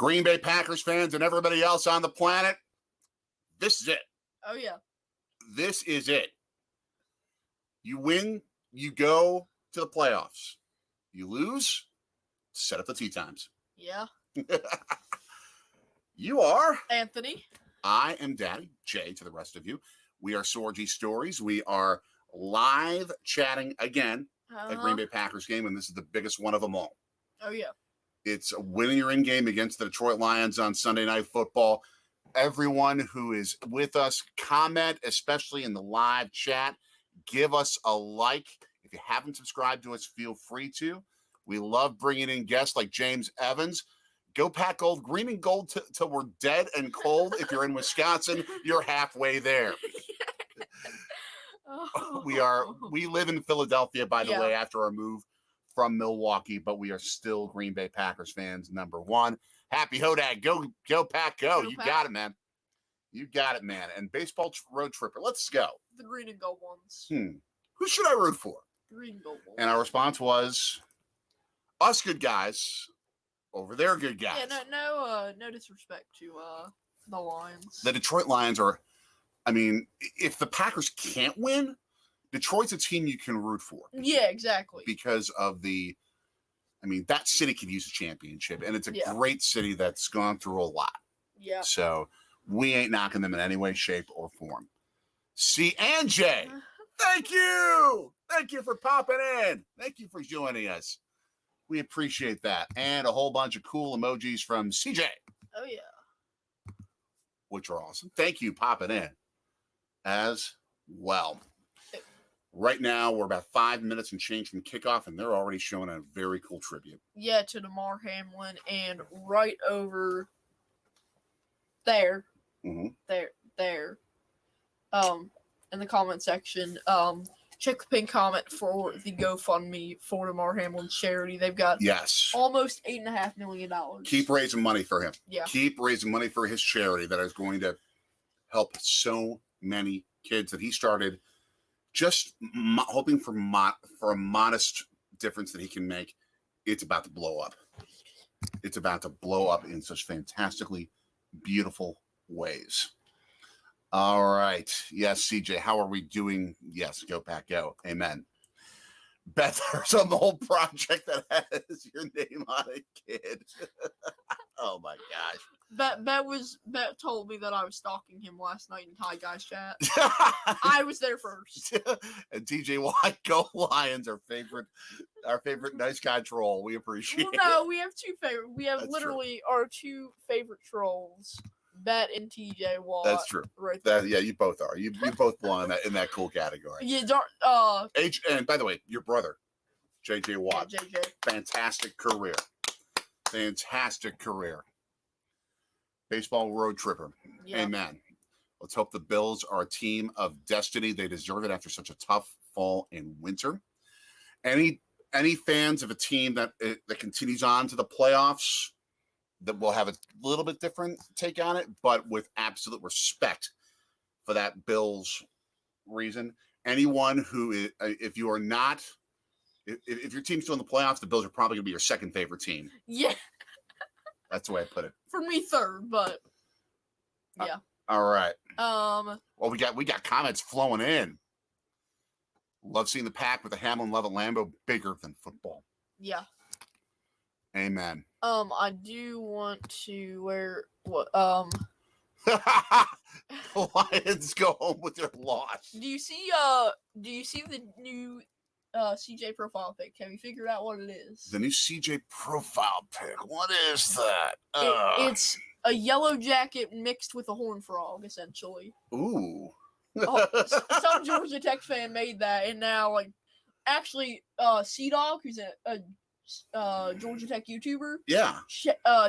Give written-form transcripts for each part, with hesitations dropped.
Green Bay Packers fans and everybody else on the planet, this is it. Oh, yeah. This is it. You win, you go to the playoffs. You lose, set up the tea times. Yeah. You are Anthony. I am Daddy, Jay to the rest of you. We are Sorgy Stories. We are live chatting again at Green Bay Packers game, and this is the biggest one of them all. Oh, yeah. It's winning your in-game against the Detroit Lions on Sunday Night Football. Everyone who is with us, comment, especially in the live chat. Give us a like. If you haven't subscribed to us, feel free to. We love bringing in guests like James Evans. Go Pack Gold, green and gold till we're dead and cold. If you're in Wisconsin, you're halfway there. We live in Philadelphia, by the way, after our move from Milwaukee, but we are still Green Bay Packers fans, number one. Happy Hodag. Go Pack, go. You Pack. Got it, man. You got it, man. And baseball road tripper. Let's go. The green and gold ones. Who should I root for? Green and gold ones. And our response was us good guys over there good guys. Yeah, no disrespect to the Lions. The Detroit Lions are, I mean, if the Packers can't win, Detroit's a team you can root for. Yeah, exactly. Because of that city could use a championship, and it's a great city that's gone through a lot. Yeah. So we ain't knocking them in any way, shape, or form. C and J, thank you. Thank you for popping in. Thank you for joining us. We appreciate that. And a whole bunch of cool emojis from CJ. Oh, yeah. Which are awesome. Thank you popping in as well. Right now, we're about 5 minutes and change from kickoff, and they're already showing a very cool tribute. Yeah, to Damar Hamlin, and right over there, in the comment section, check the pinned comment for the GoFundMe for Damar Hamlin's charity. They've got almost $8.5 million. Keep raising money for him. Yeah. Keep raising money for his charity that is going to help so many kids that he started just hoping for a modest difference that he can make. It's about to blow up. It's about to blow up in such fantastically beautiful ways. All right. Yes, CJ, how are we doing? Yes, go Pack, go. Amen. Beth, there's a whole project that has your name on it, kid. Oh, my gosh. Bet told me that I was stalking him last night in Ty Guy's chat. I was there first. And TJ White, go Lions, our favorite nice guy troll. We appreciate it. No, we have two favorite. We have our two favorite trolls. Bet and TJ Watt. That's true. Right there. Yeah, you both are. You both belong in that cool category. Yeah, and by the way, your brother, JJ Watt. Yeah, JJ. Fantastic career. Fantastic career. Baseball road tripper. Yeah. Amen. Let's hope the Bills are a team of destiny. They deserve it after such a tough fall and winter. Any fans of a team that continues on to the playoffs, that will have a little bit different take on it, but with absolute respect for that Bills reason. Anyone who, if you are not, if your team's still in the playoffs, the Bills are probably going to be your second favorite team. Yeah. That's the way I put it. For me, third, but yeah. All right. Well, we got comments flowing in. Love seeing the Pack with the Hamlin Love at Lambeau bigger than football. Yeah. Amen. I do want to wear what Lions go home with their loss. Do you see the new CJ profile pic? Have you figured out what it is? The new CJ profile pic. What is that? It's a yellow jacket mixed with a horned frog, essentially. Ooh. Some Georgia Tech fan made that, and now C-Dog, who's a Georgia Tech YouTuber,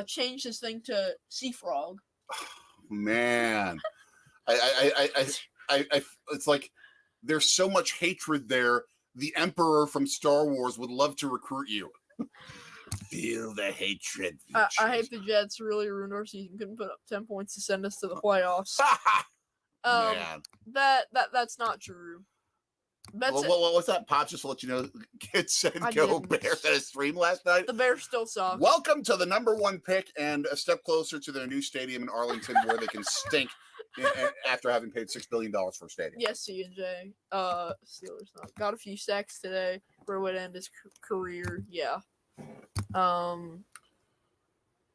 changed his thing to Sea Frog. Man, I it's like there's so much hatred there. The Emperor from Star Wars would love to recruit you. Feel the hatred. I hate the Jets really ruined our season. Couldn't put up 10 points to send us to the playoffs. Man. That's not true. What's that? Pops just to let you know, kids said go Bears at a stream last night. The Bears still suck. Welcome to the #1 pick and a step closer to their new stadium in Arlington where they can stink after having paid $6 billion for a stadium. Yes, C&J. Steelers got a few sacks today. Where would end his career. Yeah.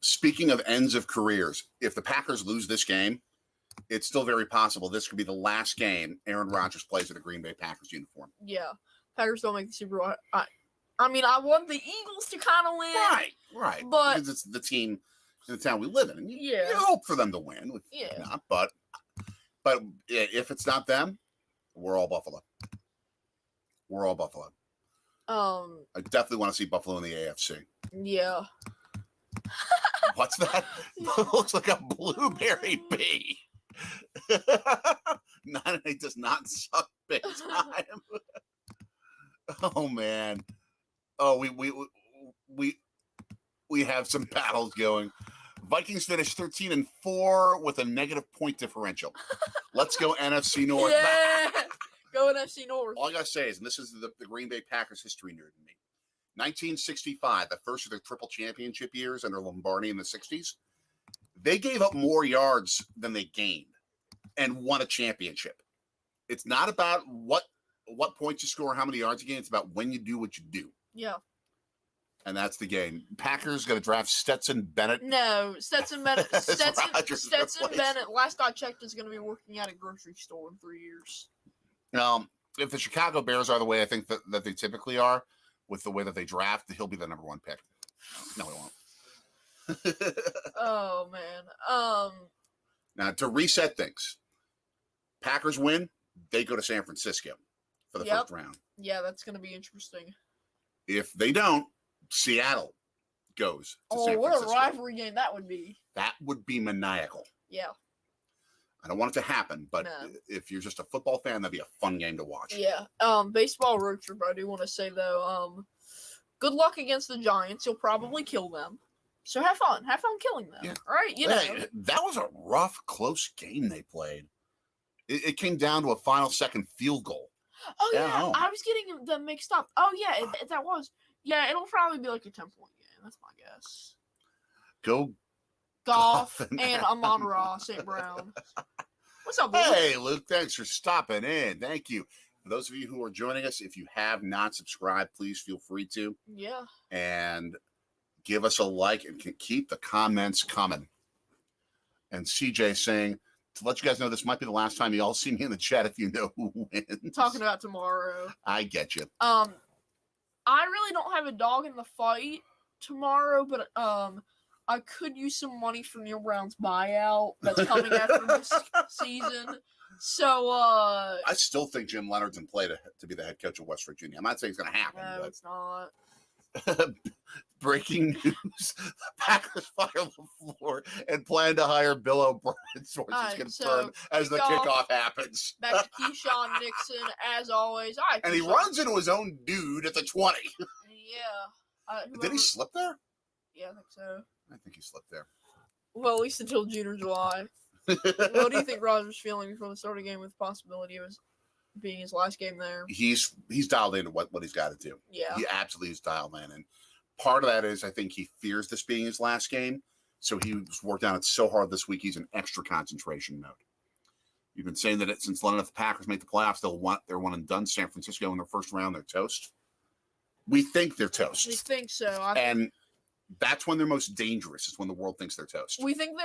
Speaking of ends of careers, if the Packers lose this game, it's still very possible this could be the last game Aaron Rodgers plays in a Green Bay Packers uniform. Yeah. Packers don't make the Super Bowl. I want the Eagles to kind of win. Right. But because it's the team in the town we live in. And you hope for them to win. Not, but if it's not them, we're all Buffalo. I definitely want to see Buffalo in the AFC. Yeah. What's that? Looks like a blueberry bee. It does not suck big time. Oh man. Oh, we have some battles going. Vikings finished 13-4 with a negative point differential. Let's go NFC North. Yeah. Go NFC North. All I gotta say is, and this is the Green Bay Packers history nerd in me. 1965, the first of their triple championship years under Lombardi in the 60s, they gave up more yards than they gained and won a championship. It's not about what points you score, how many yards you gain. It's about when you do what you do. Yeah. And that's the game. Packers going to draft Stetson Bennett. No, Stetson Bennett. Stetson Bennett, last I checked, is going to be working at a grocery store in 3 years. If the Chicago Bears are the way I think that they typically are, with the way that they draft, he'll be the #1 pick. No, he won't. Oh, man. Now, to reset things, Packers win, they go to San Francisco for the first round. Yeah, that's going to be interesting. If they don't, Seattle goes to San Francisco. What a rivalry game that would be. That would be maniacal. Yeah. I don't want it to happen, but if you're just a football fan, that'd be a fun game to watch. Yeah. Baseball road trip, I do want to say, though, good luck against the Giants. You'll probably kill them. So have fun. Have fun killing them. Yeah. All right? That was a rough, close game they played. It came down to a final second field goal. Oh, yeah. I was getting them mixed up. Oh, yeah. That was. Yeah, it'll probably be like a 10-point game. That's my guess. Go Goff and Amon-Ra St. Brown. What's up, boy? Hey, Luke. Thanks for stopping in. Thank you. For those of you who are joining us, if you have not subscribed, please feel free to. Yeah. And give us a like and keep the comments coming. And CJ saying, to let you guys know, this might be the last time you all see me in the chat if you know who wins. Talking about tomorrow. I get you. I really don't have a dog in the fight tomorrow, but I could use some money for Neil Brown's buyout that's coming after this season. So I still think Jim Leonard's in play to be the head coach of West Virginia. I'm not saying it's going to happen. No, it's not. Breaking news: the Packers fire LaFleur and plan to hire Bill O'Brien. Sources confirmed as the kickoff happens. Back to Keyshawn Nixon, as always. And he runs into his own dude at the 20. Yeah. Did he slip there? Yeah, I think so. I think he slipped there. Well, at least until June or July. What do you think Rodgers feeling before the start of the game with the possibility of being his last game there? He's dialed into what he's got to do. Yeah. He absolutely is dialed in. And part of that is I think he fears this being his last game. So he was worked on it so hard this week, he's in extra concentration mode. You've been saying that since London, if the Packers make the playoffs, they're one and done. San Francisco in their first round, they're toast. We think they're toast. We think so. And that's when they're most dangerous, is when the world thinks they're toast. We think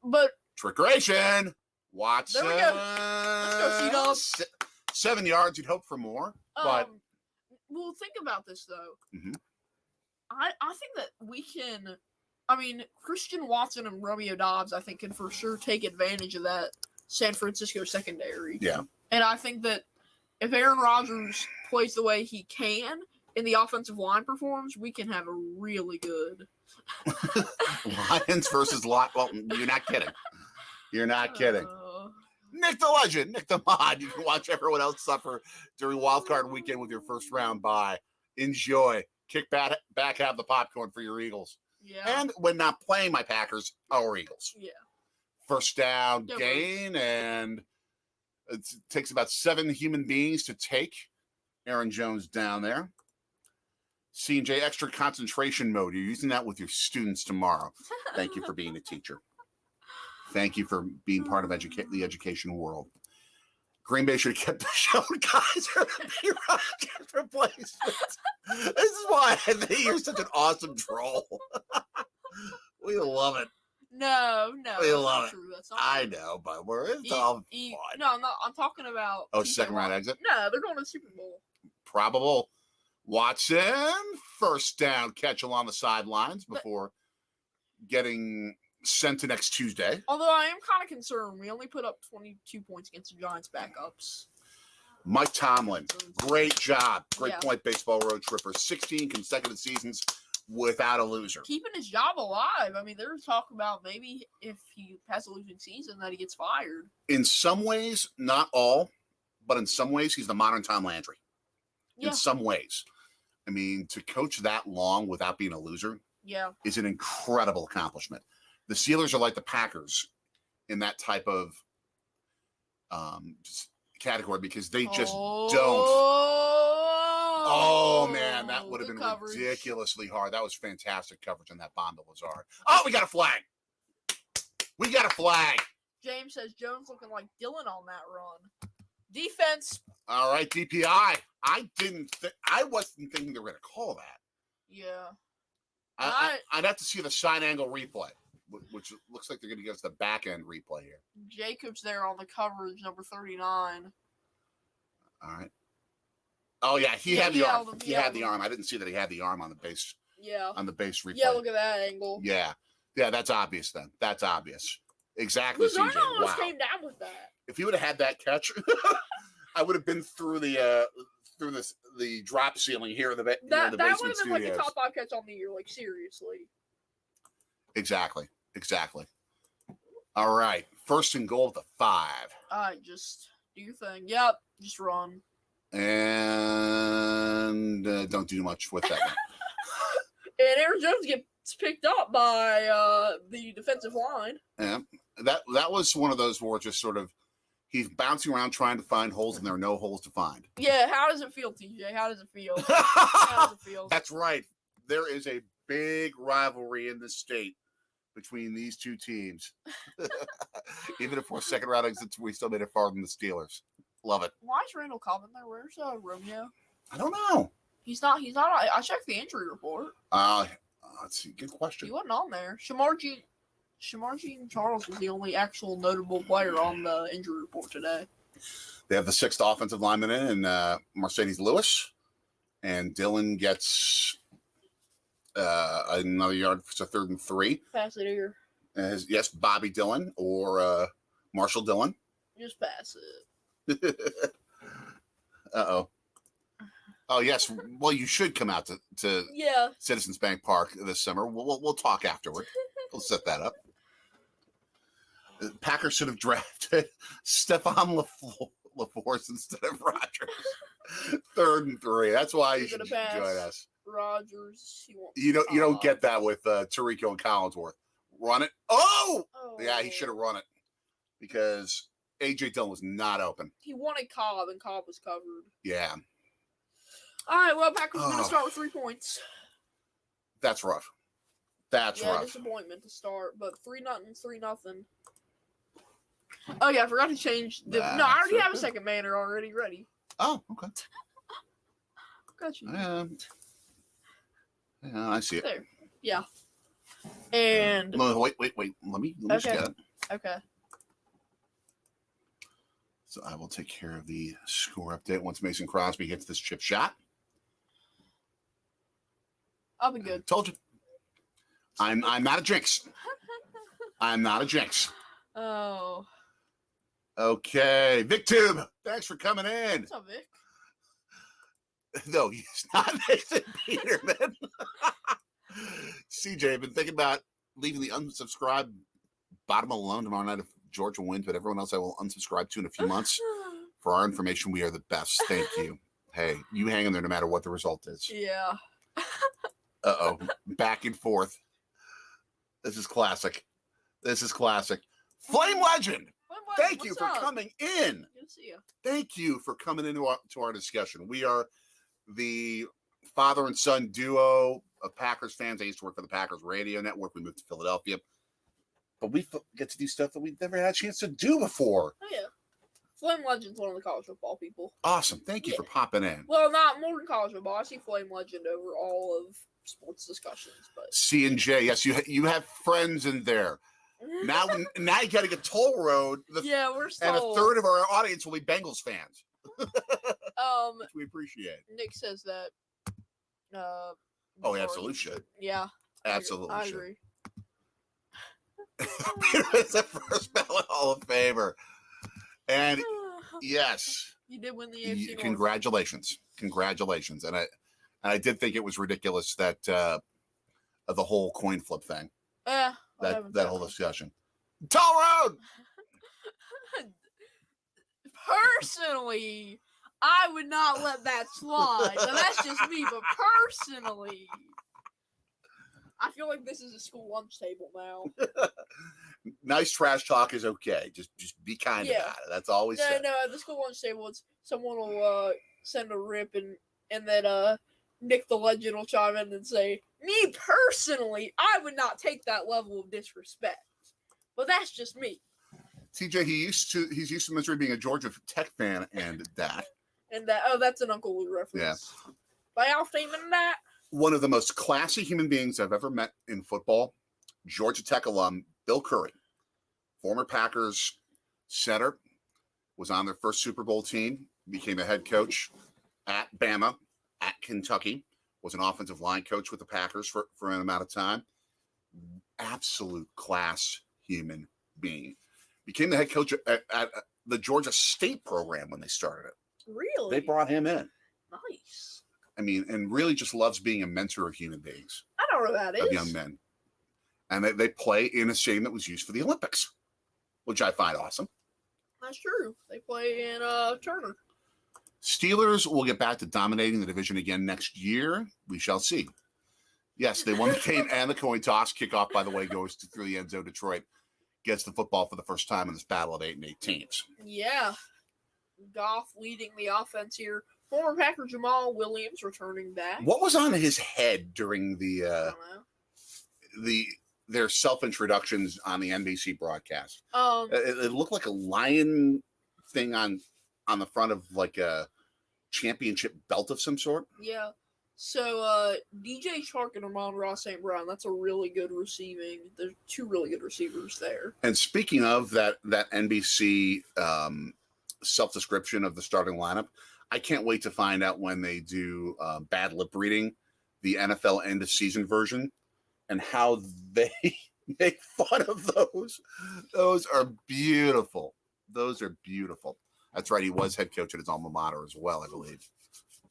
but trickeration. Watson. There we go. Let's go, C-Dog. 7 yards, you'd hope for more. But well, think about this though. Mm-hmm. I think that we can. I mean, Christian Watson and Romeo Doubs, I think, can for sure take advantage of that San Francisco secondary. Yeah. And I think that if Aaron Rodgers plays the way he can and the offensive line performs, we can have a really good Lions versus Lot. Well, you're not kidding. You're not kidding. Nick the Legend, Nick the Mod. You can watch everyone else suffer during wildcard weekend with your first round bye. Enjoy. Kick back, have the popcorn for your Eagles. Yeah. And when not playing my Packers, our Eagles. Yeah. First down gain, and it takes about 7 human beings to take Aaron Jones down there. C&J, extra concentration mode. You're using that with your students tomorrow. Thank you for being a teacher. Thank you for being part of the education world. Green Bay should have kept the show, guys. B. Rodgers replacement. This is why I think you're such an awesome troll. We love it. No, We love it. true. That's not I true. know, but it's all fun. No, I'm not. I'm talking about. Second round exit? No, they're going to the Super Bowl. Probable. Watson, first down catch along the sidelines before getting sent to next Tuesday. Although I am kind of concerned. We only put up 22 points against the Giants backups. Mike Tomlin, great job. Great point, baseball road tripper. 16 consecutive seasons without a loser. Keeping his job alive. I mean, there's talk about maybe if he has a losing season that he gets fired. In some ways, not all, but in some ways, he's the modern Tom Landry. Yeah. In some ways. I mean, to coach that long without being a loser is an incredible accomplishment. The Steelers are like the Packers in that type of category because they just don't. Oh, man, that would have been ridiculously hard. That was fantastic coverage on that bomb to Lazard. Oh, we got a flag. We got a flag. James says Jones looking like Dylan on that run. Defense. All right, DPI. I wasn't thinking they were going to call that. Yeah. I'd have to see the side angle replay, which looks like they're going to give us the back end replay here. Jacobs there on the coverage, number 39. All right. Oh yeah, he had the arm. He had the arm. I didn't see that he had the arm on the base. Yeah. On the base replay. Yeah, look at that angle. Yeah. Yeah, that's obvious then. That's obvious. Exactly, CJ. CJ. Almost came down with that. If he would have had that catch, I would have been through the drop ceiling here in the basement that would have been studios. like a top 5 catch on the year, like seriously. Exactly. All right, first and goal at the 5. All right, just do your thing. Yep, just run. And don't do much with that one. And Aaron Jones gets picked up by the defensive line. Yeah, that was one of those where just sort of he's bouncing around trying to find holes, and there are no holes to find. Yeah, how does it feel, TJ? How does it feel? How does it feel? That's right. There is a big rivalry in this state between these two teams. Even if we're second round exits, we still made it farther than the Steelers. Love it. Why is Randall Cobb in there? Where's Romeo? I don't know. He's not. I checked the injury report. Let's see. Good question. He wasn't on there. Shamar Jean Charles was the only actual notable player on the injury report today. They have the 6th offensive lineman in, and Mercedes Lewis, and Dylan gets another yard for 3rd and 3. Pass it here. Yes, Bobby Dillon or Marshall Dillon. Just pass it. Uh-oh. Oh, yes. Well, you should come out to Citizens Bank Park this summer. We'll talk afterward. We'll set that up. The Packers should have drafted Stephon LaForce instead of Rodgers. 3rd and 3. That's why you should join us. Rodgers. You don't get that with Tirico and Collinsworth. Run it. Oh! Yeah, he should have run it because A.J. Dillon was not open. He wanted Cobb, and Cobb was covered. Yeah. All right, well, Packers going to start with 3 points. That's rough. That's rough. Disappointment to start, but 3-0, 3-0. Oh, yeah, I forgot to change. I already have a second banner already ready. Oh, okay. Got you. Yeah, I see it. There. Yeah. And. Wait. Let me just get it. Okay. So I will take care of the score update once Mason Crosby hits this chip shot. I'll be good. Told you. I'm not a jinx. I'm not a jinx. Oh. Okay. Vic Tube, thanks for coming in. What's up, Vic? No, he's not Nathan Peterman. CJ, I've been thinking about leaving the unsubscribe bottom alone tomorrow night if Georgia wins, but everyone else I will unsubscribe to in a few months. For our information, we are the best. Thank you. Hey, you hang in there no matter what the result is. Yeah. Uh-oh. Back and forth. This is classic. Flame Legend, thank you for coming in. see you. Thank you for coming into our discussion. We are the father and son duo of Packers fans. I used to work for the Packers radio network. We moved to Philadelphia. But we get to do stuff that we've never had a chance to do before. Oh, yeah. Flame Legend's one of the college football people. Awesome. Thank you for popping in. Well, not more than college football. I see Flame Legend over all of sports discussions. But C&J, yes, you have friends in there. Now you got to get Toll Road. We're still... And a third of our audience will be Bengals fans. Which we appreciate. Nick says that. Oh, absolutely should. Yeah. Absolutely I should. agree. It's the first ballot Hall of Famer. And yes. You did win the AFC North. Congratulations. And I did think it was ridiculous that the whole coin flip thing. Yeah. That whole discussion. Toll Road! Personally, I would not let that slide. Now, that's just me, but personally, I feel like this is a school lunch table now. Nice trash talk is okay. Just be kind about it. That's all we say. No, at the school lunch table, it's someone will send a rip and then Nick the Legend will chime in and say, me personally, I would not take that level of disrespect. But that's just me. TJ, he's used to Missouri being a Georgia Tech fan and that. And that's an Uncle Lou reference. Yeah. By statement that. One of the most classy human beings I've ever met in football, Georgia Tech alum Bill Curry, former Packers center, was on their first Super Bowl team, became a head coach at Bama, at Kentucky, was an offensive line coach with the Packers for an amount of time. Absolute class human being. Became the head coach at the Georgia State program when they started it. Really? They brought him in. Nice. I mean, and really just loves being a mentor of human beings. I don't know what that is. Of young men. And they play in a stadium that was used for the Olympics, which I find awesome. That's true. They play in Turner. Steelers will get back to dominating the division again next year. We shall see. Yes, they won the game and the coin toss. Kickoff, by the way, goes through the end zone. Detroit gets the football for the first time in this battle of 8 and 8 teams. Yeah. Goff leading the offense here. Former Packer Jamal Williams returning back. What was on his head during their self-introductions on the NBC broadcast? It looked like a lion thing on the front of like a championship belt of some sort. Yeah. So DJ Chark and Amon-Ra St. Brown, that's a really good receiving. There's two really good receivers there. And speaking of that NBC self-description of the starting lineup, I can't wait to find out when they do bad lip reading, the NFL end of season version, and how they make fun of those. Those are beautiful. That's right. He was head coach at his alma mater as well, I believe.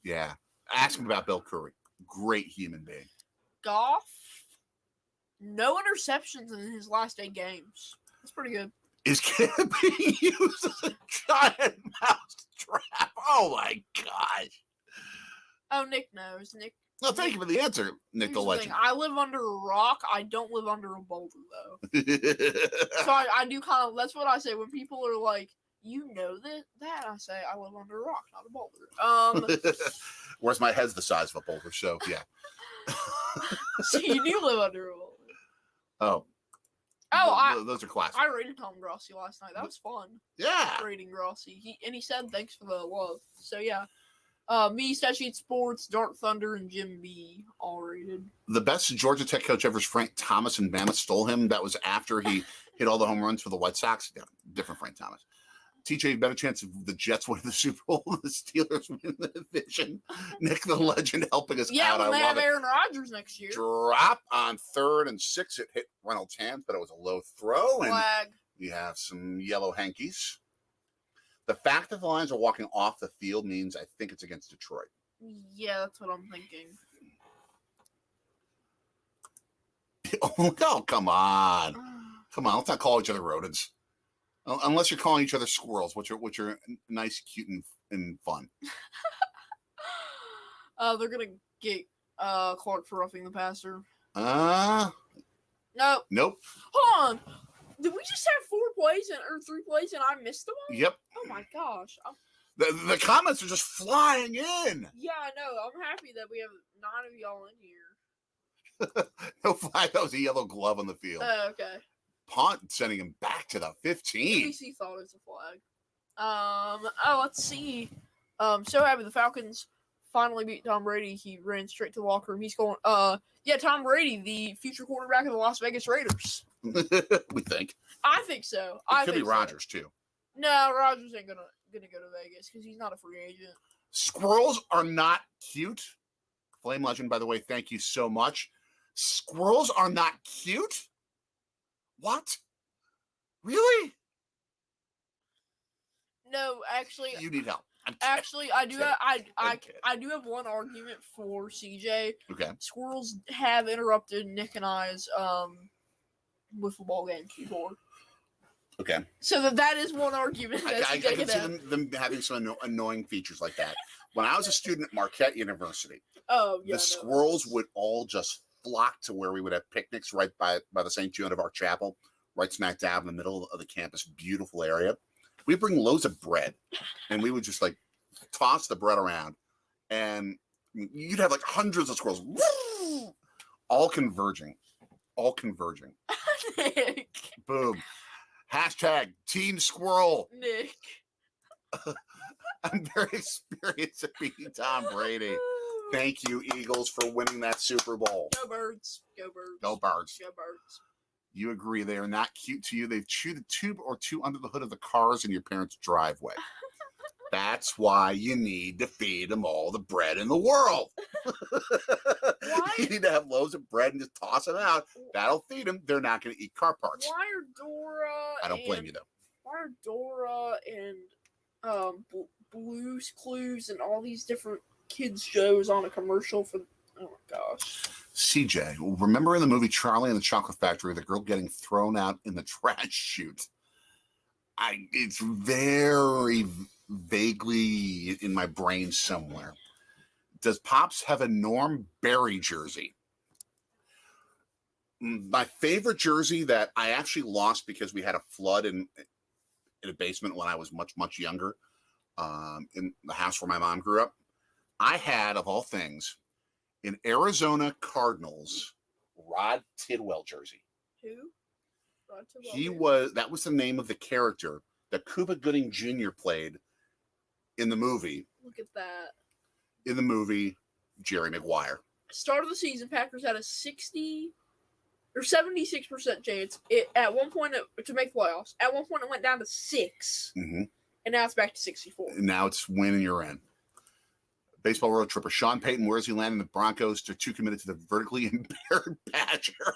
Yeah. Ask him about Bill Curry. Great human being. Goff, no interceptions in his last 8 games. That's pretty good. Is being used as a giant mouse trap. Oh my gosh. Oh, Nick knows. Nick. No, thank you for the answer, Nick the Legend. I live under a rock. I don't live under a boulder, though. So I do kind of. That's what I say when people are like, "You know that?" I say, "I live under a rock, not a boulder." Whereas my head's the size of a boulder, so yeah. So you do live under a boulder. Oh, those are classic. I rated Tom Grossi last night. That was fun. Yeah. Rating Grossi. He said thanks for the love. So yeah. Me, Stasheet Sports, Dark Thunder, and Jim B all rated. The best Georgia Tech coach ever is Frank Thomas, and Bama stole him. That was after he hit all the home runs for the White Sox. Yeah, different Frank Thomas. TJ, better chance of the Jets winning the Super Bowl than the Steelers winning the division. Nick the Legend helping us out. Yeah, when I they love have Aaron Rodgers next year. Drop on 3rd and 6. It hit Reynolds' hands, but it was a low throw. Flag. And we have some yellow hankies. The fact that the Lions are walking off the field means I think it's against Detroit. Yeah, that's what I'm thinking. Oh, come on. Come on, let's not call each other rodents. Unless you're calling each other squirrels, which are nice, cute, and fun. They're gonna get Clark for roughing the passer. Nope. Hold on. Did we just have plays and 3 plays and I missed them all? Yep. Oh my gosh. The comments are just flying in. Yeah, I know. I'm happy that we have 9 of y'all in here. No flag. That was a yellow glove on the field. Oh, okay. Punt sending him back to the 15. At least he thought it was a flag. Let's see. So happy the Falcons finally beat Tom Brady. He ran straight to the locker room. He's going, Tom Brady, the future quarterback of the Las Vegas Raiders. We think. I think so. It could be Rodgers, too. No, Rodgers ain't gonna go to Vegas because he's not a free agent. Squirrels are not cute. Flame Legend, by the way, thank you so much. Squirrels are not cute? What? Really? No, actually, You need help. Actually, I do. I do have one argument for CJ. Okay. Squirrels have interrupted Nick and I's wiffle ball games before. Okay. So that is one argument. I can see them having some annoying features like that. When I was a student at Marquette University, the squirrels would all just flock to where we would have picnics right by the St. John of Arc Chapel, right smack dab in the middle of the campus. Beautiful area. We bring loads of bread, and we would just like toss the bread around, and you'd have like hundreds of squirrels, all converging. Nick. Boom. Hashtag Team Squirrel. Nick. I'm very experienced at beating Tom Brady. Thank you, Eagles, for winning that Super Bowl. Go Birds. Go Birds. Go Birds. Go Birds. You agree they are not cute to you. They've chewed a tube or two under the hood of the cars in your parents' driveway. That's why you need to feed them all the bread in the world. You need to have loaves of bread and just toss it out. That'll feed them. They're not going to eat car parts. Why are Dora? I don't blame you, though. Why are Dora and Blue's Clues and all these different kids shows on a commercial for? Oh my gosh. CJ, remember in the movie Charlie and the Chocolate Factory, the girl getting thrown out in the trash chute? It's very vaguely in my brain somewhere. Does Pops have a Norm Berry jersey? My favorite jersey that I actually lost because we had a flood in a basement when I was much, much younger, in the house where my mom grew up. I had, of all things, an Arizona Cardinals Rod Tidwell jersey. Who? Rod Tidwell. That was the name of the character that Cuba Gooding Jr. played in the movie. Look at that. In the movie, Jerry Maguire. Start of the season, Packers had a 60 or 76% chance at one point to make playoffs. At one point, it went down to 6, and now it's back to 64. And now it's win and you're in. Baseball road tripper Sean Payton, where is he landing? The Broncos are too committed to the vertically impaired Badger.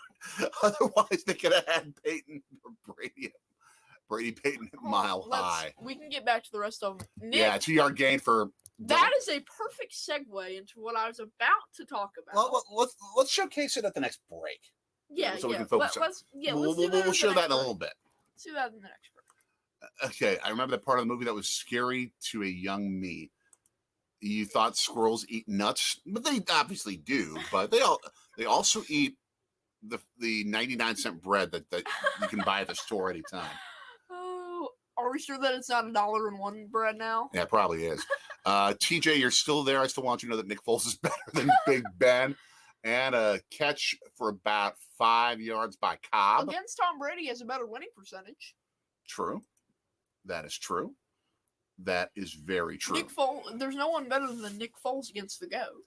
Otherwise, they could have had Payton or Brady Payton mile high. We can get back to the rest of them. Nick, 2-yard gain for. That is a perfect segue into what I was about to talk about. Well, let's showcase it at the next break. Yeah, so we can focus. We'll show that in a little bit. Let's do that in the next break. Okay, I remember that part of the movie that was scary to a young me. You thought squirrels eat nuts, but they obviously do. But they also eat the 99-cent bread that you can buy at the store anytime. Oh, are we sure that it's not $1.01 bread now? Yeah, it probably is. TJ, you're still there. I still want you to know that Nick Foles is better than Big Ben. And a catch for about 5 yards by Cobb. Against Tom Brady has a better winning percentage. True. That is true. That is very true. Nick Foles, there's no one better than Nick Foles against the GOAT.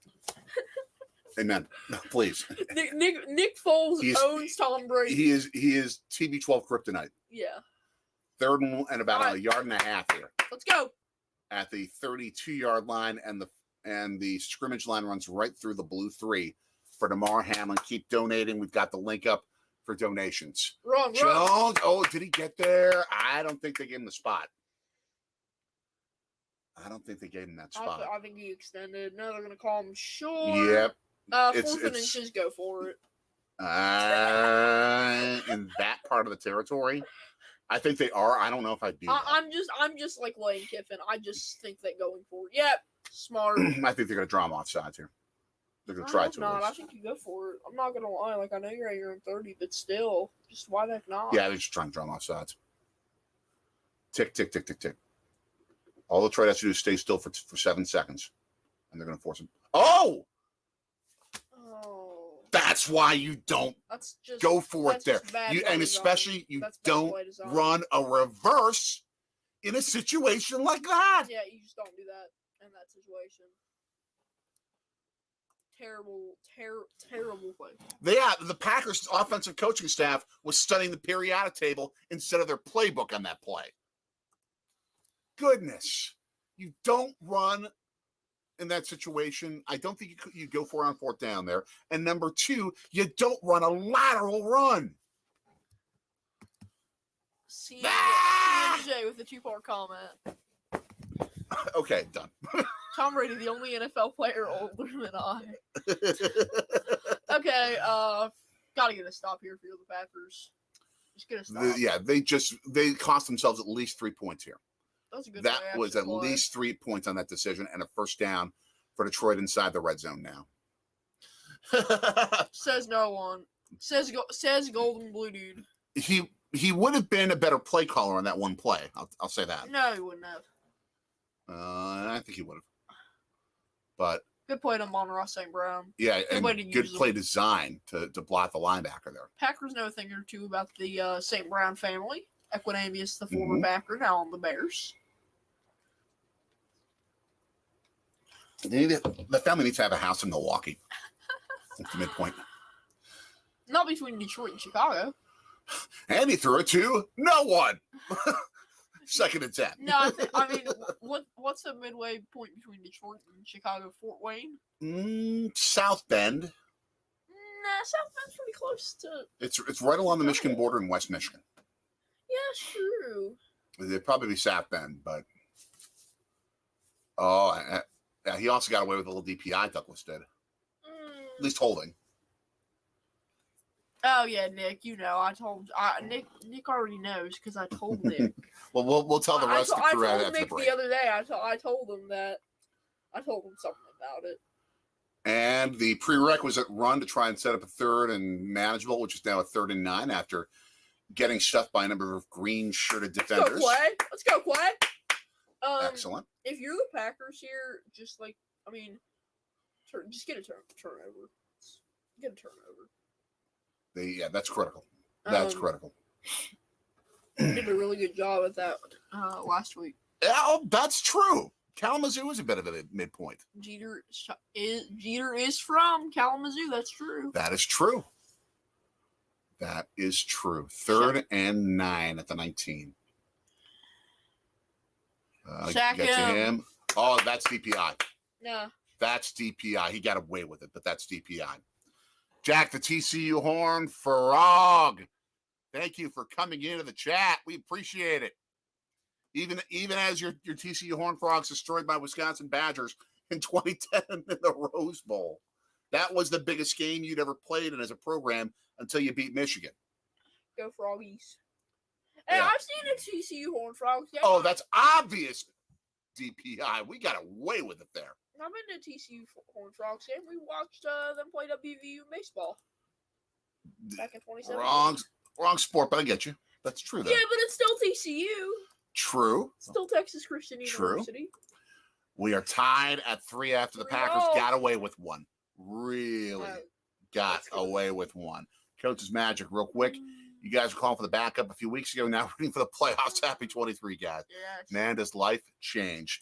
Amen. Please. Nick Foles owns Tom Brady. He is TB12 kryptonite. Yeah. Third and about a yard and a half here. Let's go. At the 32-yard line, and the scrimmage line runs right through the blue 3 for Damar Hamlin. Keep donating. We've got the link up for donations. Wrong. Jones. Oh, did he get there? I don't think they gave him the spot. I don't think they gave him that spot. I think he extended. No, they're going to call him short. Yep. 4th and inches, go for it. In that part of the territory, I think they are. I don't know if I do. I'm just like Lane Kiffin. I just think that going for it. Yep. Smart. I think they're going to draw him off sides here. They're going to try to. I think you go for it. I'm not going to lie. Like, I know you're at your own 30, but still, just why the heck not? Yeah, they're just trying to draw him off sides. Tick, tick, tick, tick, tick. All Detroit has to do is stay still for 7 seconds. And they're going to force him. Oh! Oh. That's why you don't go for it there. And especially you don't run a reverse in a situation like that. Yeah, you just don't do that in that situation. Terrible play. The Packers' offensive coaching staff was studying the periodic table instead of their playbook on that play. Goodness. You don't run in that situation. I don't think you go for it on 4th down there. And number 2, you don't run a lateral run. CJ with a 2-part comment. Okay, done. Tom Brady, the only NFL player older than I. Okay, gotta get a stop here for the Packers. Just get a stop. They cost themselves at least 3 points here. That was at least 3 points on that decision and a first down for Detroit inside the red zone now. Says no one. Says Golden Blue Dude. He would have been a better play caller on that one play. I'll say that. No, he wouldn't have. I think he would have. But good play to Monroe St. Brown. Yeah, good play design to block the linebacker there. Packers know a thing or two about the St. Brown family. Equinamius, the former Packer, now on the Bears. The family needs to have a house in Milwaukee. At the midpoint. Not between Detroit and Chicago. And he threw it to no one. 2nd and 10. No, I mean, what's the midway point between Detroit and Chicago? Fort Wayne? South Bend. Nah, South Bend's pretty close to. It's right along the Michigan border in West Michigan. Yeah, true. It'd probably be South Bend, but he also got away with a little DPI. Douglas did, at least holding. Oh yeah, Nick. You know, I told Nick already knows because I told Nick. Well, we'll tell the rest of the crew after Nick the break. The other day, I told him something about it. And the prerequisite run to try and set up a 3rd and manageable, which is now a 3rd and 9 after getting stuffed by a number of green-shirted defenders. Let's go, Clay. Excellent. If you're the Packers here, just get a turnover. Get a turnover. That's critical. That's critical. Did a really good job at that last week. Yeah, that's true. Kalamazoo is a bit of a midpoint. Jeter is from Kalamazoo. That's true. That is true. That is true. 3rd and 9 at the 19. Sack get to him. Oh, that's DPI. Yeah. That's DPI. He got away with it, but that's DPI. Jack, the TCU Horn Frog. Thank you for coming into the chat. We appreciate it. Even as your TCU Horn Frogs destroyed by Wisconsin Badgers in 2010 in the Rose Bowl. That was the biggest game you'd ever played in as a program until you beat Michigan. Go Froggies. Hey, I've seen a TCU Horn Frogs game. Oh, that's obvious DPI. We got away with it there. I've been to TCU Horn Frogs game. We watched them play WVU baseball back in 2017. Wrong sport, but I get you. That's true, though. Yeah, but it's still TCU. True. Still Texas Christian University. We are tied at 3 after the Packers got away with one. Really got away with one. Coach's magic, real quick. You guys were calling for the backup a few weeks ago. Now rooting for the playoffs. Happy 23, guys. Yes. Man, does life change.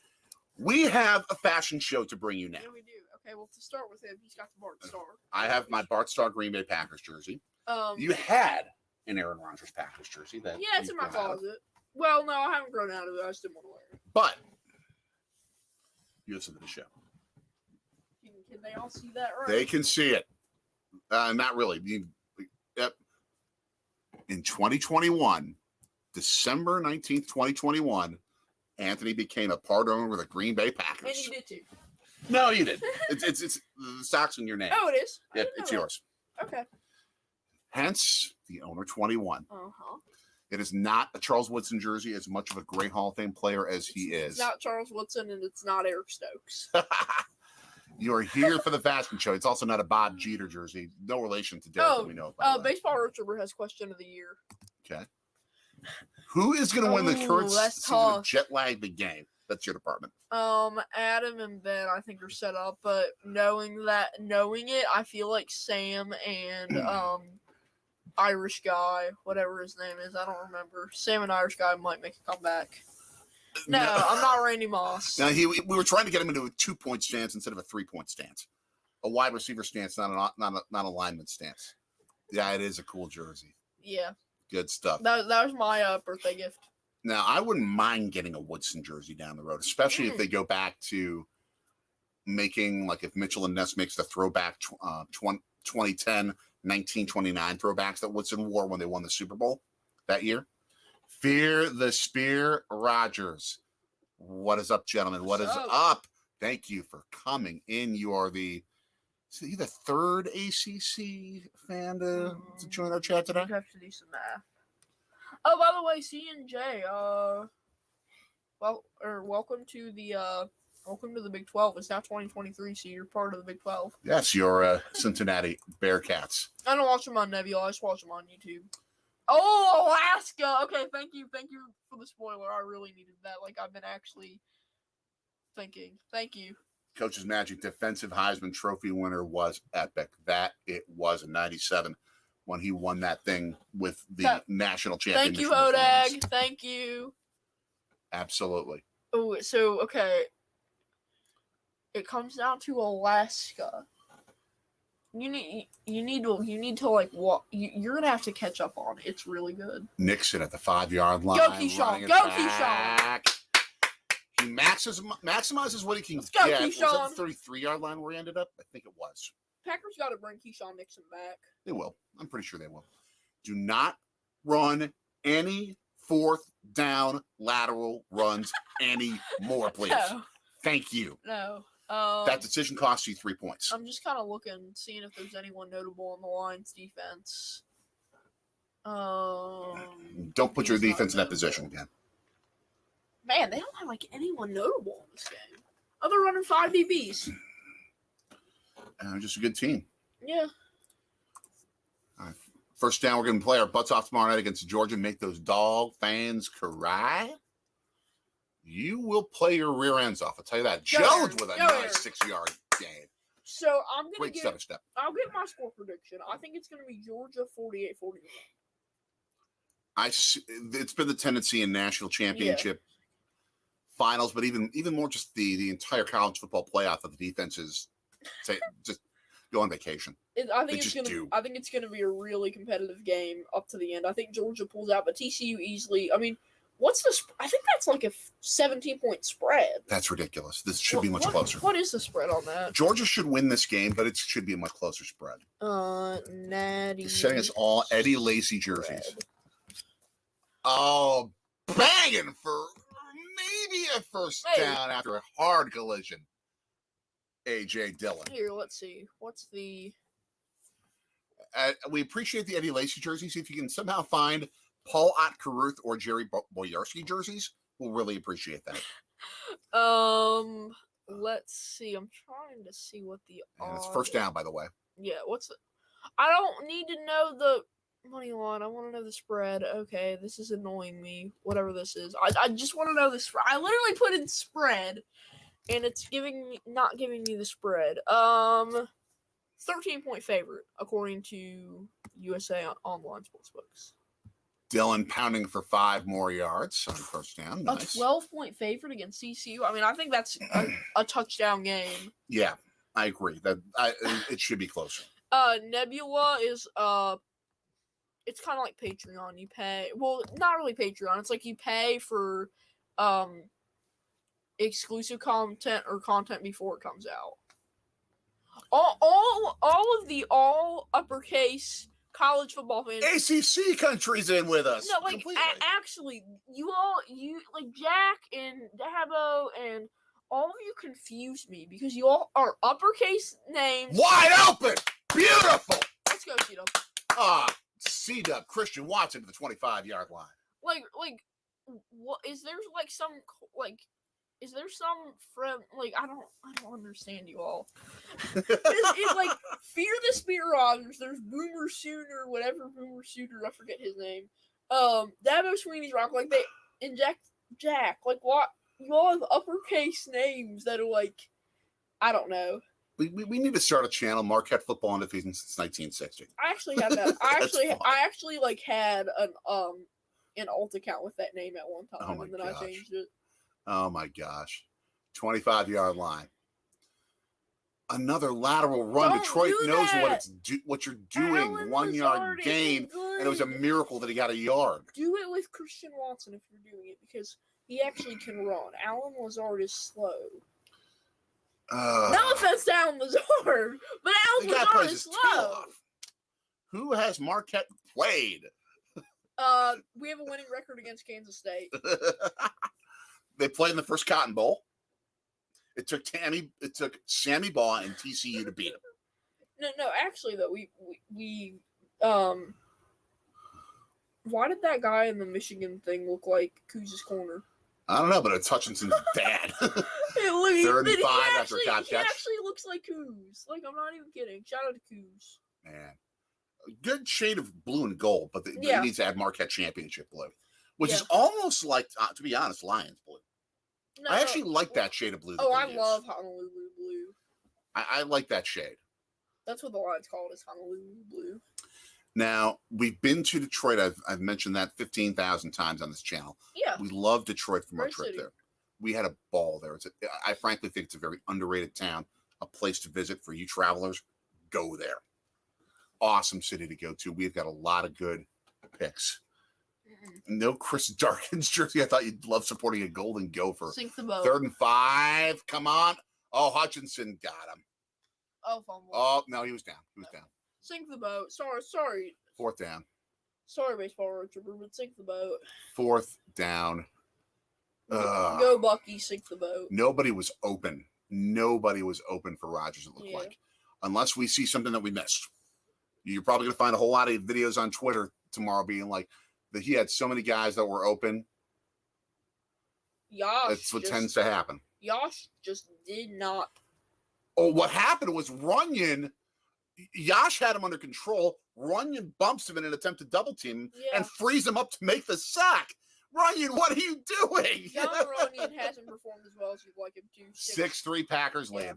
We have a fashion show to bring you now. Yeah, we do. Okay, well, to start with him, he's got the Bart Star. I have my Bart Star Green Bay Packers jersey. You had an Aaron Rodgers Packers jersey. It's in my closet. Well, no, I haven't grown out of it. I just didn't want to wear it. But you listen to the show. Can they all see that right? They can see it. Not really. In 2021, December 19th, 2021, Anthony became a part owner of the Green Bay Packers. And you did too. No, you did. It's the sock's in your name. Oh, it is? It's yours. Okay. Hence, the owner 21. Uh-huh. It is not a Charles Woodson jersey, as much of a great Hall of Fame player as he is. It's not Charles Woodson, and it's not Eric Stokes. You are here for the fashion show. It's also not a Bob Jeter jersey. No relation to Derek that we know about. Baseball Road Tripper has question of the year. Okay. Who is going to win the current that's season of tough. jet lag the game? That's your department. Adam and Ben, I think, are set up, but knowing it, I feel like Sam and Irish guy, whatever his name is, I don't remember. Sam and Irish guy might make a comeback. No, I'm not Randy Moss. Now we were trying to get him into a 2-point stance instead of a 3-point stance, a wide receiver stance, not a lineman stance. Yeah, it is a cool jersey. Yeah, good stuff. That was my birthday gift. Now, I wouldn't mind getting a Woodson jersey down the road, especially if they go back to making, like if Mitchell and Ness makes the throwback 2010, 1929 throwbacks that Woodson wore when they won the Super Bowl that year. Fear the Spear Rodgers. What is up, gentlemen? What is up? Thank you for coming in. You are the third ACC fan to join our chat today? I have to do some math. Oh, by the way, C&J, welcome to the Big 12. It's now 2023, so you're part of the Big 12. Yes, you're Cincinnati Bearcats. I don't watch them on Nebula. I just watch them on YouTube. Oh, Alaska! Okay, thank you for the spoiler. I really needed that. Like, I've been actually thinking. Thank you. Coach's Magic defensive Heisman Trophy winner was epic. That it was in 97 when he won that thing with the national championship. Thank you, Hodag. Thank you. Absolutely. Oh, so, okay. It comes down to Alaska. You need to like walk. You're gonna have to catch up on it. It's really good. Nixon at the 5-yard line. Go Keyshawn. Go Keyshawn. He maximizes what he can Let's go, get. Keyshawn. Was that the 33-yard line where he ended up? I think it was. Packers got to bring Keyshawn Nixon back. They will. I'm pretty sure they will. Do not run any fourth down lateral runs anymore, please. No. Thank you. No. That decision cost you 3 points. I'm just kind of looking, seeing if there's anyone notable on the Lions defense. Don't put your defense in that position again. Man, they don't have like anyone notable in this game. Oh, they're running 5 DBs. Just a good team. Yeah. All right. First down, we're going to play our butts off tomorrow night against Georgia and make those dog fans cry. You will play your rear ends off. I'll tell you that. Jones with a nice 6-yard gain. So I'm going to step. I'll get my score prediction. I think it's going to be Georgia 48-41. It's been the tendency in national championship finals, but even more just the entire college football playoff that the defenses just go on vacation. I think it's going to be a really competitive game up to the end. I think Georgia pulls out, but TCU easily. I mean, I think that's like a 17-point spread. That's ridiculous. This should be much closer. What is the spread on that? Georgia should win this game, but it should be a much closer spread. Natty. Setting us all Eddie Lacy jerseys. Oh, banging for maybe a first down after a hard collision. A.J. Dillon. Here, let's see. What's the... we appreciate the Eddie Lacy jerseys. See if you can somehow find Paul Ott-Caruth or Jerry Boyarski jerseys. We'll really appreciate that. Let's see. I'm trying to see what the... It's first down, by the way. Yeah, I don't need to know the money line. I want to know the spread. Okay, this is annoying me. Whatever this is. I just want to know the spread. I literally put in spread, and it's not giving me the spread. 13-point favorite, according to USA Online Sportsbooks. Dillon pounding for 5 more yards on first down. Nice. A 12-point favorite against CCU. I mean, I think that's a touchdown game. Yeah, I agree. It should be closer. Nebula is it's kind of like Patreon. You pay, well, not really Patreon. It's like you pay for exclusive content or content before it comes out. All of the all uppercase college football fans. ACC country's in with us. No, like actually, you like Jack and Dabo and all of you confuse me because you all are uppercase names. Wide open, beautiful. Let's go, C-Dub. C-Dub, Christian Watson to the 25-yard line. Like, what is there like some like? Is there some from like I don't understand you all. It's like Fear the Spear Rodgers. There's Boomer Sooner, whatever Boomer Sooner. I forget his name. Dabo Sweeney's rock. Like they inject Jack. Like what? You all have uppercase names that are like, I don't know. We need to start a channel, Marquette Football Undefeated since 1960. I actually have that. I actually like had an alt account with that name at one time, and then I changed it. Oh my gosh. 25-yard line. Another lateral run. Don't Detroit do knows that. what you're doing. Allen 1 was yard already gain, good. and it was a miracle that he got a yard. Do it with Christian Watson if you're doing it, because he actually can run. Allen Lazard is slow. No offense to Allen Lazard, but Allen Lazard is slow. Who has Marquette played? We have a winning record against Kansas State. They played in the first Cotton Bowl. It took Sammy Baugh and TCU to beat him. No, actually though, we why did that guy in the Michigan thing look like Kuz's corner? I don't know, but Hutchinson's bad. 3rd and 5 after a catch. He actually looks like Kuz. Like, I'm not even kidding. Shout out to Kuz. Man. Good shade of blue and gold, but he needs to add Marquette Championship blue, which is almost like, to be honest, Lions blue. No, I actually like that shade of blue. I love Honolulu blue. I like that shade. That's what the Lions call it, is Honolulu blue. Now, we've been to Detroit. I've mentioned that 15,000 times on this channel. Yeah. We love Detroit from our Great trip city. there. We had a ball there. I frankly think it's a very underrated town, a place to visit for you travelers. Go there. Awesome city to go to. We've got a lot of good picks. No Chris Darkins jersey. I thought you'd love supporting a Golden Gopher. Sink the boat. 3rd and 5. Come on. Oh, Hutchinson got him. Oh, fumble. Oh, no, he was down. Down. Sink the boat. Sorry. 4th down. Sorry, baseball road tripper, but sink the boat. 4th down. Go Bucky, sink the boat. Nobody was open. Nobody was open for Rodgers, it looked like. Unless we see something that we missed. You're probably going to find a whole lot of videos on Twitter tomorrow being like that he had so many guys that were open. That's what tends to happen. Yosh just did not. Oh, what happened was Runyon, Yash had him under control. Runyon bumps him in an attempt to double team and frees him up to make the sack. Runyon, what are you doing? John Runyon hasn't performed as well as you'd like him to. 6-3 Packers lead.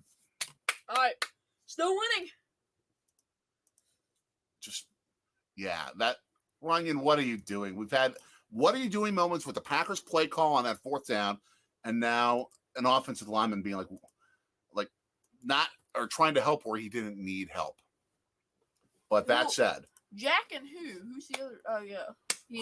All right. Still winning. That Runyon, what are you doing? We've had what are you doing moments with the Packers play call on that 4th down, and now an offensive lineman being like not or trying to help where he didn't need help. But that said, Jack and who's the other? Oh yeah,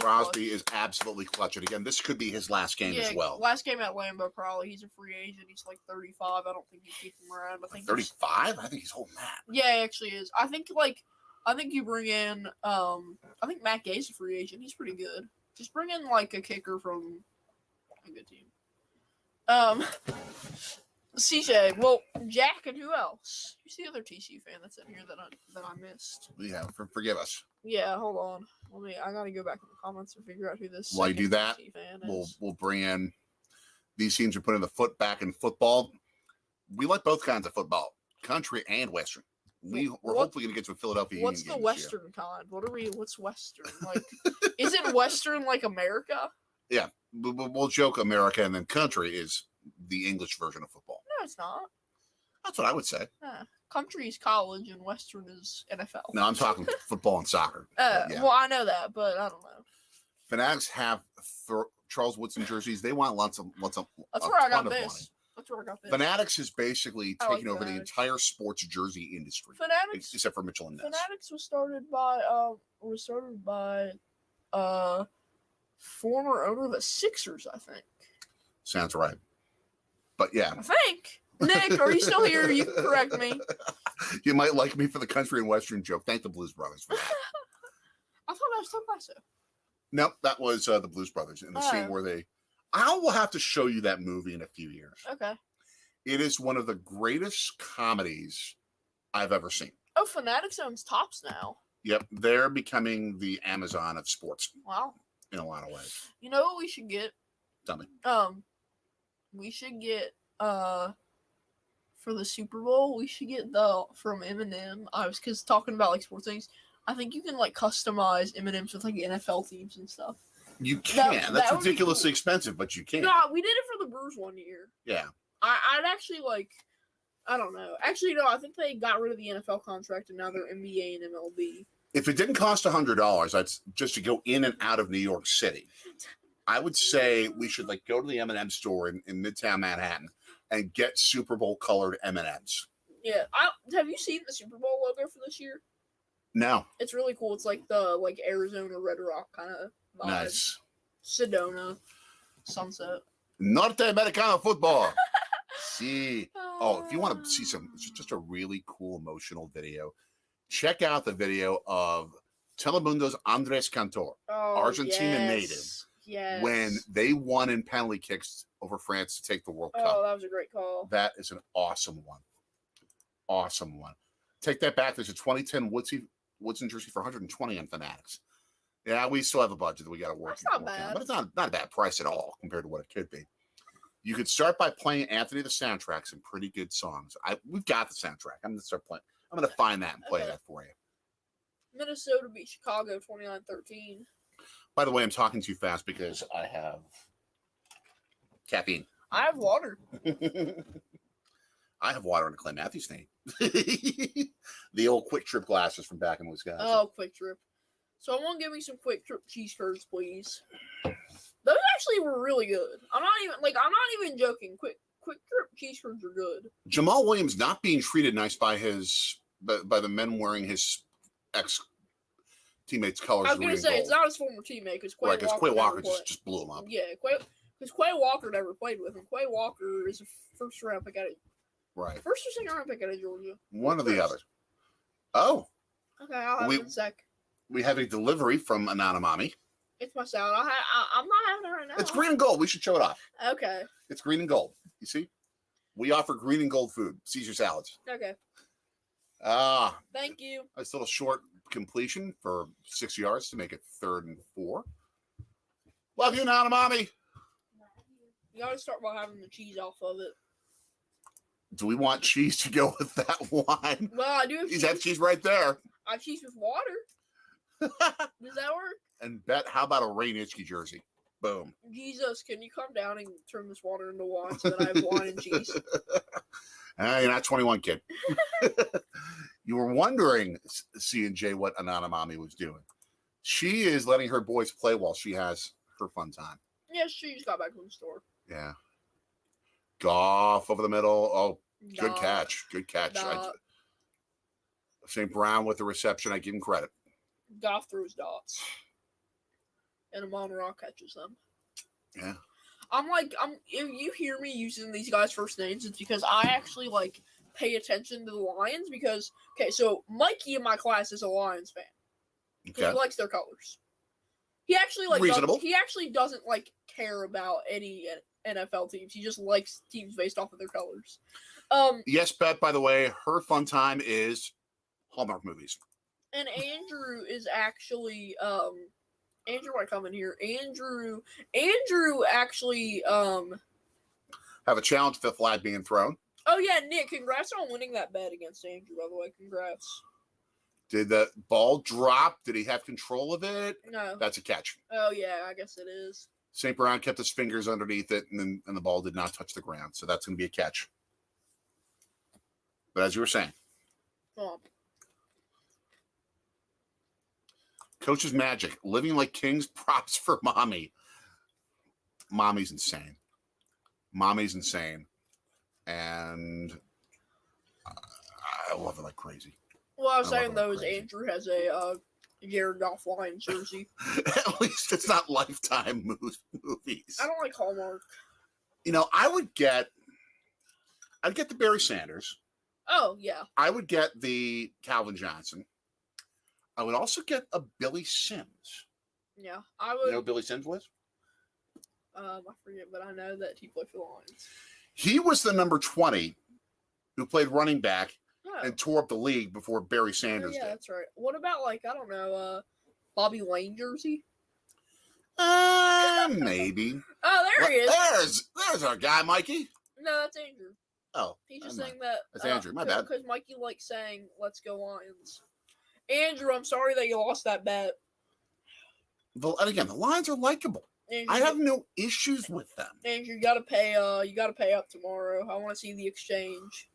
Crosby is absolutely clutch. And again, this could be his last game as well. Last game at Lambeau, probably. He's a free agent. He's like 35. I don't think you keep him around. I think 35. I think he's holding that. Yeah, he actually is. I think you bring in. I think Matt Gay's a free agent. He's pretty good. Just bring in like a kicker from a good team. CJ, well, Jack, and who else? Who's the other TCU fan that's in here that I missed? Yeah, forgive us. Yeah, hold on. I gotta go back in the comments and figure out who this. While you do that, we'll bring in. These teams are putting the foot back in football. We like both kinds of football, country and Western. We're hopefully going to get to a Philadelphia Union. What's the Western kind? What's Western? Like, isn't Western like America? Yeah, we'll joke America, and then country is the English version of football. No, it's not. That's what I would say. Country is college, and Western is NFL. No, I'm talking football and soccer. Well, I know that, but I don't know. Fanatics have Charles Woodson jerseys. They want lots of. That's where I got this. Money. That's where I got this. Fanatics is basically taking over the entire sports jersey industry. Fanatics, except for Mitchell and Ness. Fanatics was started by former owner of the Sixers, I think. Sounds right. But yeah. I think. Nick, are you still here? You can correct me. You might like me for the country and Western joke. Thank the Blues Brothers for that. I thought that was Tom Basso. Nope, that was the Blues Brothers in the scene where I will have to show you that movie in a few years. Okay. It is one of the greatest comedies I've ever seen. Oh, Fanatics owns Topps now. Yep, they're becoming the Amazon of sports. Wow. In a lot of ways. You know what we should get? Tell me. We should get for the Super Bowl, we should get from Eminem. Because talking about like sports things, I think you can like customize M&Ms with like NFL teams and stuff. You can. That's that would be ridiculously cool. expensive, but you can. No, we did it for the Brewers one year. Yeah. I'd actually like. I don't know. Actually, no. I think they got rid of the NFL contract and now they're NBA and MLB. If it didn't cost $100, that's just to go in and out of New York City. I would say we should like go to the M&M store in Midtown Manhattan and get Super Bowl colored M&Ms. Yeah. Have you seen the Super Bowl logo for this year? No. It's really cool. It's like the Arizona Red Rock kind of vibe. Nice. Sedona, Sunset. Norte Americano football. See. Oh, if you want to see it's just a really cool emotional video, check out the video of Telemundo's Andres Cantor, Argentina native, when they won in penalty kicks over France to take the World Cup. Oh, that was a great call. That is an awesome one. Awesome one. Take that back. There's a 2010 Woodson jersey for $120 on Fanatics. Yeah, we still have a budget that we got to work. That's not bad. But it's not a bad price at all compared to what it could be. You could start by playing Anthony the soundtrack, some pretty good songs. We've got the soundtrack. I'm going to start playing. I'm going to find that and play that for you. Minnesota beat Chicago 29-13. By the way, I'm talking too fast because I have caffeine. I have water. I have water in a Clay Matthews name. The old Quick Trip glasses from back in Wisconsin. Oh, Quick Trip. So I want to give me some Quick Trip cheese curds, please. Those actually were really good. I'm not even joking. Quick Trip cheese curds are good. Jamal Williams not being treated nice by the men wearing his ex teammates' colors. I was gonna say it's not his former teammate because Quay Walker just blew him up. Yeah, because Quay Walker never played with him. Quay Walker is a first round pick out of first or second round pick out of Georgia. One or the other. Oh. Okay, I'll have it in a sec. We have a delivery from Anonymami. It's my salad. I'm not having it right now. It's green and gold. We should show it off. Okay. It's green and gold. You see? We offer green and gold food. Caesar salads. Okay. Thank you. A little short completion for 6 yards to make it 3rd and 4. Love you, Anonymami. You gotta start by having the cheese off of it. Do we want cheese to go with that wine? Well, I do have cheese. Have cheese right there. I have cheese with water. Does that work? And how about a Ray Nitschke jersey? Boom. Jesus, can you come down and turn this water into wine so that I have wine and cheese? You're not 21, kid. You were wondering, C&J, what Anonymami was doing. She is letting her boys play while she has her fun time. Yeah, she just got back from the store. Yeah. Goff over the middle. Oh, good catch. Good catch. St. Brown with the reception. I give him credit. Goff throws dots. And Amon Ra catches them. Yeah. If you hear me using these guys' first names, it's because I actually pay attention to the Lions because so Mikey in my class is a Lions fan. Okay. He likes their colors. He actually reasonable. He actually doesn't care about any NFL teams. He just likes teams based off of their colors. Yes, Beth, by the way, her fun time is Hallmark movies. And Andrew is actually Andrew might come in here. Andrew actually have a challenge to the flag being thrown. Oh yeah, Nick, congrats on winning that bet against Andrew, by the way. Congrats. Did the ball drop? Did he have control of it? No. That's a catch. Oh yeah, I guess it is. St. Brown kept his fingers underneath it and the ball did not touch the ground. So that's gonna be a catch. But as you were saying. Oh. Coach's magic. Living like kings. Props for mommy. Mommy's insane. And I love it like crazy. Well, I was saying, though, is Andrew has a Jared Goff Lions jersey. At least it's not Lifetime movies. I don't like Hallmark. I'd get the Barry Sanders. Oh, yeah. I would get the Calvin Johnson. I would also get a Billy Sims. Yeah, I would. You know who Billy Sims was? I forget, but I know that he played for the Lions. He was the number 20 who played running back and tore up the league before Barry Sanders did. Yeah, that's right. What about, Bobby Lane jersey? Maybe. Oh, there he is. There's our guy, Mikey. No, that's Andrew. Oh. He's just saying that. That's Andrew. My bad. Because Mikey likes saying, let's go Lions. Andrew, I'm sorry that you lost that bet. And again, the Lions are likable. Andrew, I have no issues with them. Andrew, you gotta pay up tomorrow. I want to see the exchange.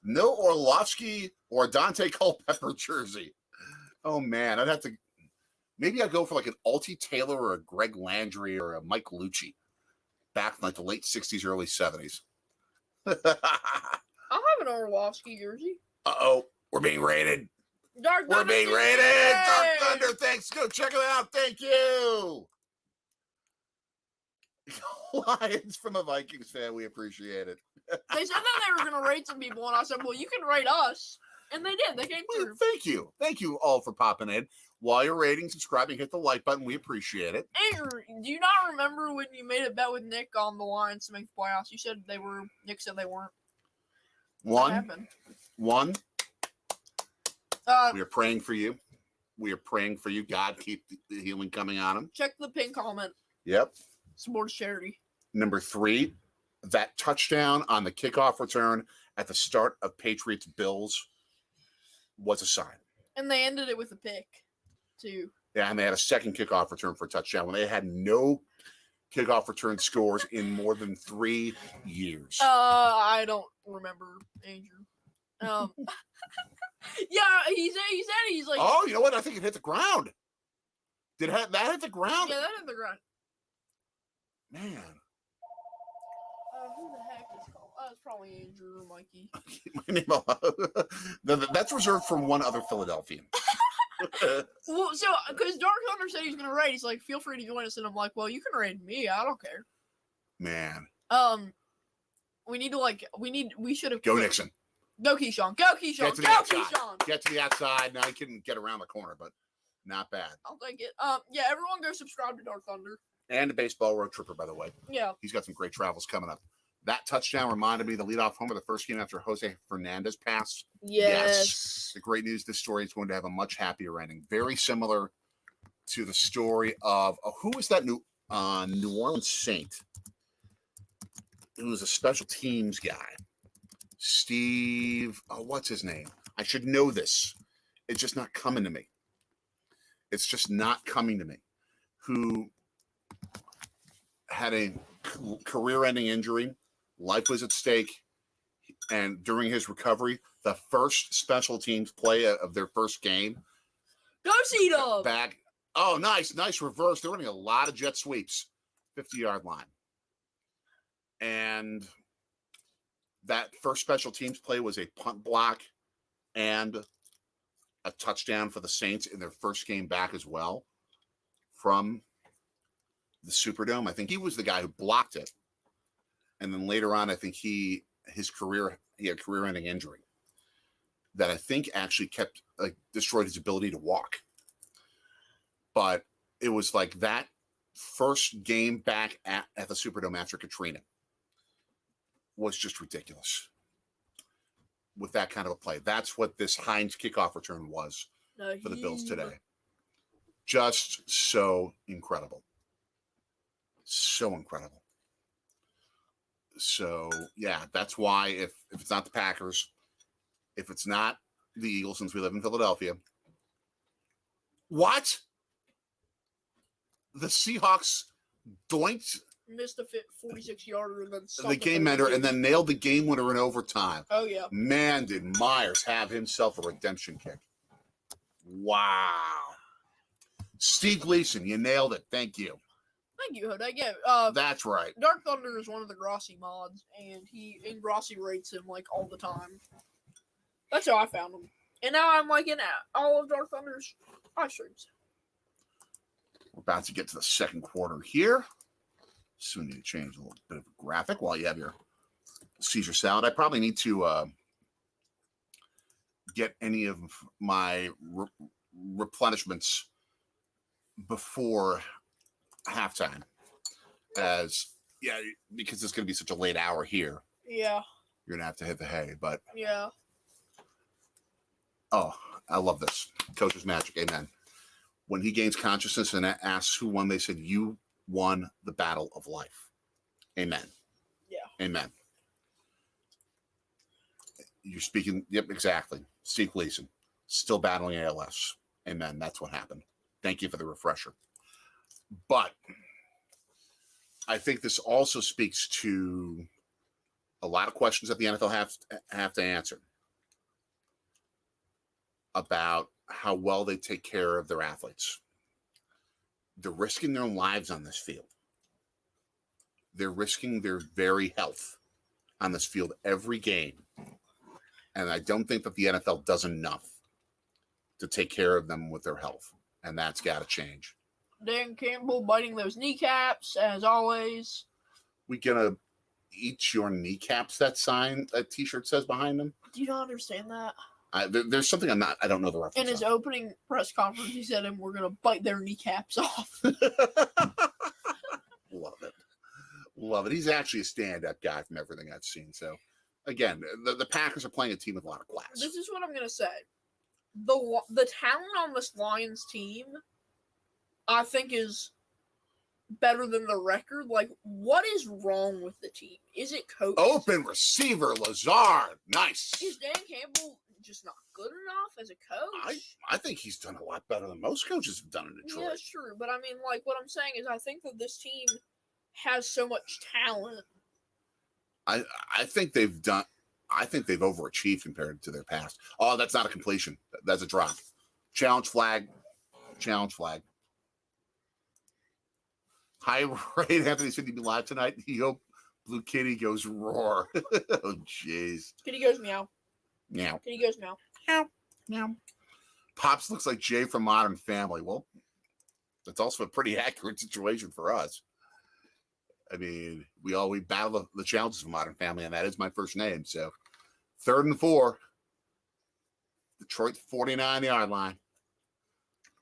No Orlovsky or Dante Culpepper jersey. Oh man, I'd have to. Maybe I'd go for like an Altie Taylor or a Greg Landry or a Mike Lucci back in like the late 60s, early 70s. I'll have an Orlovsky jersey. Uh-oh, we're being raided. We're being raided. Dark Thunder, thanks. Go check it out. Thank you. Lions from a Vikings fan. We appreciate it. They said that they were going to raid some people, and I said, well, you can raid us. And they did. They came through. Thank you. Thank you all for popping in. While you're rating, subscribing, hit the like button. We appreciate it. Andrew, do you not remember when you made a bet with Nick on the Lions to make the playoffs? You said they were. Nick said they weren't. What happened? We are praying for you. We are praying for you. God, keep the healing coming on him. Check the pin comment. Yep. Supports charity. Number 3, that touchdown on the kickoff return at the start of Patriots-Bills was a sign. And they ended it with a pick, too. Yeah, and they had a second kickoff return for a touchdown when they had no kickoff return scores in more than 3 years. I don't remember, Andrew. Yeah, he said he's like. Oh, you know what? I think it hit the ground. Did that hit the ground? Yeah, that hit the ground. Man. Who the heck is called? It's probably Andrew or Mikey. That's reserved for one other Philadelphian. Well, so because Dark Thunder said he's gonna raid, he's like, "Feel free to join us," and I'm like, "Well, you can raid me. I don't care." Man. We should have. Go Nixon. Go Keyshawn. Go Keyshawn. Go Keyshawn. Get to the outside. Now he can get around the corner, but not bad. I'll take it. Yeah, everyone go subscribe to Dark Thunder. And the baseball road tripper, by the way. Yeah. He's got some great travels coming up. That touchdown reminded me of the leadoff homer the first game after Jose Fernandez passed. Yes. The great news, this story is going to have a much happier ending. Very similar to the story of who was that New Orleans Saint? It was a special teams guy. Steve, what's his name? I should know this. It's just not coming to me. Who had a career-ending injury. Life was at stake. And during his recovery, the first special teams play of their first game. Go C-Dub! Back. Oh, nice reverse. They're running a lot of jet sweeps. 50-yard line. And that first special teams play was a punt block and a touchdown for the Saints in their first game back as well from the Superdome. I think he was the guy who blocked it. And then later on, I think he had a career-ending injury that I think actually destroyed his ability to walk. But it was like that first game back at the Superdome after Katrina was just ridiculous with that kind of a play. That's what this Hines kickoff return was for the Bills today. Just so incredible. So incredible. So, yeah, that's why if it's not the Packers, if it's not the Eagles, since we live in Philadelphia, what? The Seahawks doinked missed a 46-yarder and then the game ender and then nailed the game winner in overtime. Oh, yeah. Man, did Myers have himself a redemption kick. Wow. Steve Gleason, you nailed it. Thank you. Thank you, Hodak. Yeah, that's right. Dark Thunder is one of the Grossi mods, and Grossi rates him like all the time. That's how I found him. And now I'm like in all of Dark Thunder's live streams. We're about to get to the second quarter here. Soon need to change a little bit of a graphic while you have your Caesar salad. I probably need to get any of my replenishments before halftime, because it's going to be such a late hour here. Yeah, you're gonna have to hit the hay, but yeah. Oh, I love this. Coach's magic. Amen. When he gains consciousness and asks who won, they said, "You won the battle of life." Amen. Yeah. Amen. You're speaking. Yep, exactly. Steve Gleason. still battling ALS. Amen. That's what happened. Thank you for the refresher. But I think this also speaks to a lot of questions that the NFL have to answer about how well they take care of their athletes. They're risking their own lives on this field. They're risking their very health on this field every game. And I don't think that the NFL does enough to take care of them with their health. And that's got to change. Dan Campbell biting those kneecaps, as always. We gonna eat your kneecaps, that T-shirt says behind him? Do you not understand that? There's something I don't know the reference. In his opening press conference, he said, and we're going to bite their kneecaps off. Love it. Love it. He's actually a stand-up guy from everything I've seen. So, again, the Packers are playing a team with a lot of class. This is what I'm going to say. The talent on this Lions team, I think, is better than the record. Like, what is wrong with the team? Is it coach? Open receiver, Lazard. Nice. Is Dan Campbell just not good enough as a coach? I think he's done a lot better than most coaches have done in Detroit. Yeah, it's true. But, I mean, like, what I'm saying is I think that this team has so much talent. I think they've overachieved compared to their past. Oh, that's not a completion. That's a drop. Challenge flag. High rate Anthony Cindy be live tonight. He hope Blue Kitty goes roar. Oh, jeez. Kitty goes meow. Meow. Kitty goes meow. Meow. Meow. Pops looks like Jay from Modern Family. Well, that's also a pretty accurate situation for us. I mean, we battle the challenges of Modern Family, and that is my first name. So, 3rd and 4. Detroit 49-yard line.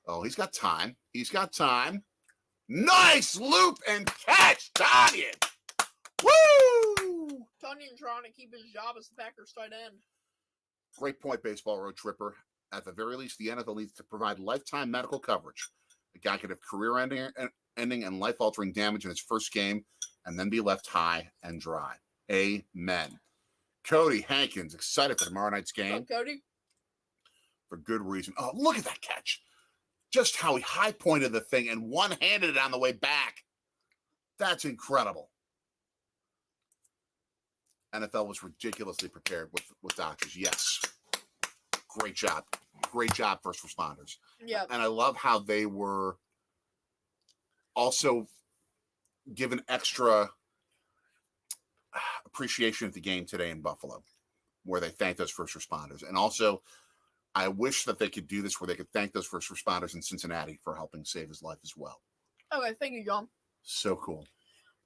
Oh, he's got time. Nice loop and catch, Tanyan. Woo! Tanyan trying to keep his job as the Packers tight end. Great point, Baseball Road Tripper. At the very least, the NFL needs to provide lifetime medical coverage. A guy could have career-ending and life-altering damage in his first game and then be left high and dry. Amen. Cody Hankins, excited for tomorrow night's game. What's up, Cody? For good reason. Oh, look at that catch. Just how he high-pointed the thing and one-handed it on the way back. That's incredible. NFL was ridiculously prepared with doctors. Yes. Great job. Great job, first responders. Yeah. And I love how they were also given extra appreciation at the game today in Buffalo, where they thanked those first responders. And also, I wish that they could do this where they could thank those first responders in Cincinnati for helping save his life as well. Okay, thank you, John. So cool.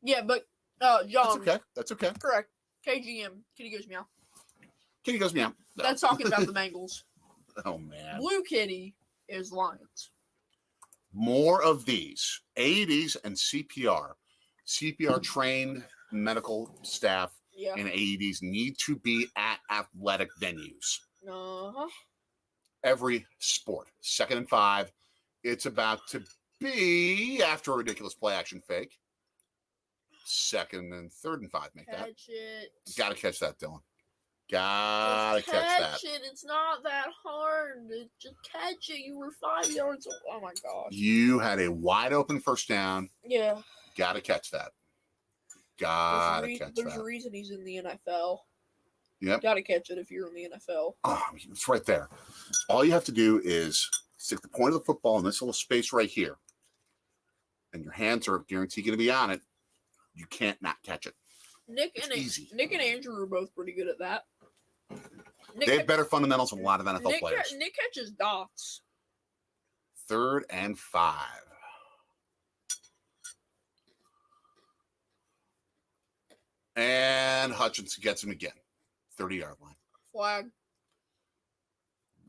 Yeah, but John. That's okay. Correct. KGM. Kitty goes meow. Kitty goes meow. No. That's talking about the Bengals. Oh, man. Blue Kitty is Lions. More of these. AEDs and CPR. CPR trained medical staff and AEDs need to be at athletic venues. Uh-huh. Every sport. 2nd and 5. It's about to be, after a ridiculous play action fake, 2nd and 3rd and 5. Make that. Catch it. Gotta catch that, Dylan. Gotta catch that. Catch it. It's not that hard. Just catch it. You were 5 yards away. Oh, my gosh. You had a wide open first down. Yeah. Gotta catch that. Gotta catch that. There's a reason he's in the NFL. Yep. Gotta catch it if you're in the NFL. Oh, it's right there. All you have to do is stick the point of the football in this little space right here. And your hands are guaranteed going to be on it. You can't not catch it. Nick and Andrew are both pretty good at that. They have better fundamentals than a lot of NFL players. Nick catches dots. 3rd and 5. And Hutchinson gets him again. 30-yard line. Flag.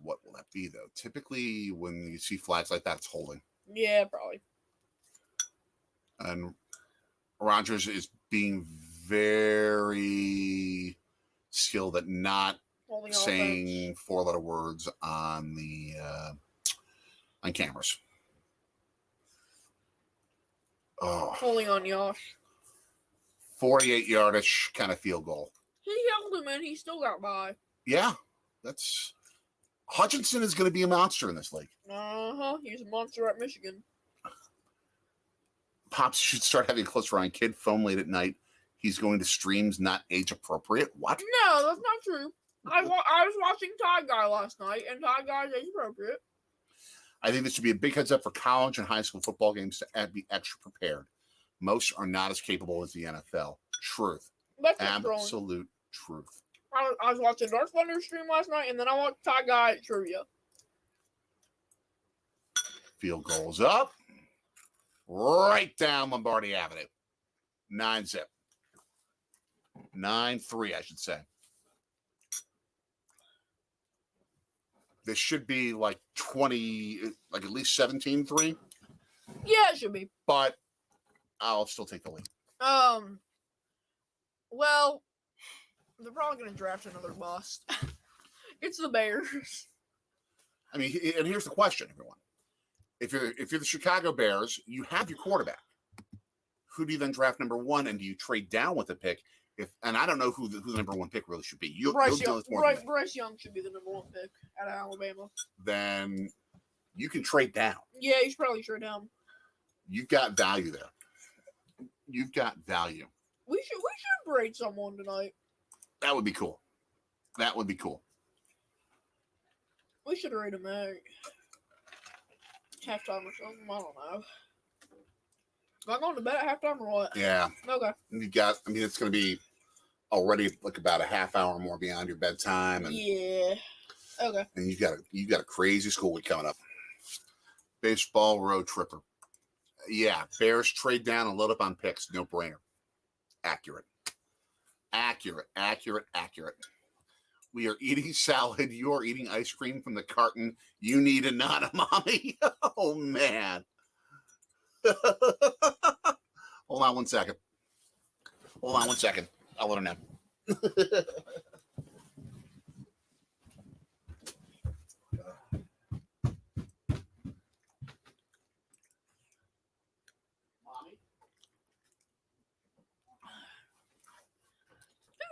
What will that be, though? Typically, when you see flags like that, it's holding. Yeah, probably. And Rodgers is being very skilled at not saying 4-letter words on the on cameras. Oh, Holding on Yosh. 48-yardish kind of field goal. He held him and he still got by. Yeah, that's Hutchinson is going to be a monster in this league. He's a monster at Michigan. Pops should start having a close Ryan kid phone late at night. He's going to streams not age appropriate. What? No, that's not true. I was watching Todd Guy last night, and Todd Guy is age appropriate. I think this should be a big heads up for college and high school football games to be extra prepared. Most are not as capable as the NFL. Truth. That's absolute truth. I was watching Darth Thunder stream last night, and then I watched Todd Guy at trivia. Field goals up. Right down Lombardi Avenue. 9-0. 9-3, I should say. This should be like 20, like at least 17-3. Yeah, it should be. But I'll still take the lead. Well, they're probably going to draft another bust. It's the Bears. I mean, and here's the question, everyone. If you're the Chicago Bears, you have your quarterback. Who do you then draft number one, and do you trade down with the pick? And I don't know who the number one pick really should be. Bryce Young should be the number one pick out of Alabama. Then you can trade down. Yeah, you should probably trade down. You've got value there. You've got value. We should braid someone tonight. That would be cool. That would be cool. We should raid him out. Halftime or something. I don't know. Am I going to bed at halftime or what? Yeah. Okay. It's going to be already like about a half hour more beyond your bedtime. And, yeah. Okay. And you've got a crazy school week coming up. Baseball road tripper. Yeah. Bears trade down and load up on picks. No brainer. Accurate. We are eating salad. You are eating ice cream from the carton. You need a nana, mommy. Oh, man. Hold on one second. I'll let her know.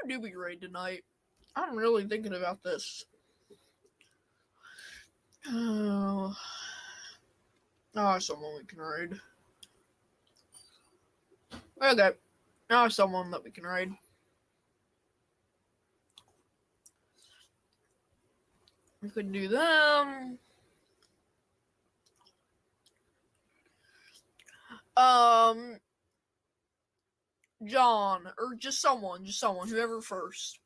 Who do we raid tonight? I'm really thinking about this. Oh, someone we can raid. Okay. Now someone that we can raid. We could do them. John, or just someone, whoever first.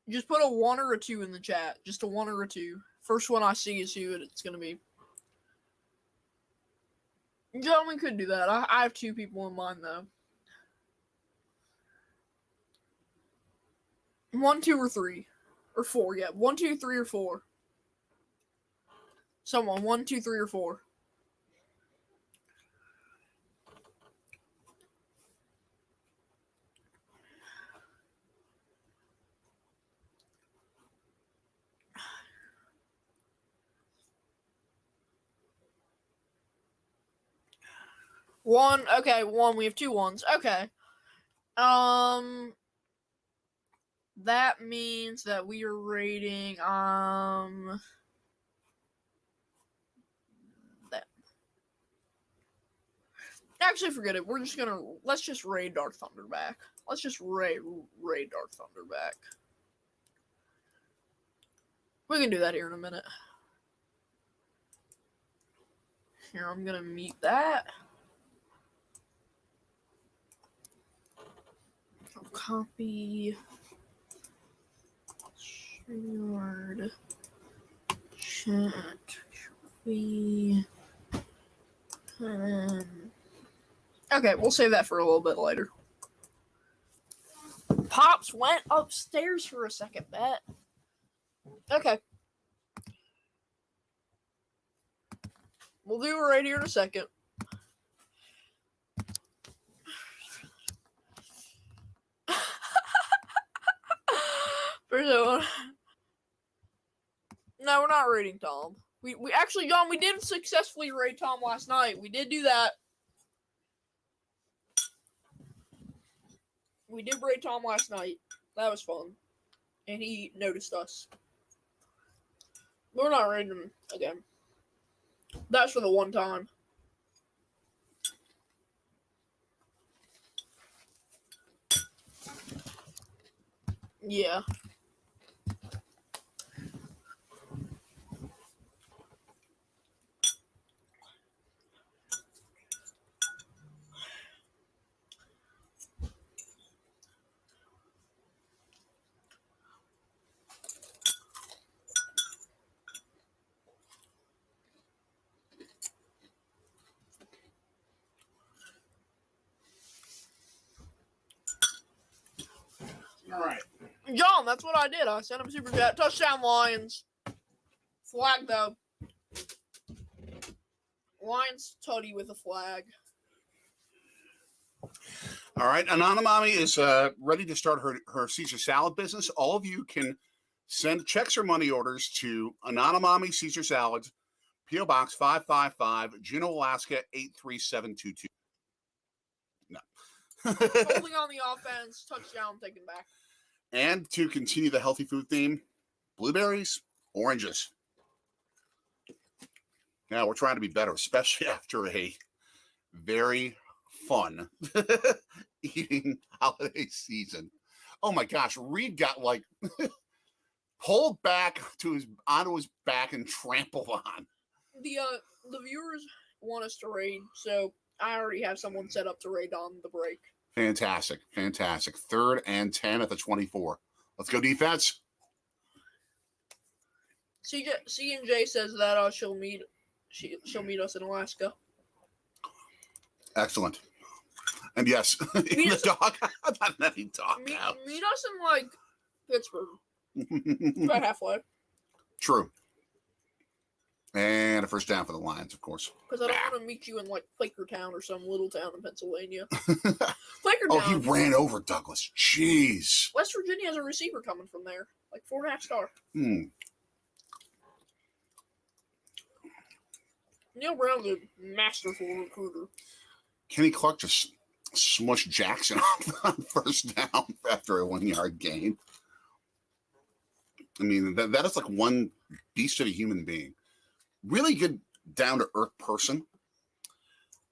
Just put a 1 or a 2 in the chat. Just a 1 or a 2. First one I see is who it's gonna be. John, we could do that. I have 2 people in mind though. 1, 2, or 3. Or 4, yeah. 1, 2, 3, or 4. Someone, 1, 2, 3, or 4. One, okay, 1. We have 2 ones. Okay. That means that we are rating that. Actually, forget it. Let's just raid Dark Thunder back. Let's just raid Dark Thunder back. We can do that here in a minute. Here, I'm gonna mute that. I'll copy. StreamYard. Chat. Okay, we'll save that for a little bit later. Pops went upstairs for a second, bet. Okay. We'll do it right here in a second. No, we're not raiding Tom. We actually, John, we did successfully raid Tom last night. We did do that. We did raid Tom last night. That was fun. And he noticed us. We're not rating them again. That's for the one time. Yeah. All right. John, that's what I did. I sent him a super chat. Touchdown, Lions. Flag, though. Lions tutty with a flag. All right. Anonymami is ready to start her Caesar salad business. All of you can send checks or money orders to Anonymami Caesar Salads, P.O. Box 555, Juneau, Alaska 83722. No. Holding on the offense. Touchdown taken back. And to continue the healthy food theme, blueberries, oranges. Now, we're trying to be better, especially after a very fun eating holiday season. Oh my gosh, Reed got like pulled back onto his back and trampled on. The viewers want us to raid, so I already have someone set up to raid on the break. Fantastic. 3rd and 10 at the 24. Let's go defense. C&J says that she'll meet us in Alaska. Excellent. And yes, in the dog. I'm not any dog now. Meet us in like Pittsburgh. About halfway. True. And a first down for the Lions, of course. Because I don't want to meet you in like Quakertown or some little town in Pennsylvania. Quakertown. Oh, he ran over Douglas. Jeez. West Virginia has a receiver coming from there. Like 4.5 star. Neil Brown's a masterful recruiter. Kenny Clark just smushed Jackson on first down after a 1-yard gain. I mean, that is like one beast of a human being. Really good, down-to-earth person.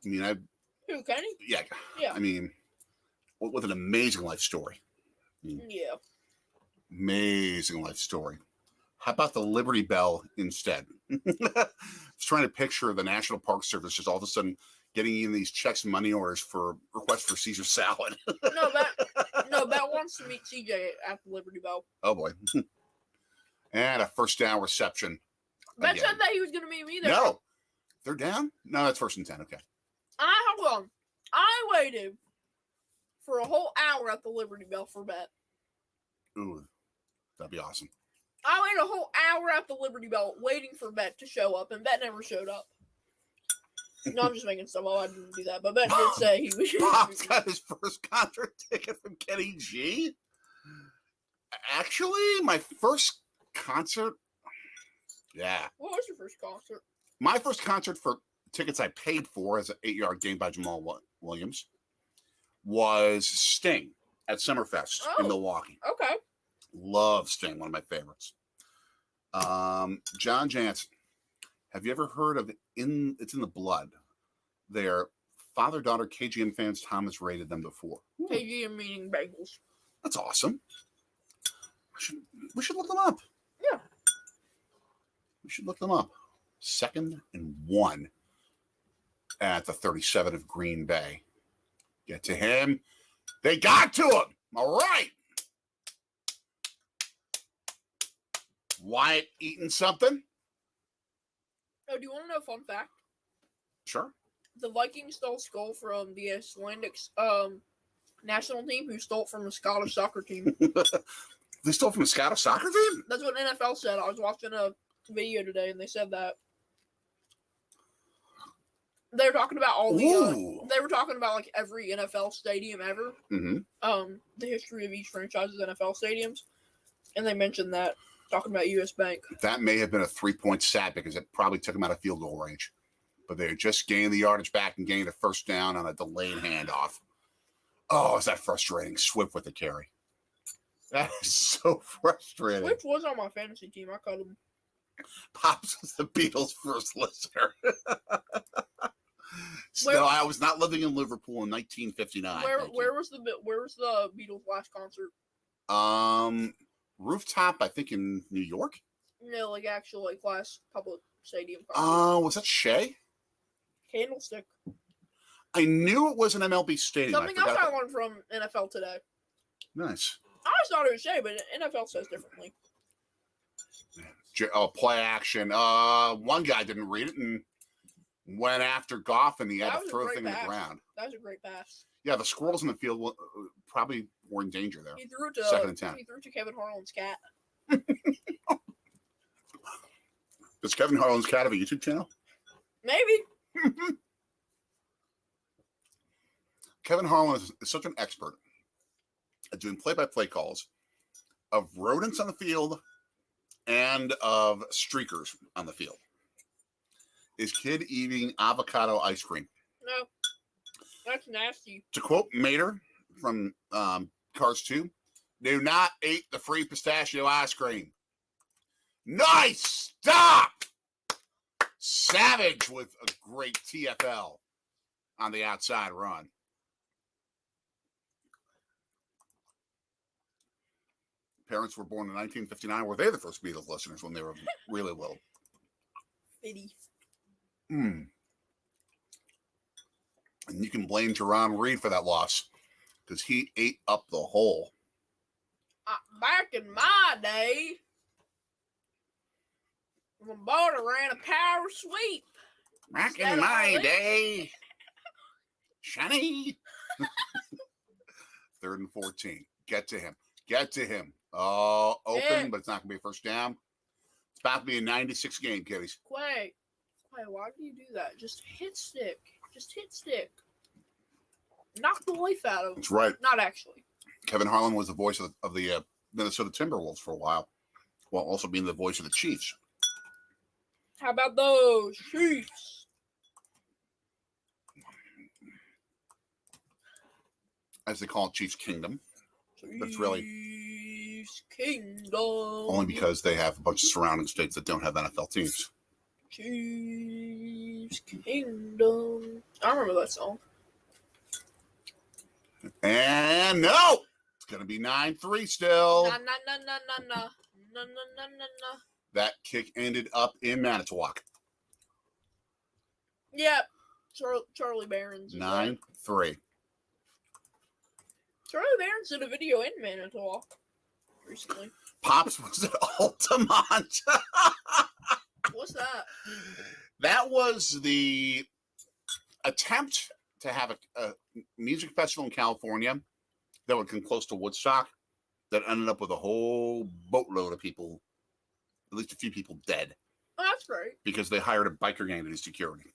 I mean, Who, Kenny? Yeah. I mean, with an amazing life story. Yeah. Amazing life story. How about the Liberty Bell instead? I was trying to picture the National Park Service just all of a sudden getting in these checks and money orders for requests for Caesar salad. No, Bet wants to meet CJ at the Liberty Bell. Oh boy. And a first down reception. Bet said that he was going to meet me there. No. 3rd down? No, that's 1st and 10. Okay. Hold on. I waited for a whole hour at the Liberty Bell for Bet. Ooh, that'd be awesome. I waited a whole hour at the Liberty Bell waiting for Bet to show up, and Bet never showed up. No, I'm just making stuff up. I didn't do that, but Bet did say he was. Bob's got his first concert ticket from Kenny G. Actually, my first concert. Yeah. What was your first concert? My first concert for tickets I paid for as an 8-yard game by Jamal Williams was Sting at Summerfest in Milwaukee. Okay. Love Sting, one of my favorites. John Jansen. Have you ever heard of It's in the Blood? Their father-daughter KGM fans, Tom has rated them before. KGM meaning Bengals. That's awesome. We should look them up. Yeah. We should look them up. 2nd and 1 at the 37 of Green Bay. Get to him. They got to him. All right. Wyatt eating something? Oh, do you want to know a fun fact? Sure. The Vikings stole skull from the Icelandic national team, who stole it from a Scottish soccer team. They stole from a Scottish soccer team? That's what NFL said. I was watching a video today, and they said that. They were talking about all the. They were talking about like every NFL stadium ever. Mm-hmm. The history of each franchise's NFL stadiums, and they mentioned that talking about US Bank. That may have been a 3-point stat because it probably took them out of field goal range, but they just gained the yardage back and gained a first down on a delayed handoff. Oh, is that frustrating? Swift with the carry. That is so frustrating. Swift was on my fantasy team. I cut him. Pops was the Beatles' first listener. No, I was not living in Liverpool in 1959. Where was the Beatles' last concert? Rooftop, I think in New York. No, like actual last public stadium concert. Was that Shea? Candlestick. I knew it was an MLB stadium. Something else I learned from NFL today. Nice. I always thought it was Shea, but NFL says differently. Play action. One guy didn't read it and went after Goff, and he had to throw the thing in the ground. That was a great pass. Yeah, the squirrels in the field probably were in danger there. He threw to 2nd and 10. He threw to Kevin Harlan's cat. Does Kevin Harlan's cat have a YouTube channel? Maybe. Kevin Harlan is such an expert at doing play-by-play calls of rodents on the field and of streakers on the field. Is kid eating avocado ice cream? No. That's nasty. To quote Mater from Cars 2, do not eat the free pistachio ice cream. Nice stop! Savage with a great TFL on the outside run. Parents were born in 1959. Were they the first Beatles listeners when they were really little? 80. And you can blame Jerron Reed for that loss because he ate up the hole. Back in my day, Lombardi ran a power sweep. Back in my day, Shani. 3rd and 14. Get to him. Get to him. Oh, open, but it's not going to be a first down. It's about to be a 96 game, kiddies. Quay, why do you do that? Just hit stick. Knock the life out of him. That's right. Not actually. Kevin Harlan was the voice of the Minnesota Timberwolves for a while, while also being the voice of the Chiefs. How about those Chiefs? As they call it, Chiefs Kingdom. But it's really Chiefs Kingdom. Only because they have a bunch of surrounding states that don't have NFL teams. Chiefs Kingdom. I remember that song. And no! It's going to be 9-3 still. No. That kick ended up in Manitowoc. Yep. Charlie Barron's. 9-3. Charlie Barron's did a video in Manitowoc recently. Pops was at Altamont. What's that? That was the attempt to have a music festival in California that would come close to Woodstock that ended up with a whole boatload of people, at least a few people dead. Oh, that's great. Because they hired a biker gang to do security.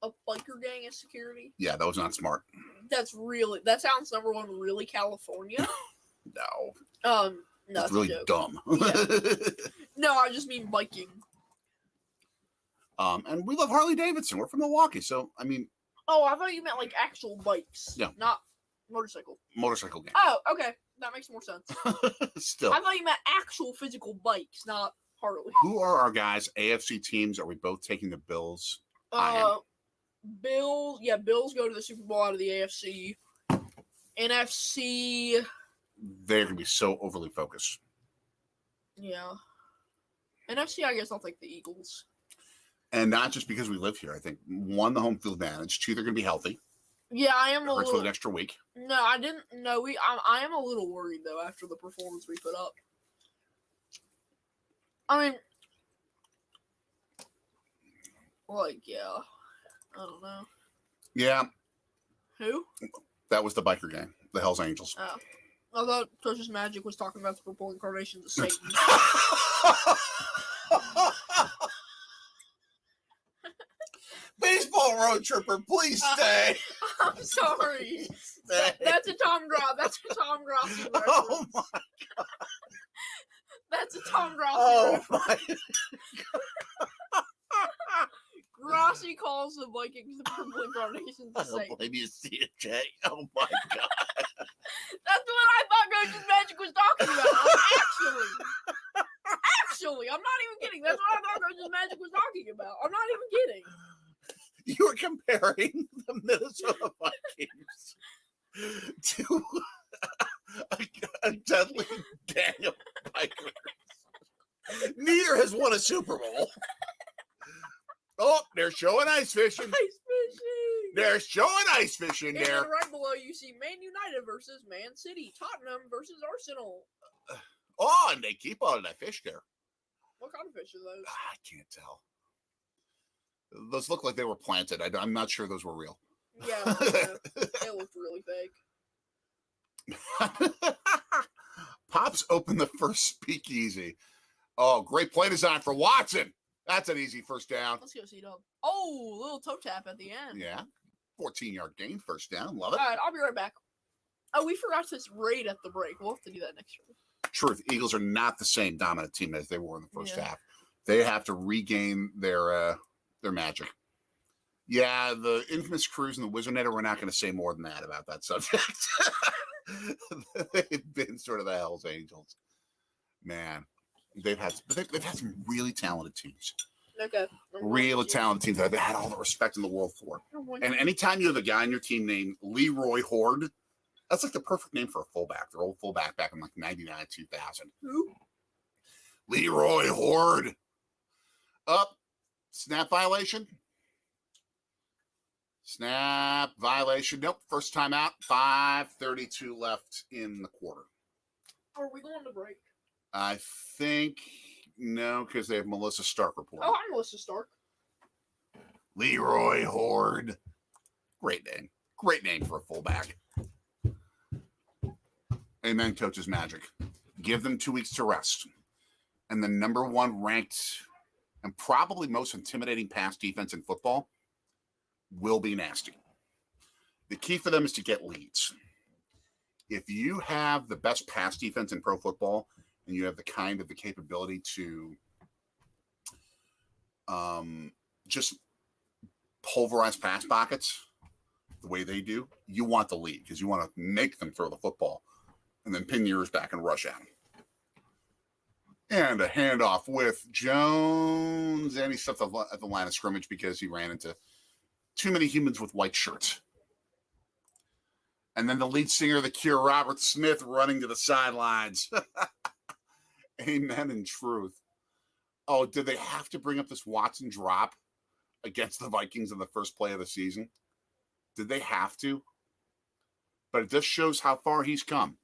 A biker gang as security? Yeah, that was not smart. That sounds, number one, really California. No. No, it's really dumb. Yeah. No, I just mean biking. And we love Harley Davidson. We're from Milwaukee, so I mean. Oh, I thought you meant like actual bikes. Yeah. Not motorcycle. Motorcycle gang. Oh, okay. That makes more sense. Still. I thought you meant actual physical bikes, not Harley. Who are our guys? AFC teams? Are we both taking the Bills? Bills. Yeah, Bills go to the Super Bowl out of the AFC. NFC. They're going to be so overly focused. Yeah. NFC, I guess I'll take the Eagles. And not just because we live here. I think, one, the home field advantage. Two, they're going to be healthy. Yeah, I am a little. For an extra week. No, I didn't. No, I am a little worried though after the performance we put up. I mean, like, yeah, I don't know. Yeah. Who? That was the biker gang, the Hells Angels. Oh, I thought Touch's Magic was talking about the purple incarnations of Satan. Baseball road tripper, please stay. I'm sorry. That's a Tom Gross. That's a Tom Grossi reference. Oh my god. That's a Tom Grossi reference. My Grossi calls the Vikings the purple incarnations of Satan. I don't blame you, CJ. Oh my god. That's what I thought Coach's Magic was talking about. Finally, I'm not even kidding. That's what I thought Coach's Magic was talking about. I'm not even kidding. You were comparing the Minnesota Vikings to a deadly gang of bikers. Neither has won a Super Bowl. Oh, they're showing ice fishing. Ice fishing. They're showing ice fishing And there. then right below you see Man United versus Man City, Tottenham versus Arsenal. Oh, and they keep all of that fish there. What kind of fish are those? I can't tell. Those look like they were planted. I'm not sure those were real. Yeah, they looked really fake. Pops opened the first speakeasy. Oh, great play design for Watson. That's an easy first down. Let's go, C-Dub. Oh, little toe tap at the end. Yeah. 14-yard gain, first down. Love it. All right, I'll be right back. Oh, we forgot to raid at the break. We'll have to do that next week. Truth, Eagles are not the same dominant team as they were in the first half. They have to regain their magic. Yeah, the infamous Cruz and the Wizardinator, we're not going to say more than that about that subject. They've been sort of the Hell's Angels. Man, they've had some really talented teams. Okay. Really talented teams that they've had all the respect in the world for. And anytime you have a guy on your team named Leroy Horde, that's like the perfect name for a fullback. Their old fullback back in like 99, 2000. Who? Leroy Horde. Up. Snap violation. Snap violation. Nope. First time out. 5:32 left in the quarter. Are we going to break? I think no, because they have Melissa Stark reporting. Oh, I'm Melissa Stark. Leroy Horde. Great name. Great name for a fullback. Amen, Coach's Magic. Give them 2 weeks to rest. And the number one ranked and probably most intimidating pass defense in football will be nasty. The key for them is to get leads. If you have the best pass defense in pro football and you have the kind of the capability to just pulverize pass pockets the way they do, you want the lead because you want to make them throw the football and then pin yours back and rush at him. And a handoff with Jones, and he stepped at the line of scrimmage because he ran into too many humans with white shirts. And then the lead singer, the Cure, Robert Smith, running to the sidelines. Amen in truth. Oh, did they have to bring up this Watson drop against the Vikings in the first play of the season? Did they have to? But it just shows how far he's come.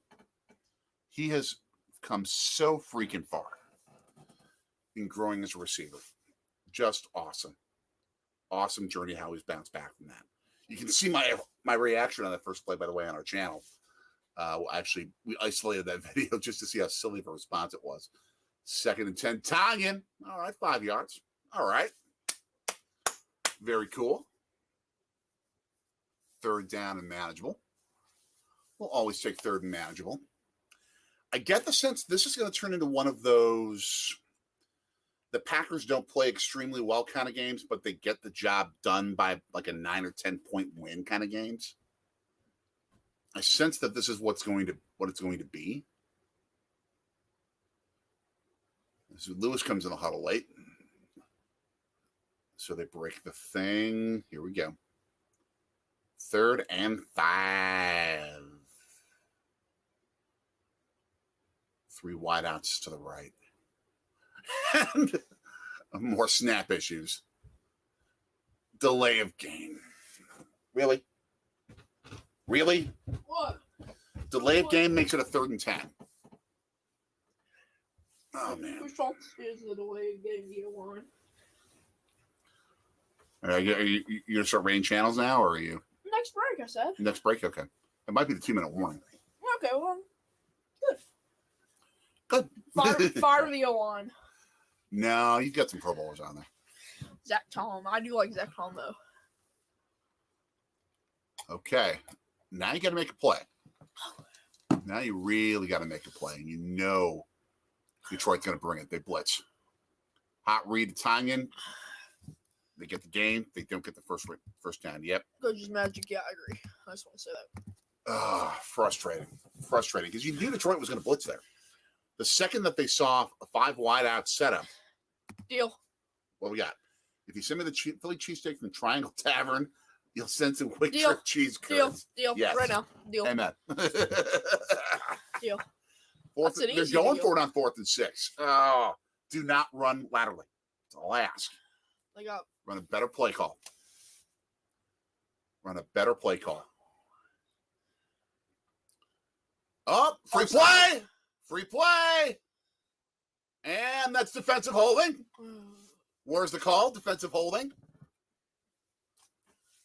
He has come so freaking far in growing as a receiver. Just awesome. Awesome journey how he's bounced back from that. You can see my reaction on that first play, by the way, on our channel. Actually, we isolated that video just to see how silly of a response it was. 2nd and 10. Tanyan. All right, 5 yards. All right. Very cool. 3rd down and manageable. We'll always take 3rd and manageable. I get the sense this is going to turn into one of those the Packers don't play extremely well kind of games, but they get the job done by like a 9 or 10 point win kind of games. I sense that this is what it's going to be. So Lewis comes in the huddle late. So they break the thing. Here we go. 3rd and 5. 3 wideouts to the right. And more snap issues. Delay of game. Really? Really? What? Delay of game makes it a 3rd and 10. Oh, man. Whose fault is the delay of game the O-line? Are you going to start rating channels now, or are you? Next break, I said. Next break? Okay. It might be the 2-minute warning. Okay, well, Good. fire the O-line. No, you've got some Pro Bowlers on there. Zach Tom. I do like Zach Tom, though. Okay. Now you got to make a play. Now you really got to make a play. And you know Detroit's going to bring it. They blitz. Hot read to Tanyan. They get the game. They don't get the first down. Yep. Coach's Magic. Yeah, I agree. I just want to say that. Frustrating. Frustrating. Because you knew Detroit was going to blitz there. The second that they saw a 5 wideout setup, Deal. what we got? If you send me the Philly cheesesteak from Triangle Tavern, you'll send some quick Deal. trip cheese Deal. curds. Deal. Yes. Right now. Deal. Amen. Deal. They're going for it on 4th and 6. Oh, do not run laterally. That's all I ask. They got Run a better play call. Run a better play call. Oh, free play! Free play! And that's defensive holding. Where's the call? Defensive holding.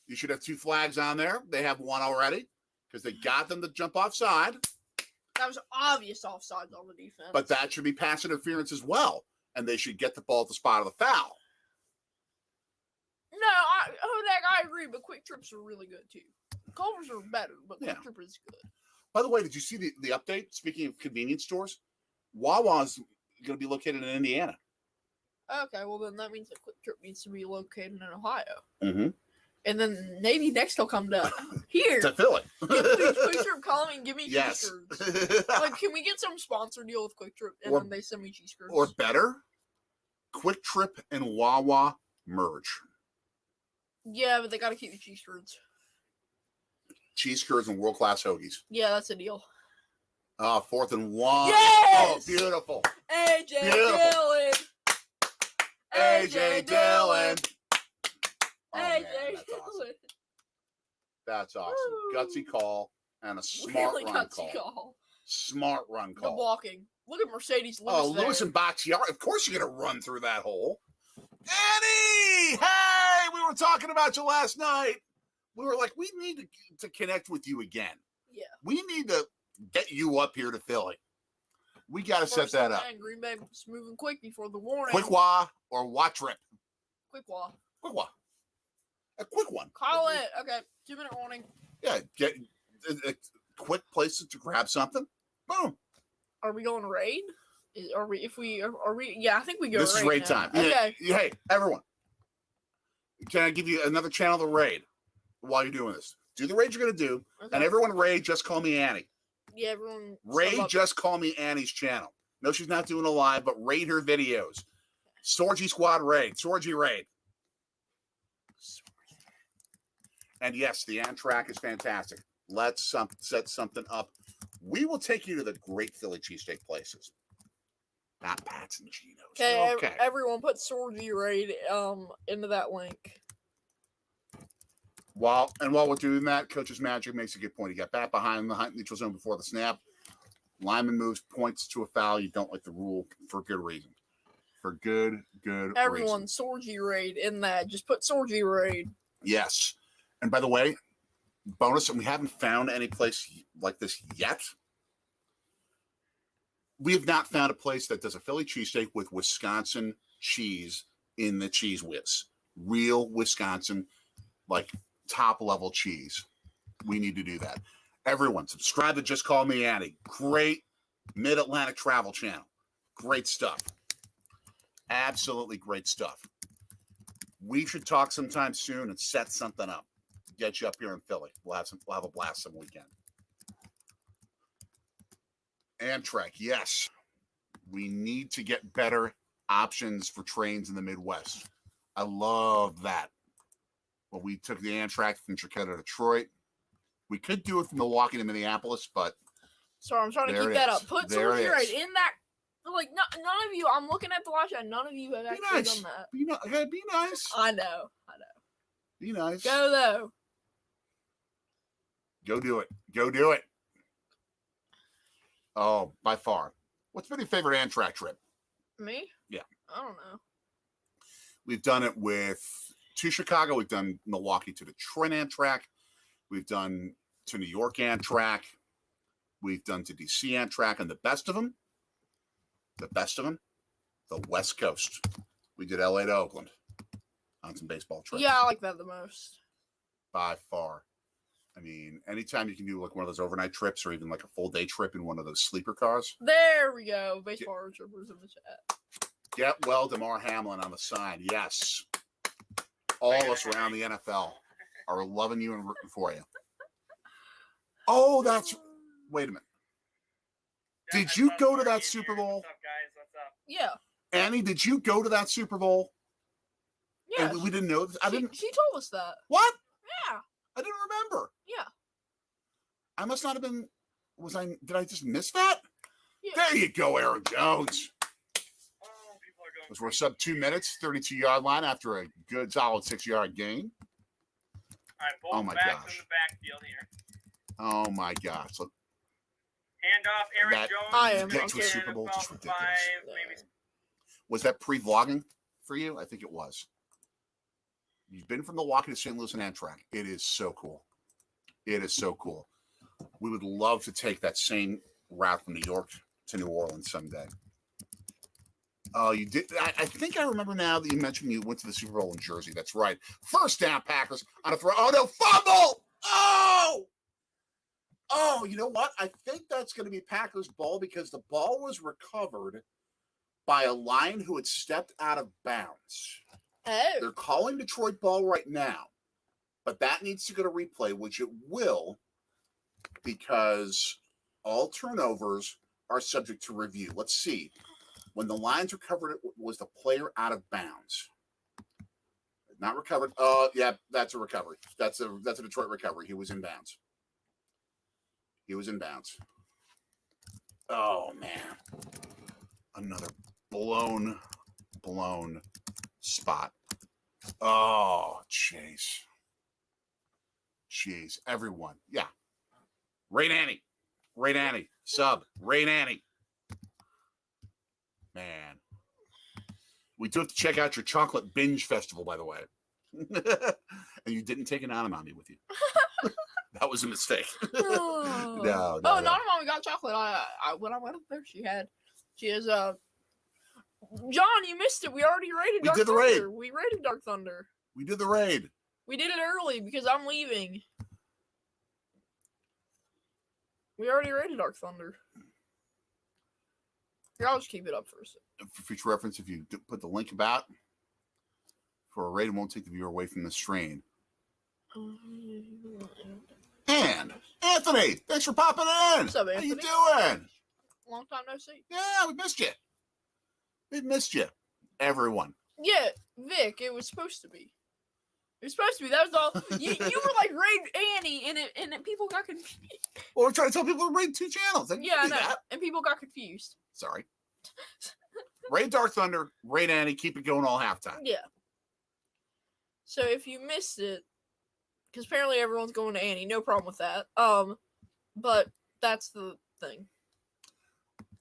You should have 2 flags on there. They have 1 already because they got them to jump offside. That was obvious offsides on the defense. But that should be pass interference as well. And they should get the ball at the spot of the foul. No, Hodak, I agree, but quick trips are really good too. Culvers are better, but quick trip is good. By the way, did you see the update? Speaking of convenience stores, Wawa's going to be located in Indiana. Okay, well then that means that quick trip needs to be located in Ohio. Mm-hmm. And then maybe next he'll come to here. To Philly. Please, Quick Trip, call me and give me yes. cheese curds. Like, can we get some sponsor deal with Quick Trip and then they send me cheese curds? Or better, Quick Trip and Wawa merge. Yeah, but they got to keep the cheese curds. Cheese curds and world-class hoagies. Yeah, that's a deal. 4th and 1. Yes! Oh, beautiful. AJ Beautiful. Dillon. AJ Dillon. Oh, AJ man, that's Dillon. awesome. That's awesome. Woo. Gutsy call and a smart Really run call. Smart run The call. walking. Look at Mercedes Lewis. Oh, Lewis and Bakhtiari. Of course you're going to run through that hole. Annie! Hey, we were talking about you last night. We were like, we need to connect with you again. Yeah. We need to get you up here to Philly. We got to set that up. Green Bay was moving quick before the warning. Quick wah or what trip? Quick wah. Quick wah. A quick one. Call it. Okay. 2-minute warning. Yeah. Get a quick place to grab something. Boom. Are we going raid? Are we? Yeah, I think we go. This is raid now. time. Okay. Yeah, hey, everyone. Can I give you another channel to raid while you're doing this? Do the raid you're going to do. Okay. And everyone raid Just Call Me Annie. Yeah, everyone. Raid Just Call Me Annie's channel. No, she's not doing a live, but raid her videos. Sorgy Squad raid. Sorgy raid. And yes, the Amtrak is fantastic. Let's set something up. We will take you to the great Philly cheesesteak places. Not Pat's and Geno's. Okay. Everyone put Sorgy raid into that link. While we're doing that, Coach's Magic makes a good point. You got bat behind the neutral zone before the snap. Lineman moves, points to a foul. You don't like the rule for good reason. For good Everyone, reason. Sorgy raid in that. Just put Sorgy raid. Yes. And by the way, bonus, and we haven't found any place like this yet. We have not found a place that does a Philly cheesesteak with Wisconsin cheese in the cheese whiz. Real Wisconsin, like top level cheese. We need to do that. Everyone, subscribe to Just Call Me Annie. Great Mid-Atlantic travel channel. Great stuff. Absolutely great stuff. We should talk sometime soon and set something up. Get you up here in Philly. We'll have a blast some weekend. Amtrak, yes. We need to get better options for trains in the Midwest. I love that. Well, we took the Amtrak from Chicago to Detroit. We could do it from Milwaukee to Minneapolis, but sorry, I'm trying to keep that up. Put Sorgy raid in that. Like, none of you. I'm looking at the live chat. None of you have actually done that. Be nice. I know. Be nice. Go though. Go do it. Go do it. Oh, by far. What's been your favorite Amtrak trip? Me? Yeah. I don't know. We've done it to Chicago. We've done Milwaukee to Detroit Amtrak. We've done to New York Amtrak. We've done to DC Amtrak. And the best of them, the West Coast. We did LA to Oakland on some baseball trips. Yeah, I like that the most. By far. I mean, anytime you can do like one of those overnight trips or even like a full day trip in one of those sleeper cars. There we go. Baseball trippers in the chat. Get well, DeMar Hamlin on the side. Yes. All of us around the NFL are loving you and rooting for you. Oh, wait a minute. Did you go to that Super Bowl? What's up, guys? What's up? Yeah. Annie, did you go to that Super Bowl? Yeah. And we didn't know. I didn't. She told us that. What? Yeah. I didn't remember. Yeah. I must not have been. Did I just miss that? Yeah. There you go, Aaron Jones. Oh, people are going. As we're sub 2 minutes, 32-yard line after a good solid 6-yard gain. All right, both Oh my backs gosh. in the backfield here. Oh my gosh! Look, Handoff, Aaron That- Jones. I am get to a okay. Super Bowl, just NFL ridiculous. 5, maybe. was that pre-vlogging for you? I think it was. You've been from Milwaukee to St. Louis and Amtrak. It is so cool. It is so cool. We would love to take that same route from New York to New Orleans someday. Oh, you did. I think I remember now that you mentioned you went to the Super Bowl in Jersey. That's right. First down, Packers on a throw. Oh no, fumble! Oh, you know what? I think that's going to be Packers' ball because the ball was recovered by a Lion who had stepped out of bounds. Oh. They're calling Detroit ball right now, but that needs to go to replay, which it will, because all turnovers are subject to review. Let's see. When the Lions recovered it, was the player out of bounds? Not recovered. Oh, yeah, that's a recovery. That's a Detroit recovery. He was in bounds. He was in bounds. Oh, man. Another blown spot. Oh, jeez. Jeez. Everyone. Yeah. Ray Nanny. Sub. Ray Nanny. Man. We do have to check out your chocolate binge festival, by the way. And you didn't take an Anamami with you. That was a mistake. Oh. No. Oh, not Mommy got chocolate. I when I went up there, she has John, you missed it. We already rated Dark Thunder. raid. We rated Dark Thunder. We did the raid. We did it early because I'm leaving. We already rated Dark Thunder. Here, I'll just keep it up for a second. For future reference, if you put the link about for a raid, it won't take the viewer away from the strain. And Anthony, thanks for popping in. What's up, How you Anthony? doing? Long time no see. Yeah, we missed you. We missed you, everyone. Yeah, Vic, it was supposed to be. It was supposed to be. That was all. You were like raid Annie, and people got confused. Well, we're trying to tell people to raid 2 channels. Yeah, I know. That. And people got confused. Sorry. Raid Dark Thunder, raid Annie, keep it going all halftime. Yeah. So if you missed it, because apparently everyone's going to Annie, no problem with that. But that's the thing.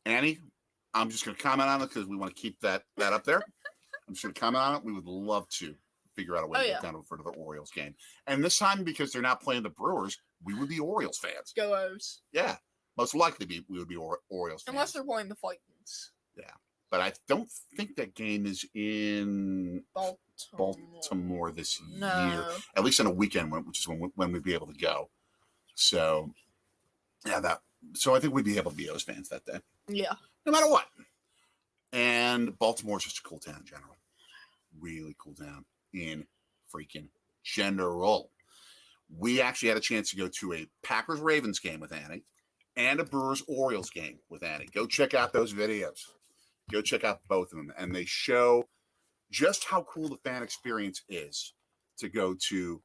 Annie, I'm just going to comment on it because we want to keep that up there. I'm just going to comment on it. We would love to figure out a way to get down for the Orioles game. And this time, because they're not playing the Brewers, we would be Orioles fans. Go O's. Yeah. Most likely we would be Orioles fans. Unless they're playing the Vikings. Yeah. But I don't think that game is in Baltimore this year. At least on a weekend, which is when we'd be able to go. So, yeah, so I think we'd be able to be O's fans that day. Yeah. No matter what. And Baltimore's just a cool town in general. Really cool town in freaking general. We actually had a chance to go to a Packers-Ravens game with Annie and a Brewers-Orioles game with Annie. Go check out those videos. Go check out both of them. And they show just how cool the fan experience is to go to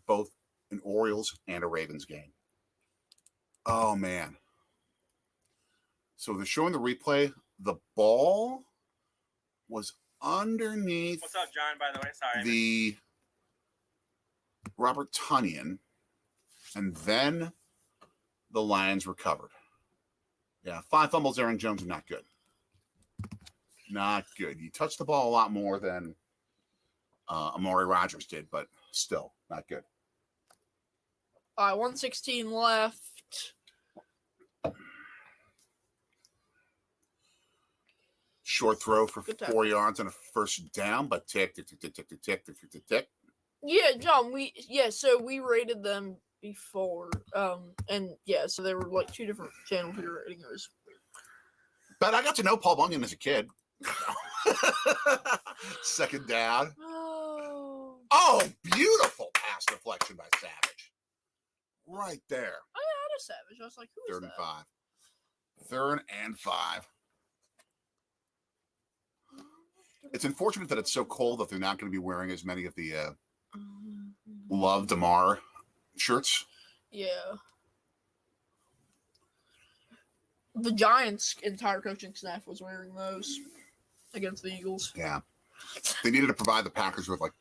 both an Orioles and a Ravens game. Oh, man. So they're showing the replay. The ball was underneath. What's up, John, by the way? Sorry. The Robert Tonyan. And then the Lions recovered. Yeah, 5 fumbles, Aaron Jones, are not good. Not good. You touched the ball a lot more than Amari Rodgers did, but still not good. 116 left. Short throw for 4 yards on a first down, but tick. Yeah, John, so we rated them before. And yeah, so they were like 2 different channels we were rating those. But I got to know Paul Bunyan as a kid. Second down. Oh, beautiful pass deflection by Savage. Right there. Oh, yeah, that is Savage. I was like, who is 3rd and 5. 3rd and 5. It's unfortunate that it's so cold that they're not going to be wearing as many of the Love DeMar shirts. Yeah. The Giants' entire coaching staff was wearing those against the Eagles. Yeah. They needed to provide the Packers with, like,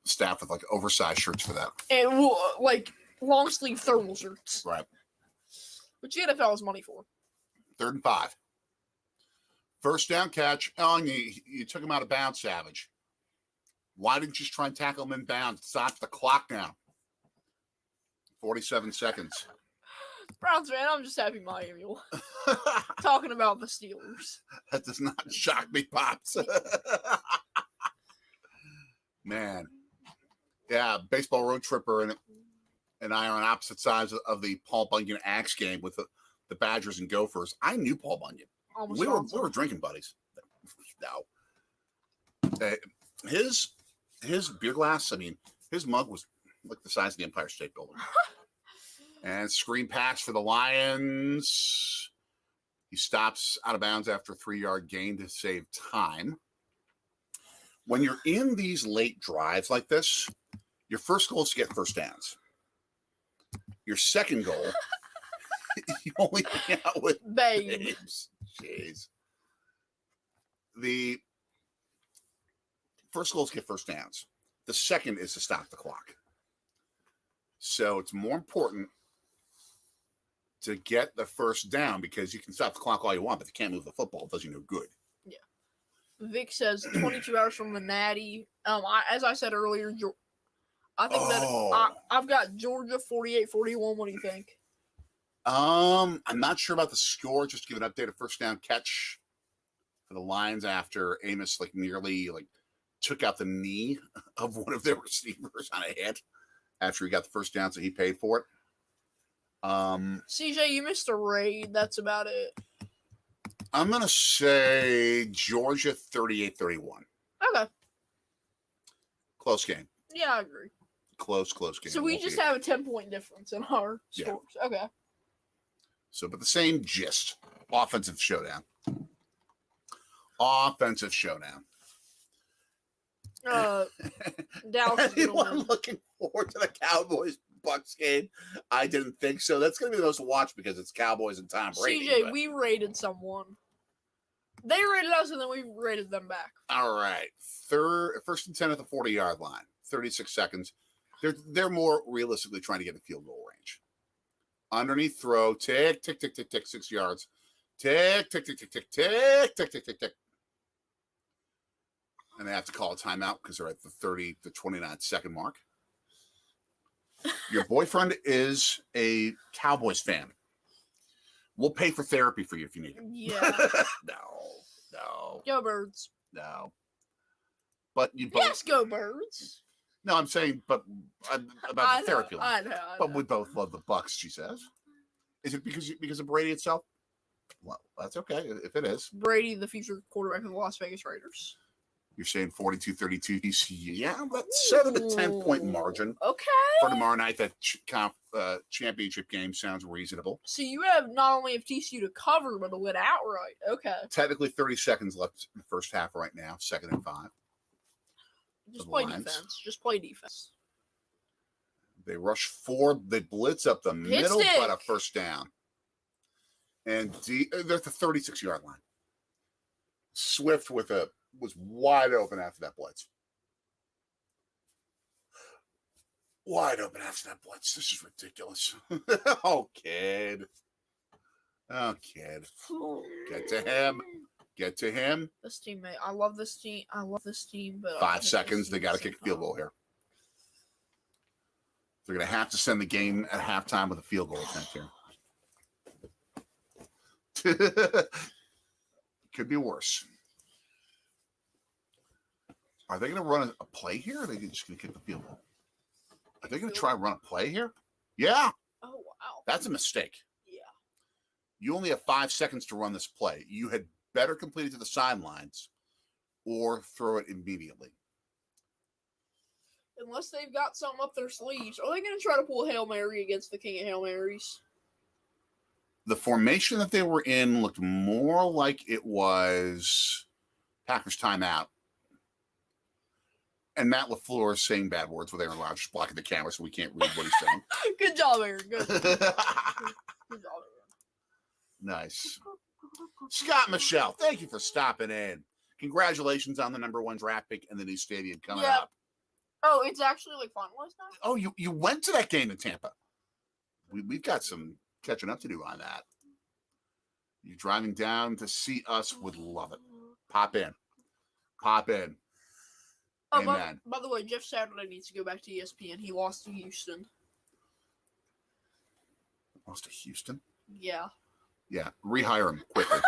staff with, like, oversized shirts for that. And, like, long-sleeve thermal shirts. Right. Which the NFL has money for. 3rd and 5. First down catch. Oh, and you took him out of bounds, Savage. Why didn't you just try and tackle him in bounds? Stop the clock now. 47 seconds. Browns fan, I'm just happy Miami won. Talking about the Steelers. That does not shock me, Pops. Man. Yeah, baseball road tripper and I are on opposite sides of the Paul Bunyan Axe game with the Badgers and Gophers. I knew Paul Bunyan. We were drinking buddies. No. His beer glass, I mean, his mug was like the size of the Empire State Building. And screen pass for the Lions. He stops out of bounds after a 3-yard gain to save time. When you're in these late drives like this, your first goal is to get first downs. Your second goal, you only hang out with babes. Jeez. The first goal is to get first downs. The second is to stop the clock. So it's more important to get the first down because you can stop the clock all you want, but you can't move the football. It does you no good. Yeah. Vic says 22 hours from the Natty. As I said earlier, I think that I've got Georgia 48-41. What do you think? I'm not sure about the score. Just to give an update, a first down catch for the Lions after Amos nearly took out the knee of one of their receivers on a hit after he got the first down, so he paid for it. CJ, you missed a raid. That's about it. I'm going to say Georgia 38-31. Okay. Close game. Yeah, I agree. Close game. So we just have a 10-point difference in our scores. Yeah. Okay. So, but the same gist. Offensive showdown. Dallas is Anyone looking forward to the Cowboys-Bucks game? I didn't think so. That's going to be the most to watch because it's Cowboys and Tom Brady. CJ, we rated someone. They rated us, and then we rated them back. All right. First and 10 at the 40-yard line. 36 seconds. They're more realistically trying to get in field goal range. Underneath throw. Tick, tick, tick, tick, tick. 6 yards. Tick, tick, tick, tick, tick, tick, tick, tick, tick, tick. And they have to call a timeout because they're at the 30 to 29 second mark. Your boyfriend is a Cowboys fan. We'll pay for therapy for you if you need it. Yeah. No. Go Birds. No. But you both. Yes, go Birds. No, I'm saying, but about the therapy line. I know. But we both love the Bucks, she says. Is it because of Brady itself? Well, that's okay if it is. Brady, the future quarterback of the Las Vegas Raiders. You're saying 42-32 DC. Yeah, let's set up a 10-point margin. Okay. For tomorrow night, that championship game sounds reasonable. So you have not only have TCU to cover, but to win outright. Okay. Technically 30 seconds left in the first half right now, 2nd and 5. Just play defense. Just play defense. They rush 4. They blitz up the middle, but a first down. And they're at the 36-yard line. Swift was wide open after that blitz. Wide open after that blitz. This is ridiculous. Oh, kid. Get to him. This teammate. I love this team. But 5 seconds. They got to kick a field goal here. They're going to have to send the game at halftime with a field goal attempt here. Could be worse. Are they going to run a play here, or are they just going to kick the field goal? Are they going to try and run a play here? Yeah. Oh, wow. That's a mistake. Yeah. You only have 5 seconds to run this play. You had better complete it to the sidelines or throw it immediately. Unless they've got something up their sleeves. Are they going to try to pull a Hail Mary against the King of Hail Marys? The formation that they were in looked more like it was Packers timeout. And Matt LaFleur is saying bad words with Aaron Rodgers blocking the camera so we can't read what he's saying. Good job, Aaron. Good job, Aaron. Nice. Scott Michelle, thank you for stopping in. Congratulations on the #1 draft pick and the new stadium coming up. Oh, it's actually like finalized now? Oh, you went to that game in Tampa. We've got some catching up to do on that. You driving down to see us would love it. Pop in. Oh, Amen. by the way, Jeff Saturday needs to go back to ESPN. He lost to Houston. Lost to Houston? Yeah. Yeah, rehire him quickly.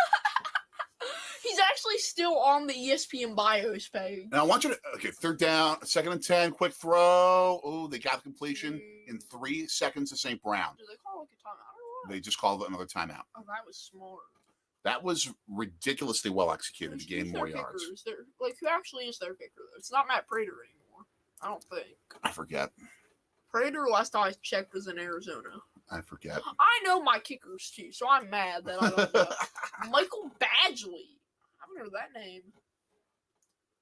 He's actually still on the ESPN bios page. Now I want you to, okay, 3rd down, 2nd and 10, quick throw. Oh, they got the completion in 3 seconds to St. Brown. Do they call it a timeout or what? They just called it another timeout. Oh, that was smart. That was ridiculously well executed to gain more yards. Who actually is their kicker, though? It's not Matt Prater anymore. I don't think. I forget. Prater, last I checked, was in Arizona. I forget. I know my kickers, too, so I'm mad that I don't know. Michael Badgley. I haven't heard that name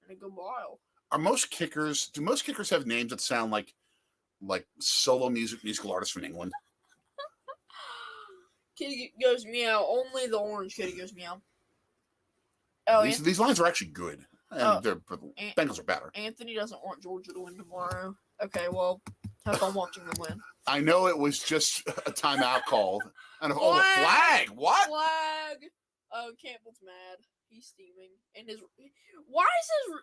in a good while. Do most kickers have names that sound like solo musical artists from England? Kitty goes meow. Only the orange kitty goes meow. Oh, These lines are actually good. The Bengals are better. Anthony doesn't want Georgia to win tomorrow. Okay, well, have fun watching them win. I know it was just a timeout called. And a flag. What? Flag. Oh, Campbell's mad. He's steaming. And why is his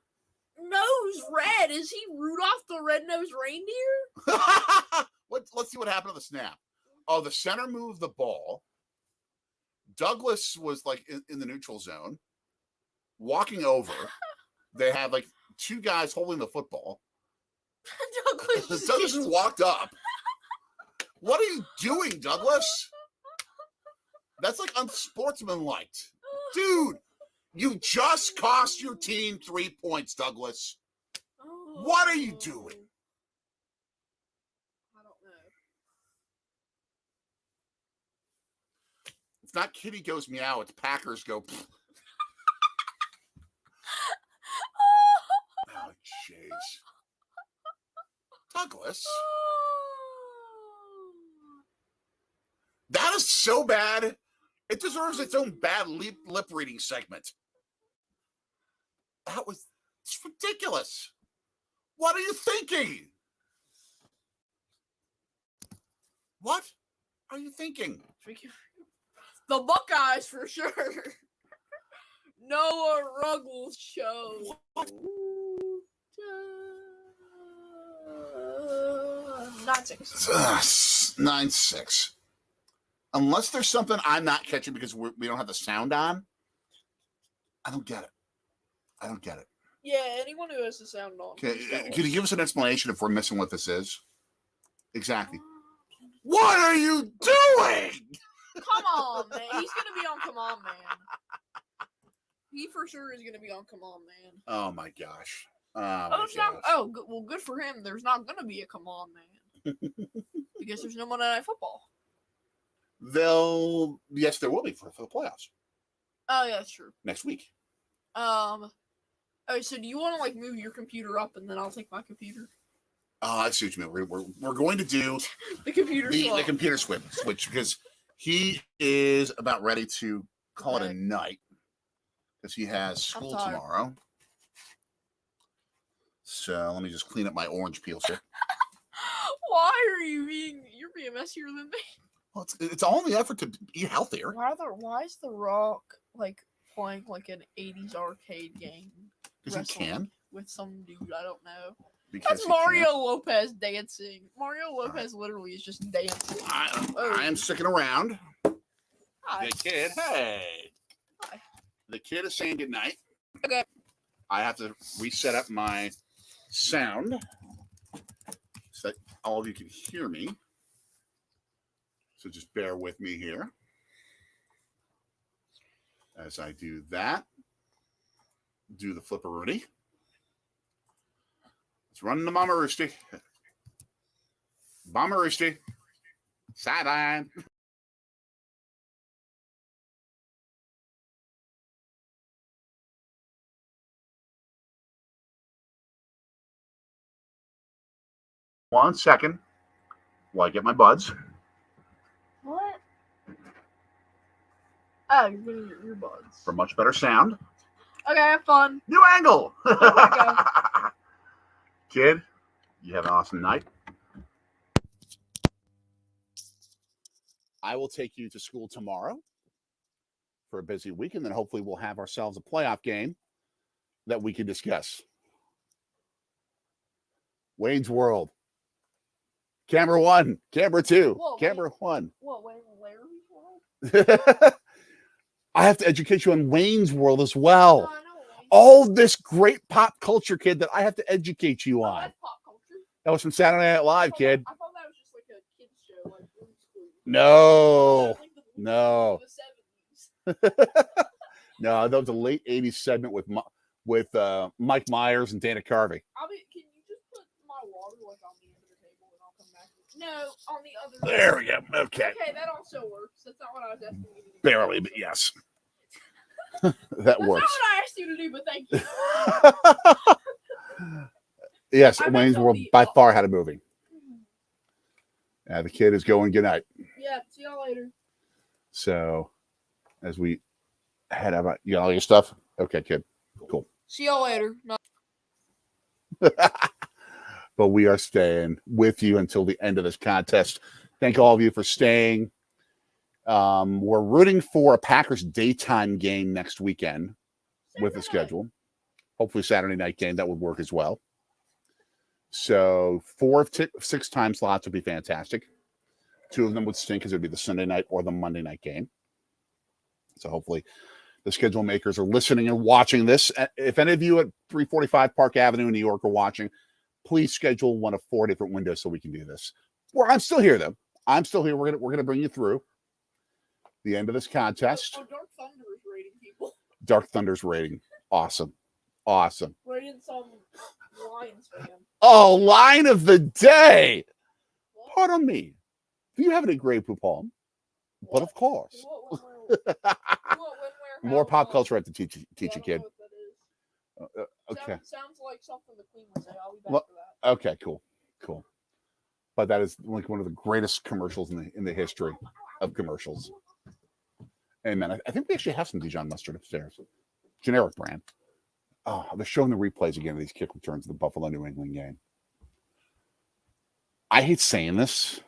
nose red? Is he Rudolph the Red-Nosed Reindeer? Let's see what happened to the snap. Oh, the center moved the ball. Douglas was like in the neutral zone, walking over. They had like 2 guys holding the football. Douglas just walked up. What are you doing, Douglas? That's like unsportsmanlike. Dude, you just cost your team 3 points, Douglas. What are you doing? I don't know. It's not Kitty goes meow, it's Packers go. Oh, jeez. Douglas. That is so bad. It deserves its own bad lip reading segment. It's ridiculous. What are you thinking? What are you thinking? The Buckeyes for sure. Noah Ruggles show. What? 9-6. 9-6. Unless there's something I'm not catching because we don't have the sound on, I don't get it. Yeah, anyone who has the sound on. Can you give us an explanation if we're missing what this is? Exactly. What are you doing? Come on, man. He's going to be on Come On, Man. He for sure is going to be on Come On, Man. Oh, my gosh. Well, good for him. There's not going to be a Come On, Man. Because there's no Monday Night Football. Yes, there will be for the playoffs. Oh, yeah, that's true. Next week. Oh, so do you want to, move your computer up and then I'll take my computer? Oh, I see what you mean. We're going to do the computer switch because he is about ready to call it a night because he has school tomorrow. So let me just clean up my orange peel here. Why are you're being messier than me? Well, it's all in the effort to eat healthier. Why is The Rock playing an 80s arcade game? Because he can. With some dude, I don't know. Because that's Mario Lopez dancing. Mario Lopez literally is just dancing. I am sticking around. Hi. The kid, hey. Hi. The kid is saying goodnight. Okay. I have to reset up my sound so that all of you can hear me. So just bear with me here as I do that. Do the flipperoonie. Let's run the Mama Roosty. Mama Roosty. Sideline. 1 second while I get my buds. What? Oh, you're getting your earbuds. For much better sound. Okay, have fun. New angle! There we go. Kid, you have an awesome night. I will take you to school tomorrow for a busy week, and then hopefully we'll have ourselves a playoff game that we can discuss. Wayne's World. Camera 1, camera 2, Whoa, camera 1. What, Wayne Larry's World? I have to educate you on Wayne's World as well. No, I know Wayne. All this great pop culture, kid, that I have to educate you Oh, on. that's pop culture. That was from Saturday Night Live, kid. I thought that was just like a kid's show, like Blue's Clues. No. Like the Blue's No. Clues of the 70s. No, that was a late 80s segment with Mike Myers and Dana Carvey. Can you just put my water like on the end of the table and I'll come back? No, on the other There we go. Okay. Okay, that also works. That's not what I was asking you to do. Barely, but yes. That That's works. not what I asked you to do, but thank you. Yes, I Wayne's meant World to by be- far had a movie. The kid is going good night. Yeah, see y'all later. So, as we head out, you got all your stuff? Okay, kid. Cool. See y'all later. No. But we are staying with you until the end of this contest. Thank all of you for staying. We're rooting for a Packers daytime game next weekend with the schedule. Hopefully Saturday night game. That would work as well. So 4 of 6 time slots would be fantastic. 2 of them would stink because it would be the Sunday night or the Monday night game. So hopefully the schedule makers are listening and watching this. If any of you at 345 Park Avenue in New York are watching, please schedule one of 4 different windows so we can do this. I'm still here, though. I'm still here. We're gonna bring you through the end of this contest. Oh, Dark Thunder is rating people. Dark Thunder's rating. Awesome. Rating some Lions fan. Oh, line of the day. What? Pardon me. Do you have any Grey Poupon? But What? of course. What, when, where, More how, pop when? culture at the teach Yeah, you, I don't kid. know what that is. Okay. Sounds like something the Queen would say. I'll be back Well, for that. Okay, cool. But that is like one of the greatest commercials in the history of commercials. Amen. I think we actually have some Dijon mustard upstairs. Generic brand. Oh, they're showing the replays again of these kick returns of the Buffalo New England game. I hate saying this.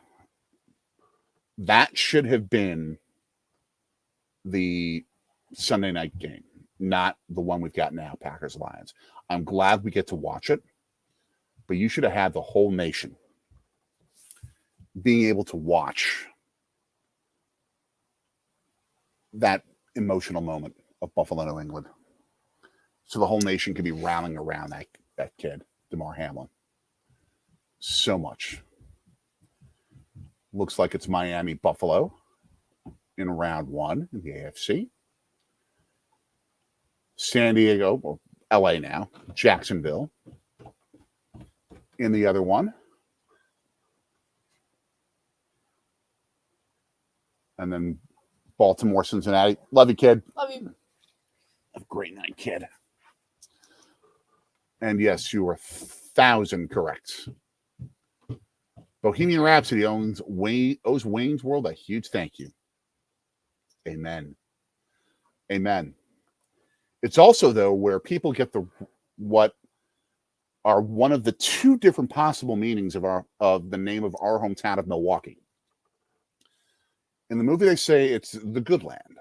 That should have been the Sunday night game, not the one we've got now, Packers Lions. I'm glad we get to watch it, but you should have had the whole nation being able to watch that emotional moment of Buffalo, New England. So the whole nation could be rallying around that kid, DeMar Hamlin. So much. Looks like it's Miami, Buffalo in round 1 in the AFC. San Diego, or LA now, Jacksonville in the other one. And then Baltimore, Cincinnati. Love you, kid. Love you. Have a great night, kid. And yes, you are 1,000 correct. Bohemian Rhapsody owes Wayne's World a huge thank you. Amen. Amen. It's also, though, where people get what are one of the 2 different possible meanings of the name of our hometown of Milwaukee. In the movie, they say it's the good land.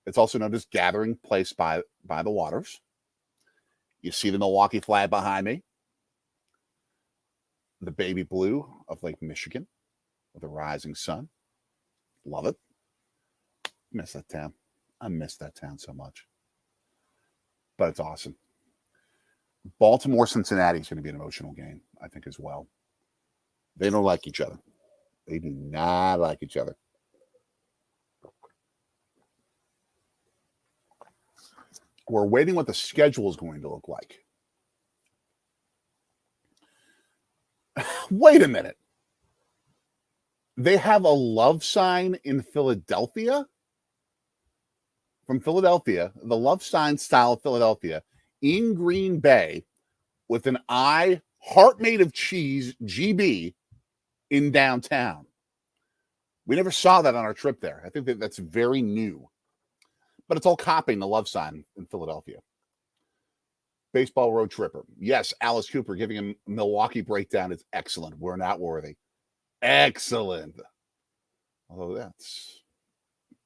It's also known as gathering place by the waters. You see the Milwaukee flag behind me. The baby blue of Lake Michigan with the rising sun. Love it. Miss that town. I miss that town so much. But it's awesome. Baltimore, Cincinnati is going to be an emotional game, I think, as well. They don't like each other. They do not like each other. We're waiting what the schedule is going to look like. Wait a minute. They have a love sign in Philadelphia? From Philadelphia, the love sign style of Philadelphia in Green Bay with an eye Heart Made of Cheese GB in downtown. We never saw that on our trip there. I think that's very new. But it's all copying the love sign in Philadelphia. Baseball Road Tripper. Yes, Alice Cooper giving him a Milwaukee breakdown is excellent. We're not worthy. Excellent. Although that's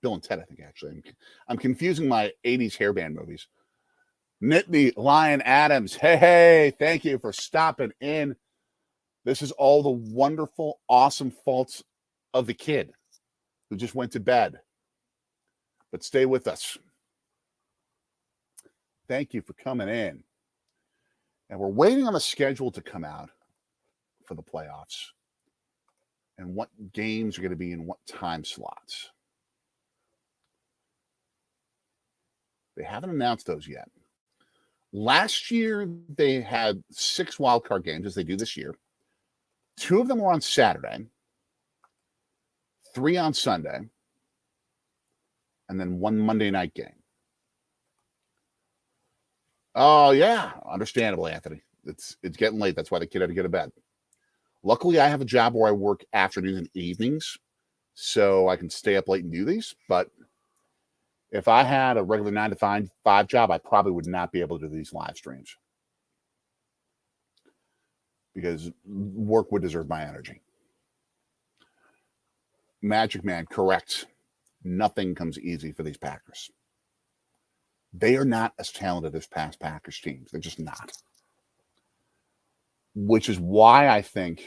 Bill and Ted, I think, actually. I'm confusing my 80s hairband movies. Nittany Lion Adams. Hey, thank you for stopping in. This is all the wonderful, awesome faults of the kid who just went to bed. But stay with us. Thank you for coming in. And we're waiting on the schedule to come out for the playoffs and what games are going to be in what time slots. They haven't announced those yet. Last year, they had 6 wildcard games, as they do this year. 2 of them were on Saturday, 3 on Sunday, and then 1 Monday night game. Oh, yeah. Understandable, Anthony. It's getting late. That's why the kid had to go to bed. Luckily, I have a job where I work afternoons and evenings, so I can stay up late and do these. But if I had a regular 9-to-5 job, I probably would not be able to do these live streams because work would deserve my energy. Magic Man, correct. Nothing comes easy for these Packers. They are not as talented as past Packers teams. They're just not. Which is why I think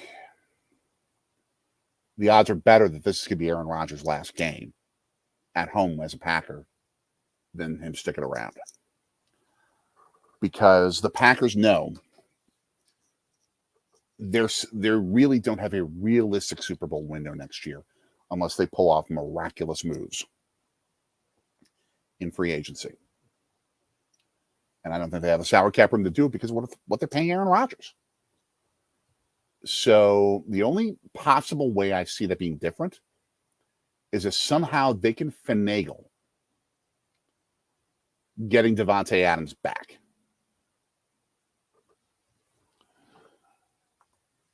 the odds are better that this could be Aaron Rodgers' last game at home as a Packer than him sticking around. Because the Packers know they really don't have a realistic Super Bowl window next year unless they pull off miraculous moves in free agency. And I don't think they have the salary cap room to do it because of what they're paying Aaron Rodgers. So the only possible way I see that being different is if somehow they can finagle getting Devontae Adams back.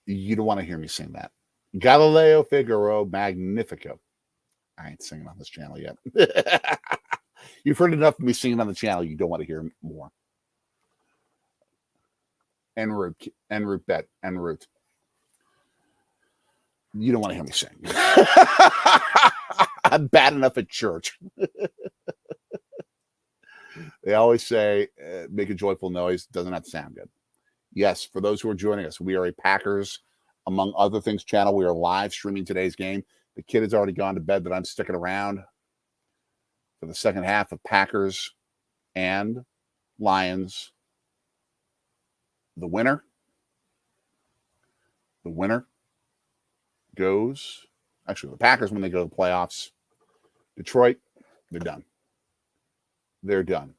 You don't want to hear me sing that. Galileo Figaro Magnifico. I ain't singing on this channel yet. You've heard enough of me singing on the channel. You don't want to hear more. En route. You don't want to hear me sing. I'm bad enough at church. They always say, make a joyful noise. Doesn't have to sound good. Yes, for those who are joining us, we are a Packers, among other things, channel. We are live streaming today's game. The kid has already gone to bed, but I'm sticking around for the second half of Packers and Lions. The winner goes, actually, the Packers, when they go to the playoffs, Detroit, they're done. They're done.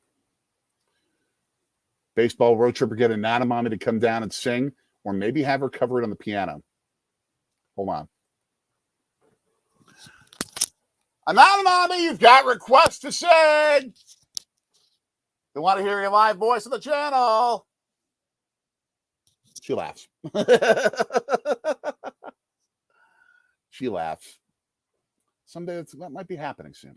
Baseball Road Tripper, get Anonymami to come down and sing, or maybe have her cover it on the piano. Hold on. Anonymami, you've got requests to sing. They want to hear your live voice on the channel. She laughs. She laughs. Someday that might be happening soon.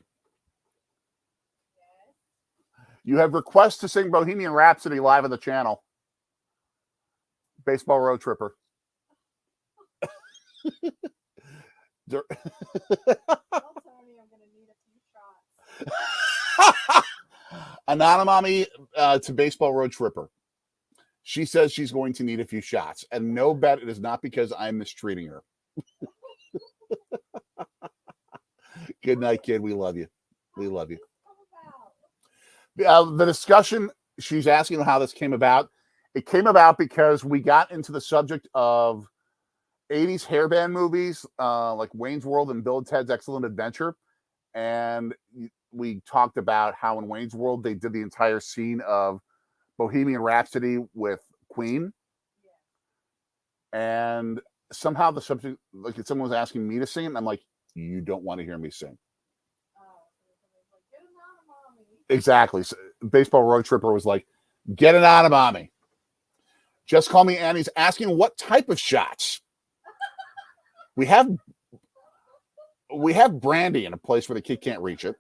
You have requests to sing Bohemian Rhapsody live on the channel. Baseball Road Tripper. Don't tell me I'm going to need a few shots. Anonymami to Baseball Road Tripper. She says she's going to need a few shots. And no bet it is not because I'm mistreating her. Good night, kid. We love you. We love you. The discussion, she's asking how this came about. It came about because we got into the subject of 80s hairband movies like Wayne's World and Bill and Ted's Excellent Adventure. And we talked about how in Wayne's World they did the entire scene of Bohemian Rhapsody with Queen. Yeah. And somehow the subject, like someone was asking me to sing it, and I'm like, you don't want to hear me sing. Exactly. So Baseball Road Tripper was like, get it out of mommy. Just Call Me Annie's asking what type of shots. We have brandy in a place where the kid can't reach it.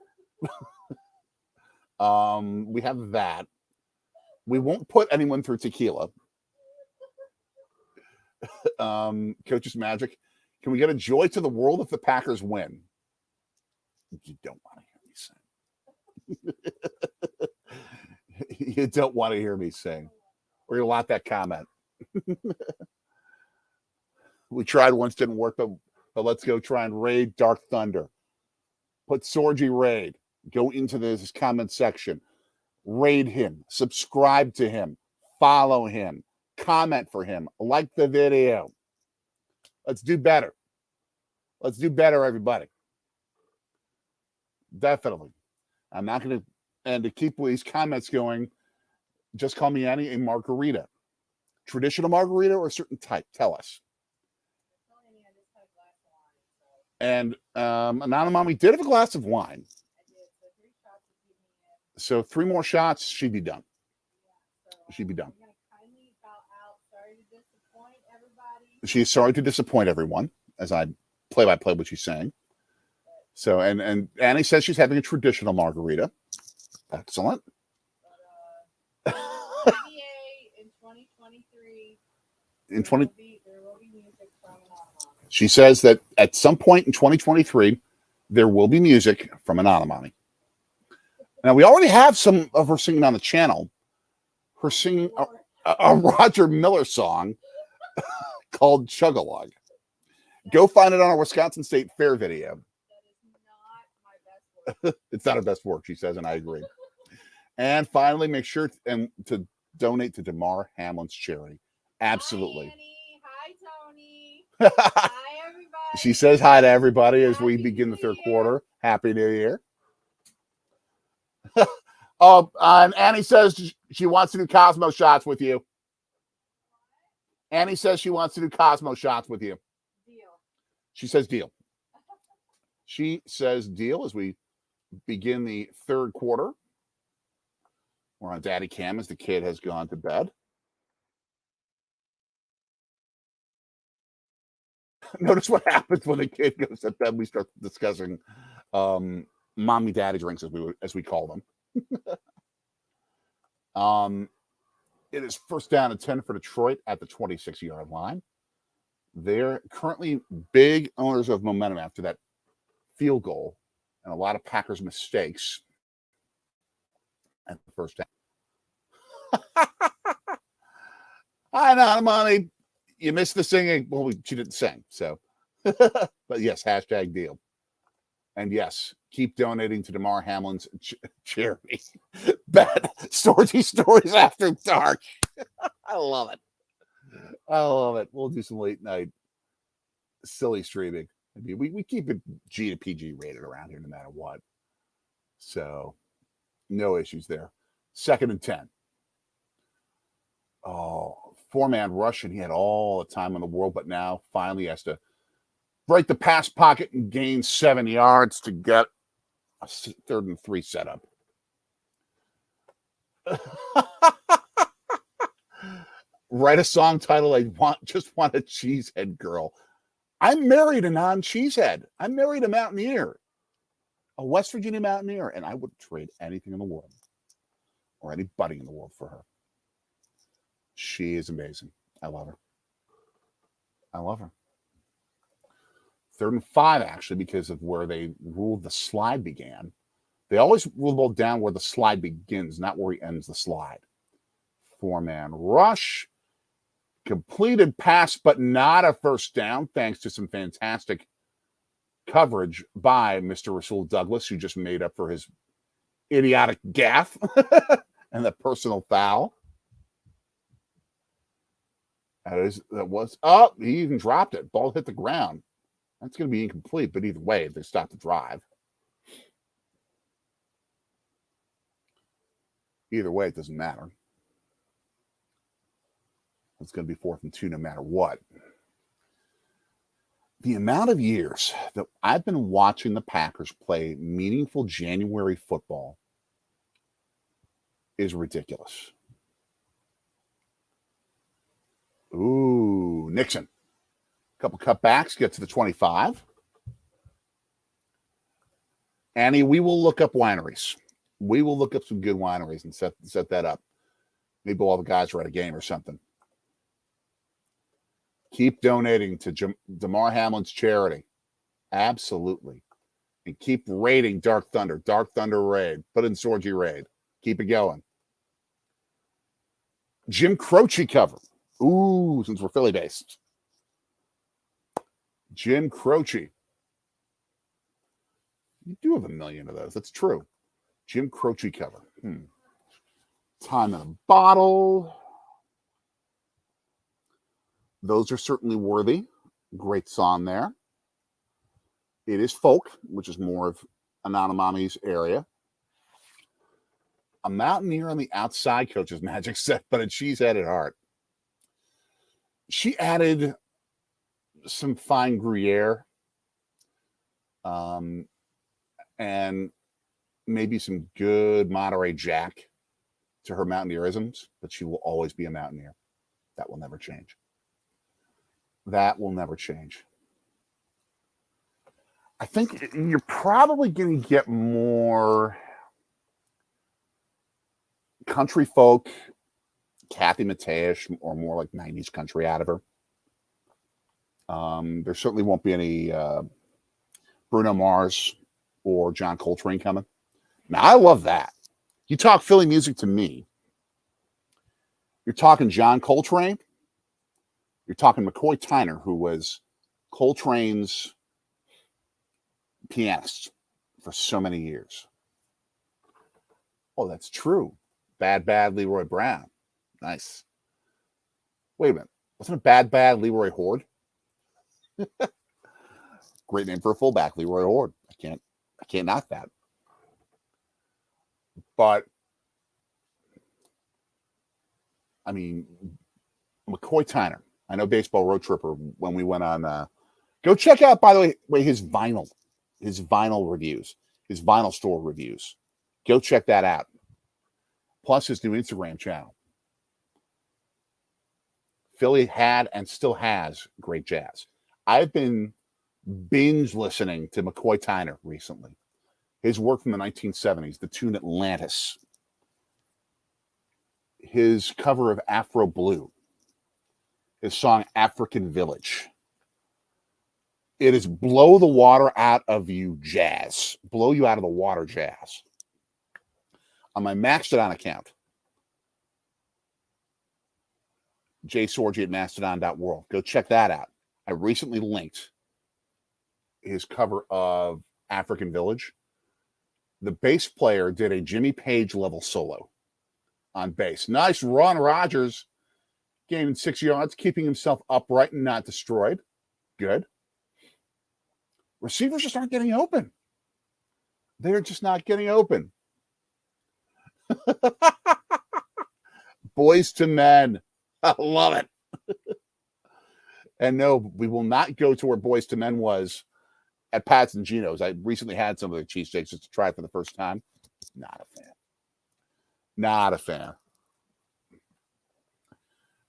We have that. We won't put anyone through tequila. Coach's Magic. Can we get a joy to the world if the Packers win? You don't want to hear me sing. You don't want to hear me sing. Or you'll lot that comment. We tried once, didn't work, but let's go try and raid Dark Thunder. Put Sorgy raid. Go into this comment section. Raid him. Subscribe to him. Follow him. Comment for him. Like the video. Let's do better. Let's do better, everybody. Definitely. I'm not going to, and to keep these comments going, Just Call Me Annie, a margarita. Traditional margarita or a certain type? Tell us. And Mommy did have a glass of wine. So 3 more shots, she'd be done. She'd be done. She's sorry to disappoint everyone, as I play-by-play what she's saying. So, and Annie says she's having a traditional margarita. Excellent. In 2023, In 20, there will be music from an Anonymous. she says that at some point in 2023, there will be music from an Anonymous. Now, we already have some of her singing on the channel. Her singing a Roger Miller song called Chug-a-Lug. Go find it on our Wisconsin State Fair video. That is not my best work. It's not her best work, she says, and I agree. And finally, make sure to donate to Damar Hamlin's charity. Absolutely. Hi, Annie. Hi, Tony. Hi, everybody. She says hi to everybody as we Happy begin the New third Year. quarter. Happy New Year. And Annie says she wants to do Cosmo shots with you. Annie says she wants to do Cosmo shots with you. Deal. She says deal. She says deal as we begin the third quarter. We're on Daddy Cam as the kid has gone to bed. Notice what happens when the kid goes to bed. We start discussing mommy daddy drinks as we call them. It is first down and 10 for Detroit at the 26-yard line. They're currently big owners of momentum after that field goal and a lot of Packers mistakes at the first down. Hi, Nana Mommy. You missed the singing. Well, she didn't sing, so. But yes, hashtag deal. And yes, keep donating to Damar Hamlin's charity. Bad Stories After Dark. I love it. I love it. We'll do some late night silly streaming. I mean, we keep it G to PG rated around here no matter what. So no issues there. 2nd and 10. Oh, 4-man rush, and he had all the time in the world, but now finally has to break the pass pocket and gain 7 yards to get a 3rd and 3 setup. Write a song title, just want a cheesehead girl. I married a non-cheesehead. I married a mountaineer, a West Virginia mountaineer, and I would trade anything in the world or anybody in the world for her. She is amazing. I love her. I love her. 3rd and 5, actually, because of where they ruled the slide began. They always rule the ball down where the slide begins, not where he ends the slide. 4-man rush. Completed pass, but not a first down, thanks to some fantastic coverage by Mr. Rasul Douglas, who just made up for his idiotic gaffe and the personal foul. Oh, he even dropped it. Ball hit the ground. That's going to be incomplete, but either way, they stop the drive. Either way, it doesn't matter. It's going to be 4th and 2 no matter what. The amount of years that I've been watching the Packers play meaningful January football is ridiculous. Ooh, Nixon. Couple cutbacks, get to the 25. Annie, we will look up wineries. We will look up some good wineries and set that up. Maybe all the guys are at a game or something. Keep donating to Damar Hamlin's charity. Absolutely. And keep raiding Dark Thunder. Dark Thunder raid. Put in Sorgy raid. Keep it going. Jim Croce cover. Ooh, since we're Philly based. Jim Croce. You do have a million of those. That's true. Jim Croce cover. Time in a bottle. Those are certainly worthy. Great song there. It is folk, which is more of Anonymami's area. A Mountaineer on the outside, Coach's Magic set, but a cheesehead at heart. She added some fine Gruyere and maybe some good Monterey Jack to her Mountaineerisms, but she will always be a Mountaineer. That will never change. That will never change. I think you're probably going to get more country folk, Kathy Mateusz, or more like 90s country out of her. There certainly won't be any Bruno Mars or John Coltrane coming. Now, I love that. You talk Philly music to me. You're talking John Coltrane. You're talking McCoy Tyner, who was Coltrane's pianist for so many years. Oh, that's true. Bad Leroy Brown. Nice. Wait a minute. Wasn't it Bad Leroy Horde? Great name for a fullback, Leroy Horde. I can't knock that. But I mean, McCoy Tyner. I know Baseball Road Tripper when we went on. Go check out, by the way, his vinyl reviews, his vinyl store reviews. Go check that out. Plus his new Instagram channel. Philly had and still has great jazz. I've been binge listening to McCoy Tyner recently. His work from the 1970s, the tune Atlantis. His cover of Afro Blue. His song African Village. It is blow the water out of you jazz. Blow you out of the water jazz. On my Mastodon account, jsorgy at mastodon.world. Go check that out. I recently linked his cover of African Village. The bass player did a Jimmy Page level solo on bass. Nice Aaron Rodgers gaining 6 yards, keeping himself upright and not destroyed. Good. Receivers just aren't getting open. They're just not getting open. Boys to Men. I love it. And no, we will not go to where Boys to Men was at Pat's and Gino's. I recently had some of the cheesesteaks just to try it for the first time. Not a fan. Not a fan.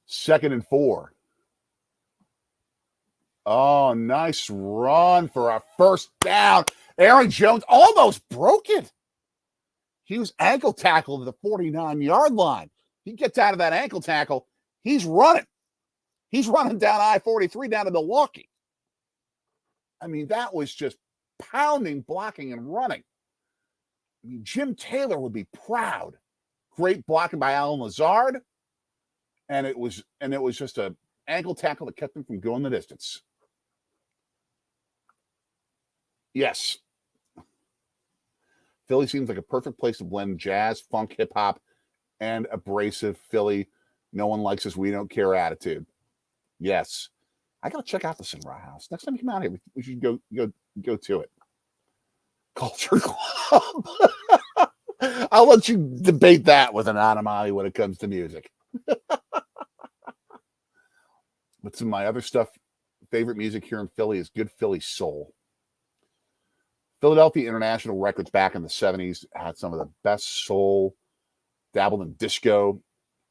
2nd and 4. Oh, nice run for a first down. Aaron Jones almost broke it. He was ankle tackled at the 49-yard line. He gets out of that ankle tackle. He's running. He's running down I-43 down to Milwaukee. I mean, that was just pounding, blocking, and running. I mean, Jim Taylor would be proud. Great blocking by Alan Lazard. And it was just an ankle tackle that kept him from going the distance. Yes. Philly seems like a perfect place to blend jazz, funk, hip-hop, and abrasive Philly, no one likes us, we don't care attitude. Yes. I got to check out the Cigar House. Next time you come out here, we should go to it. Culture Club. I'll let you debate that with an Anonymami when it comes to music. But some of my other stuff, favorite music here in Philly is good Philly soul. Philadelphia International Records back in the 70s had some of the best soul, dabbled in disco.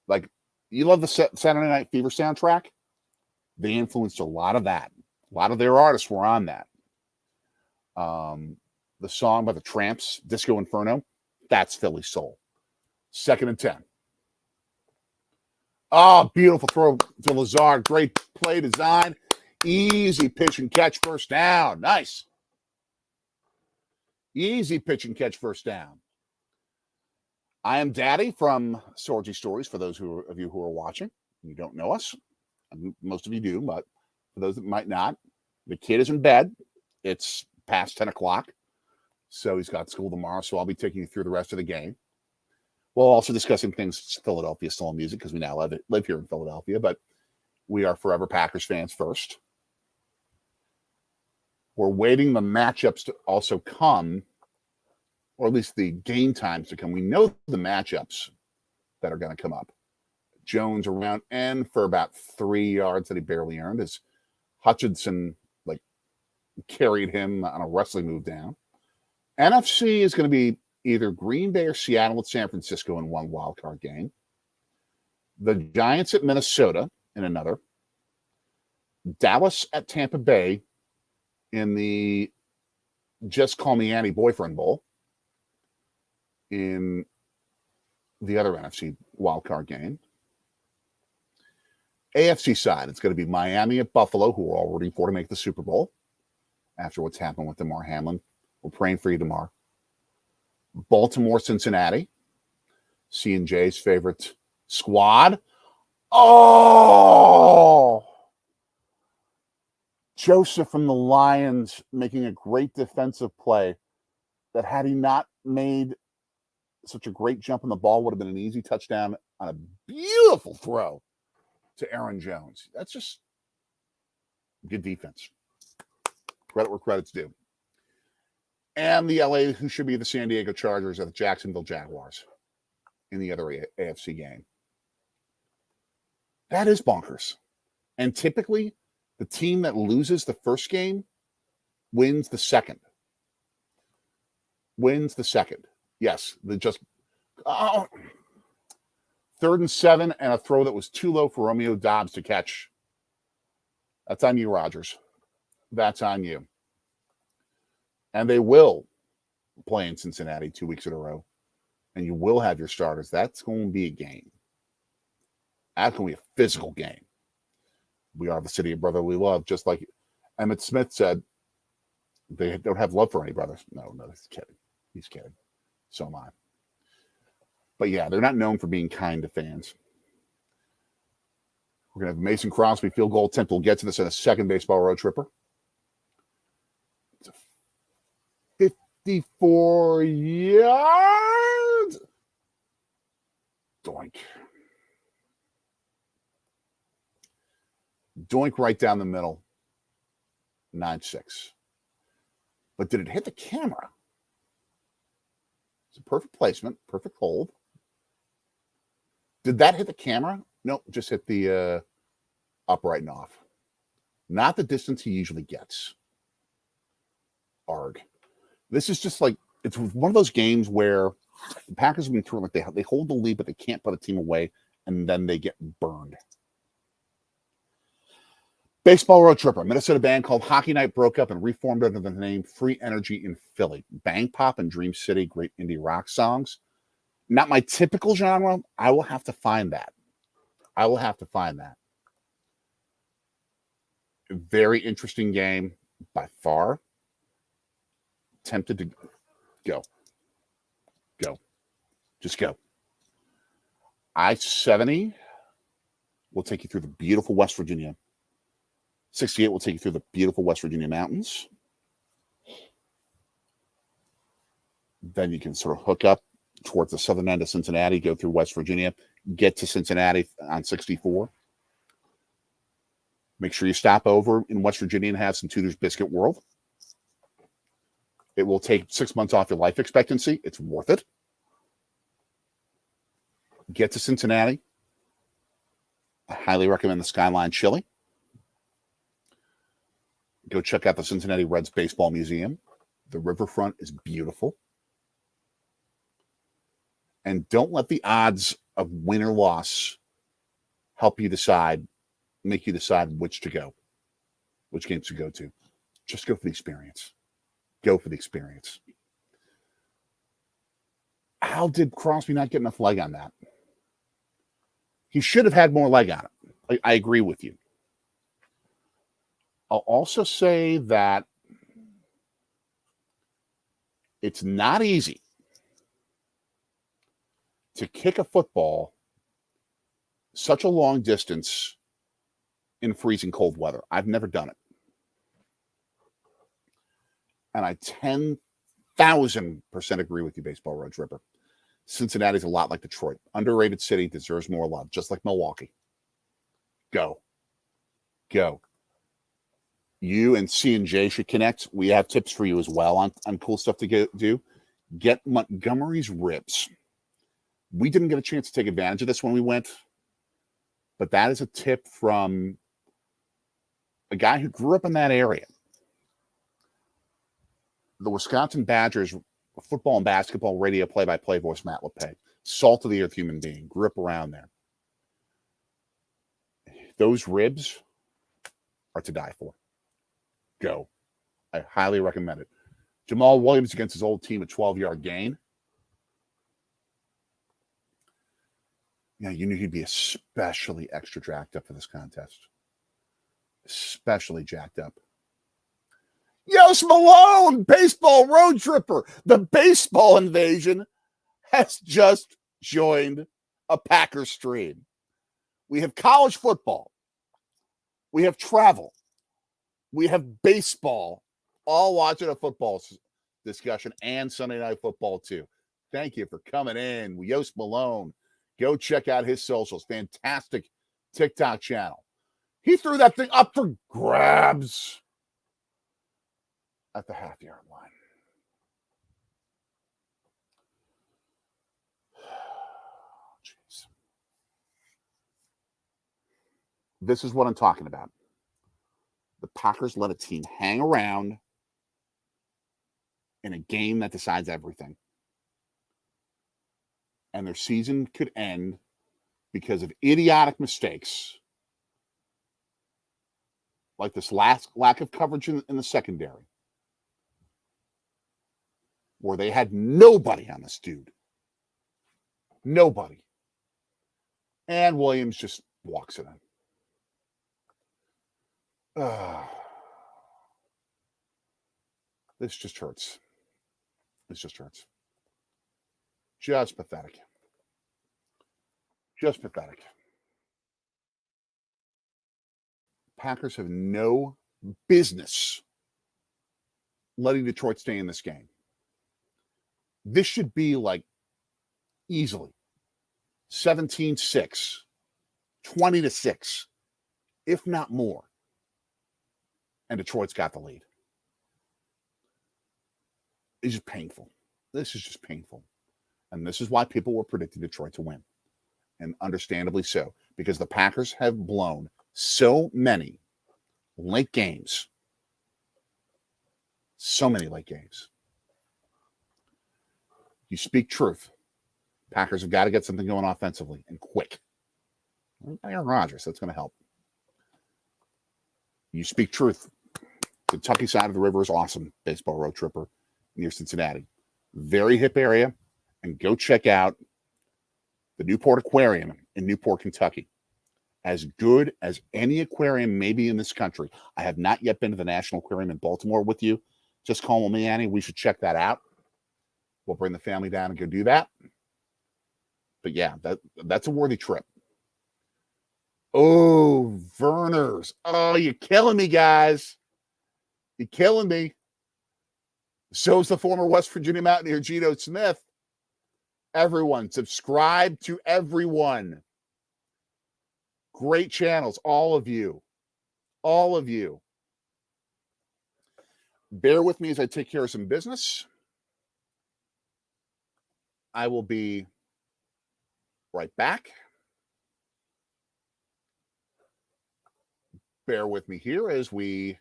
Like, you love the Saturday Night Fever soundtrack? They influenced a lot of that. A lot of their artists were on that. The song by the Tramps, Disco Inferno, that's Philly soul. 2nd and 10. Oh, beautiful throw to Lazard. Great play design. Easy pitch and catch, first down. Nice. Easy pitch and catch, first down. I am Daddy from Sorgy Stories, for those of you who are watching. You don't know us. Most of you do, but for those that might not, the kid is in bed. It's past 10 o'clock, so he's got school tomorrow, so I'll be taking you through the rest of the game. We'll also discussing things Philadelphia soul music, because we now live here in Philadelphia, but we are forever Packers fans first. We're waiting the matchups to also come, or at least the game times to come. We know the matchups that are going to come up. Jones around end for about 3 yards that he barely earned as Hutchinson carried him on a wrestling move down. NFC is going to be either Green Bay or Seattle with San Francisco in one wild card game. The Giants at Minnesota in another. Dallas at Tampa Bay in the Just Call Me Annie Boyfriend Bowl in the other NFC wildcard game. AFC side, it's going to be Miami at Buffalo, who are all rooting for to make the Super Bowl after what's happened with Damar Hamlin. We're praying for you, Damar. Baltimore, Cincinnati, C&J's favorite squad. Oh! Joseph from the Lions making a great defensive play that had he not made such a great jump on the ball would have been an easy touchdown on a beautiful throw to Aaron Jones. That's just good defense. Credit where credit's due. And the LA, who should be the San Diego Chargers, are the Jacksonville Jaguars in the other AFC game. That is bonkers. And typically, the team that loses the first game wins the second. Yes, third and 7 and a throw that was too low for Romeo Doubs to catch. That's on you, Rodgers. That's on you. And they will play in Cincinnati 2 weeks in a row. And you will have your starters. That's going to be a game. That's going to be a physical game. We are the city of brotherly love, just like Emmett Smith said. They don't have love for any brothers. No, he's kidding. He's kidding. So am I. But yeah, they're not known for being kind to fans. We're going to have Mason Crosby field goal attempt. We'll get to this in a second. Baseball road tripper. It's a 54 yards. Doink. Doink right down the middle. 9-6. But did it hit the camera? It's a perfect placement, perfect hold. Did that hit the camera? Nope, just hit the upright and off. Not the distance he usually gets. Arg. This is just like, it's one of those games where the Packers have been through, like they hold the lead, but they can't put a team away, and then they get burned. Baseball road tripper. Minnesota band called Hockey Night broke up and reformed under the name Free Energy in Philly. Bang Pop and Dream City, great indie rock songs. Not my typical genre. I will have to find that. Very interesting game by far. Tempted to go. Just go. I-70 will take you through the beautiful West Virginia. 68 will take you through the beautiful West Virginia mountains. Then you can sort of hook up towards the southern end of Cincinnati, go through West Virginia, get to Cincinnati on 64. Make sure you stop over in West Virginia and have some Tudor's Biscuit World. It will take 6 months off your life expectancy. It's worth it. Get to Cincinnati. I highly recommend the Skyline Chili. Go check out the Cincinnati Reds Baseball Museum. The riverfront is beautiful. And don't let the odds of win or loss help you decide make you decide which games to go to. Just go for the experience. Go for the experience. How did Crosby not get enough leg on that? He should have had more leg on it. I agree with you. I'll also say that it's not easy to kick a football such a long distance in freezing cold weather. I've never done it. And I 10,000% agree with you, Baseball Road Tripper. Cincinnati's a lot like Detroit. Underrated city, deserves more love, just like Milwaukee. Go. You and C&J should connect. We have tips for you as well on cool stuff to do. Get Montgomery's ribs. We didn't get a chance to take advantage of this when we went, but that is a tip from a guy who grew up in that area. The Wisconsin Badgers football and basketball radio play-by-play voice, Matt LePay. Salt of the earth human being. Grew up around there. Those ribs are to die for. Go. I highly recommend it. Jamal Williams against his old team, a 12-yard gain. Yeah, you knew he'd be especially extra jacked up for this contest. Especially jacked up. Yost Malone, Baseball Road Tripper. The baseball invasion has just joined a Packers stream. We have college football. We have travel. We have baseball. All watching a football discussion and Sunday Night Football too. Thank you for coming in. Yost Malone. Go check out his socials. Fantastic TikTok channel. He threw that thing up for grabs at the half-yard line. Jeez. This is what I'm talking about. The Packers let a team hang around in a game that decides everything. And their season could end because of idiotic mistakes like this last lack of coverage in the secondary, where they had nobody on this dude. Nobody. And Williams just walks it in. This just hurts. This just hurts. Just pathetic. Just pathetic. Packers have no business letting Detroit stay in this game. This should be like easily 17-6, 20-6, if not more. And Detroit's got the lead. It's just painful. This is just painful. And this is why people were predicting Detroit to win. And understandably so, because the Packers have blown so many late games. So many late games. You speak truth. Packers have got to get something going offensively and quick. Aaron Rodgers, that's going to help. You speak truth. Kentucky side of the river is awesome. Baseball Road Tripper near Cincinnati. Very hip area. And go check out the Newport Aquarium in Newport, Kentucky. As good as any aquarium maybe in this country. I have not yet been to the National Aquarium in Baltimore with you. Just call me, Annie. We should check that out. We'll bring the family down and go do that. But yeah, that's a worthy trip. Oh, Verners. Oh, you're killing me, guys. You're killing me. So is the former West Virginia Mountaineer Geno Smith. Everyone, subscribe to everyone. Great channels, all of you. All of you. Bear with me as I take care of some business. I will be right back. Bear with me here as we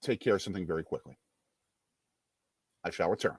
take care of something very quickly. I shall return.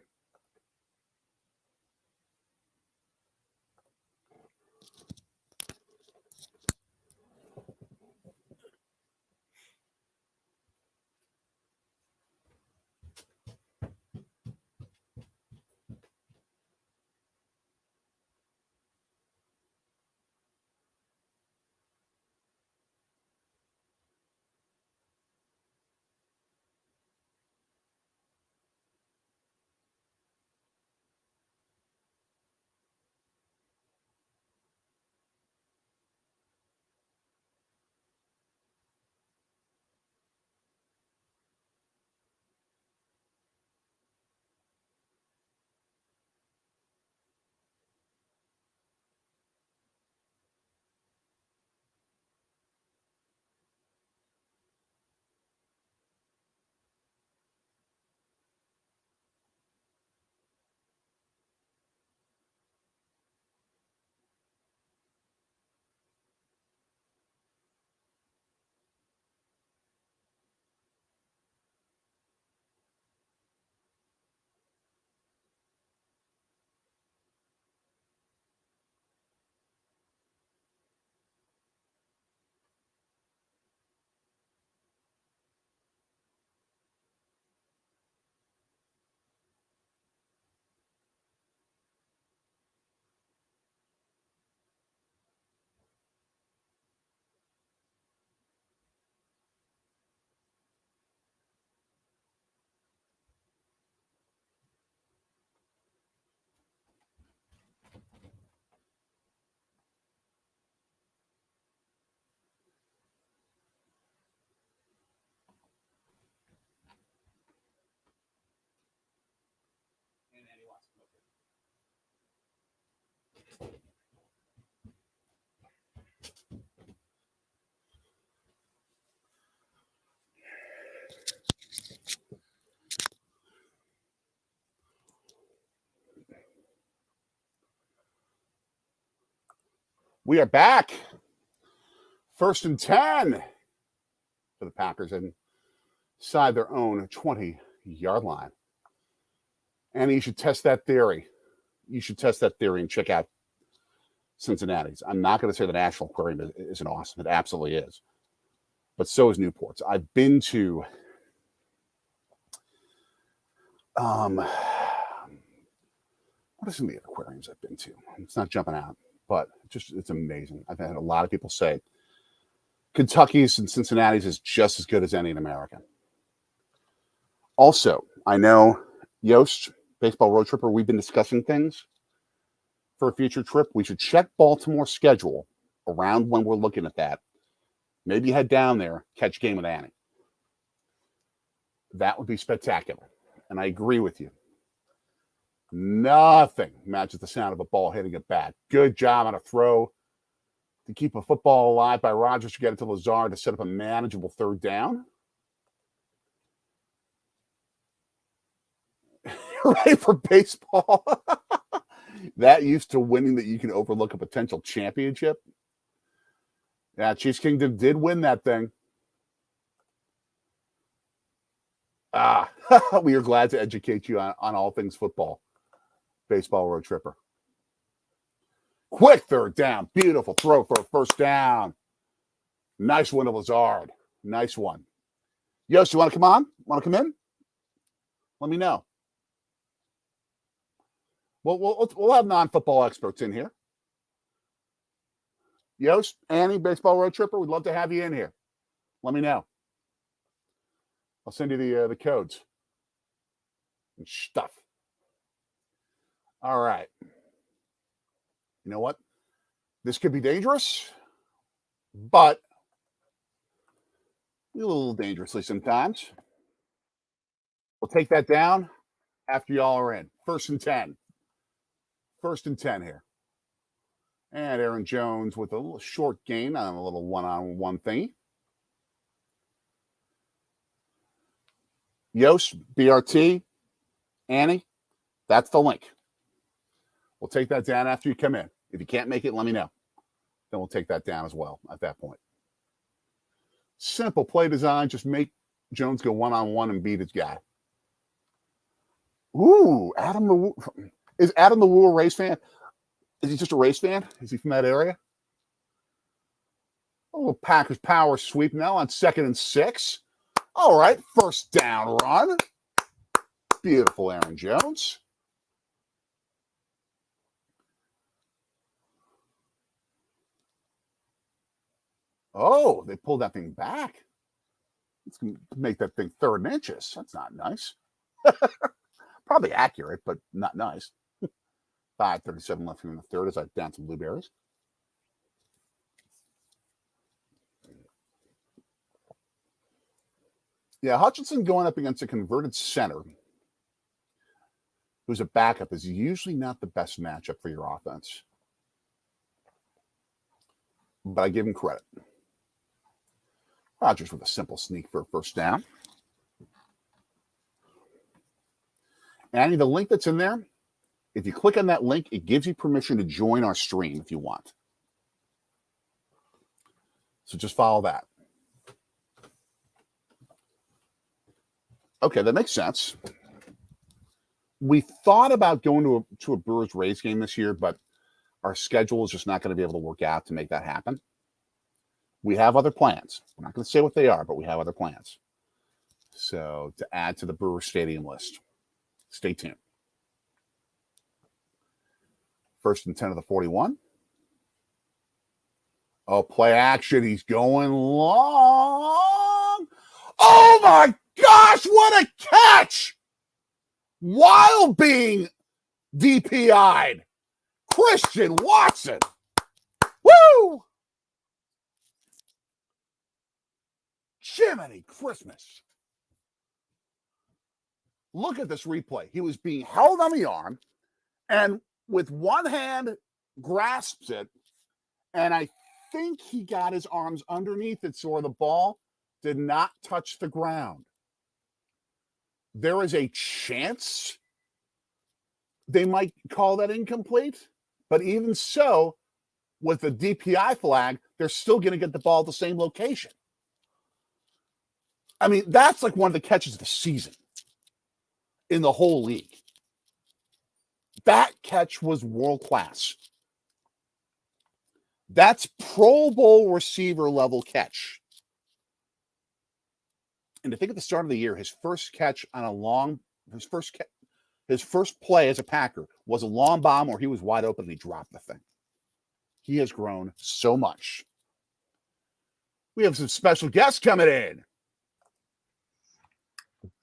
We are back. 1st and 10 for the Packers inside their own 20-yard line. And you should test that theory. You should test that theory and check out Cincinnati's. I'm not going to say the National Aquarium isn't awesome. It absolutely is. But so is Newport's. I've been to what are some of the aquariums I've been to? It's not jumping out, but it's amazing. I've had a lot of people say Kentucky's and Cincinnati's is just as good as any in America. Also, I know Yost, Baseball Road Tripper, we've been discussing things for a future trip. We should check Baltimore's schedule around when we're looking at that. Maybe head down there, catch game with Annie. That would be spectacular. And I agree with you. Nothing matches the sound of a ball hitting a bat. Good job on a throw to keep a football alive by Rodgers to get it to Lazard to set up a manageable 3rd down. Right for baseball. That used to winning that you can overlook a potential championship. Yeah, Chiefs Kingdom did win that thing. We are glad to educate you on all things football. Baseball Road Tripper. Quick 3rd down. Beautiful throw for a 1st down. Nice one to Lazard. Nice one. Yost, you want to come on? Want to come in? Let me know. We'll have non-football experts in here. Yost, Annie, Baseball Road Tripper, we'd love to have you in here. Let me know. I'll send you the codes and stuff. All right. You know what? This could be dangerous, but a little dangerously sometimes. We'll take that down after y'all are in. 1st and 10. 1st and 10 here. And Aaron Jones with a little short gain on a little one-on-one thingy. Yost, BRT, Annie, that's the link. We'll take that down after you come in. If you can't make it, let me know. Then we'll take that down as well at that point. Simple play design. Just make Jones go one-on-one and beat his guy. Ooh, is Adam the Woo a Rays fan? Is he just a Rays fan? Is he from that area? Oh, Packers power sweep now on 2nd and 6. All right, 1st down run. Beautiful, Aaron Jones. Oh, they pulled that thing back. It's going to make that thing 3rd and inches. That's not nice. Probably accurate, but not nice. 5:37 left in the 3rd as I down some blueberries. Yeah, Hutchinson going up against a converted center who's a backup is usually not the best matchup for your offense. But I give him credit. Rodgers with a simple sneak for a 1st down. Annie, the link that's in there, if you click on that link, it gives you permission to join our stream if you want. So just follow that. Okay, that makes sense. We thought about going to a Brewers Rays game this year, but our schedule is just not going to be able to work out to make that happen. We have other plans. I'm not going to say what they are, but we have other plans. So to add to the Brewers Stadium list, stay tuned. 1st and 10 of the 41. Oh, play action. He's going long. Oh, my gosh, what a catch! While being DPI'd. Christian Watson. Woo! Jiminy Christmas. Look at this replay. He was being held on the arm and with one hand grasps it, and I think he got his arms underneath it so the ball did not touch the ground. There is a chance they might call that incomplete, but even so, with the DPI flag, they're still going to get the ball at the same location. I mean, that's like one of the catches of the season in the whole league. That catch was world class. That's Pro Bowl receiver level catch. And I think at the start of the year, his first catch on his first play as a Packer was a long bomb where he was wide open and he dropped the thing. He has grown so much. We have some special guests coming in.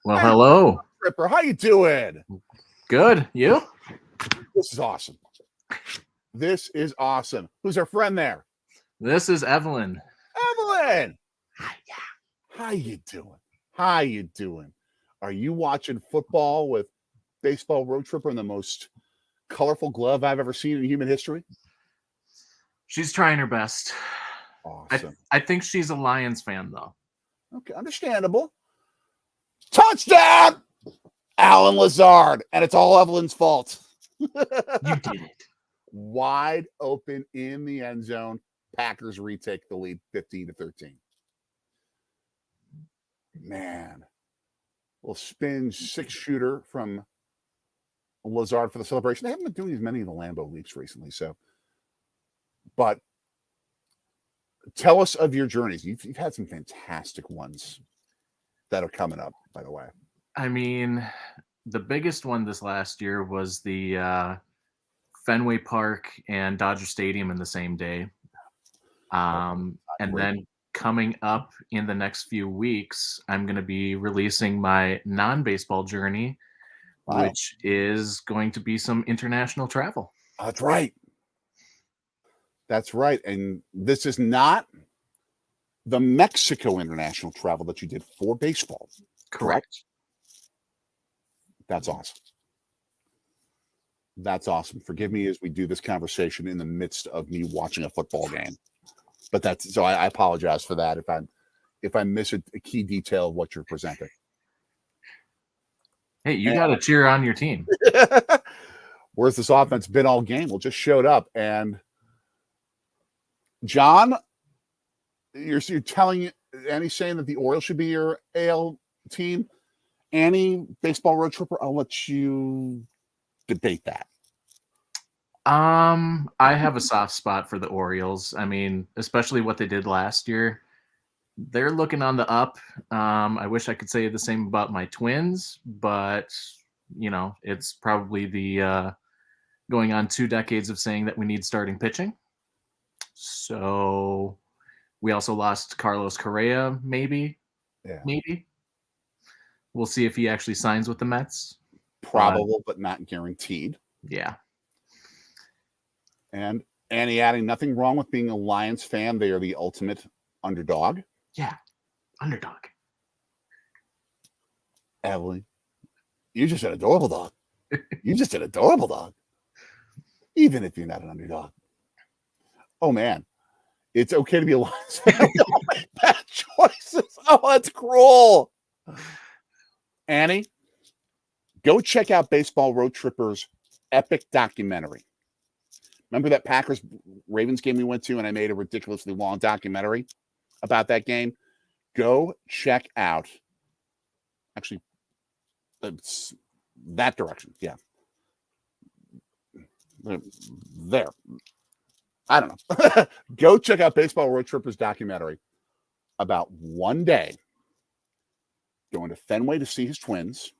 Well, hello. Ripper, how you doing? Good. You? This is awesome. This is awesome. Who's our friend there? This is Evelyn. Evelyn. How you doing? How you doing? Are you watching football with Baseball Road Tripper in the most colorful glove I've ever seen in human history? She's trying her best. Awesome. I think she's a Lions fan, though. Okay, understandable. Touchdown! Alan Lazard. And it's all Evelyn's fault. You did it. Wide open in the end zone. Packers retake the lead 15-13. Man. Little spin 6-shooter from Lazard for the celebration. They haven't been doing as many of the Lambeau leaps recently, so. But tell us of your journeys. You've had some fantastic ones that are coming up, by the way. I mean, the biggest one this last year was the Fenway Park and Dodger Stadium in the same day. And then coming up in the next few weeks, I'm going to be releasing my non-baseball journey, which is going to be some international travel. That's right. That's right. And this is not the Mexico international travel that you did for baseball. Correct? That's awesome. That's awesome. Forgive me as we do this conversation in the midst of me watching a football game. But that's so I apologize for that if I miss a key detail of what you're presenting. Hey, you got to cheer on your team. Where's this offense been all game? Well, just showed up. And John, you're telling Annie's saying that the Orioles should be your AL team. Annie, Baseball Road Tripper, I'll let you debate that. I have a soft spot for the Orioles. I mean, especially what they did last year. They're looking on the up. I wish I could say the same about my Twins, but it's probably the going on 2 decades of saying that we need starting pitching. So we also lost Carlos Correa, maybe. We'll see if he actually signs with the Mets. Probable, but not guaranteed. Yeah. And Annie adding, nothing wrong with being a Lions fan. They are the ultimate underdog. Yeah, underdog. Evelyn, you're just an adorable dog. You're just an adorable dog. Even if you're not an underdog. Oh, man. It's okay to be a Lions fan. We all make bad choices. Oh, that's cruel. Annie, go check out Baseball Road Tripper's epic documentary. Remember that Packers-Ravens game we went to, and I made a ridiculously long documentary about that game? Go check out. Actually, it's that direction. Yeah. There. I don't know. Go check out Baseball Road Tripper's documentary about one day going to Fenway to see his Twins,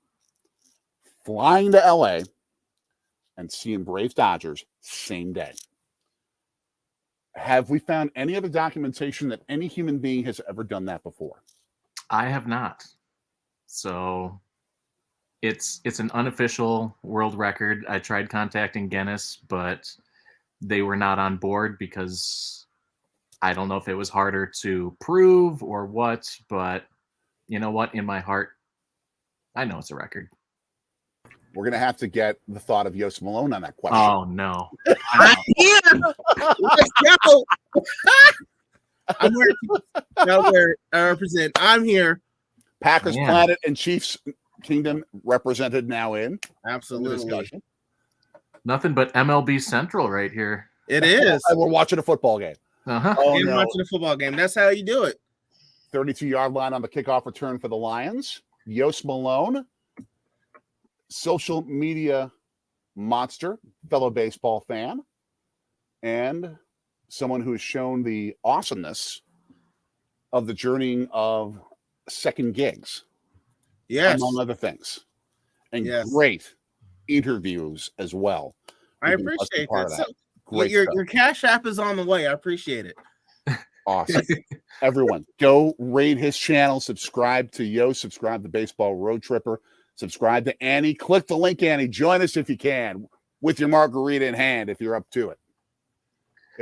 flying to LA, and seeing Braves Dodgers same day. Have we found any other documentation that any human being has ever done that before? I have not. So it's an unofficial world record. I tried contacting Guinness, but they were not on board because I don't know if it was harder to prove or what, but you know what? In my heart, I know it's a record. We're going to have to get the thought of Yost Malone on that question. Oh, no. I'm here. Let's go. I'm where I represent. I'm here. Packers Planet and Chiefs Kingdom represented now in the Absolutely. discussion. Nothing but MLB Central right here. It is. And we're watching a football game. Uh-huh. Oh, And no. watching a football game. That's how you do it. 32-yard line on the kickoff return for the Lions. Yost Malone, social media monster, fellow baseball fan, and someone who has shown the awesomeness of the journeying of second gigs, Yes. among other things, and Yes. great interviews as well. I We've been blessed to be appreciate part that. of So, Great your stuff. Cash App is on the way. I appreciate it. Awesome. Everyone, go rate his channel, subscribe to Yost, subscribe to Baseball Road Tripper, subscribe to Annie. Click the link, Annie. Join us if you can, with your margarita in hand, if you're up to it.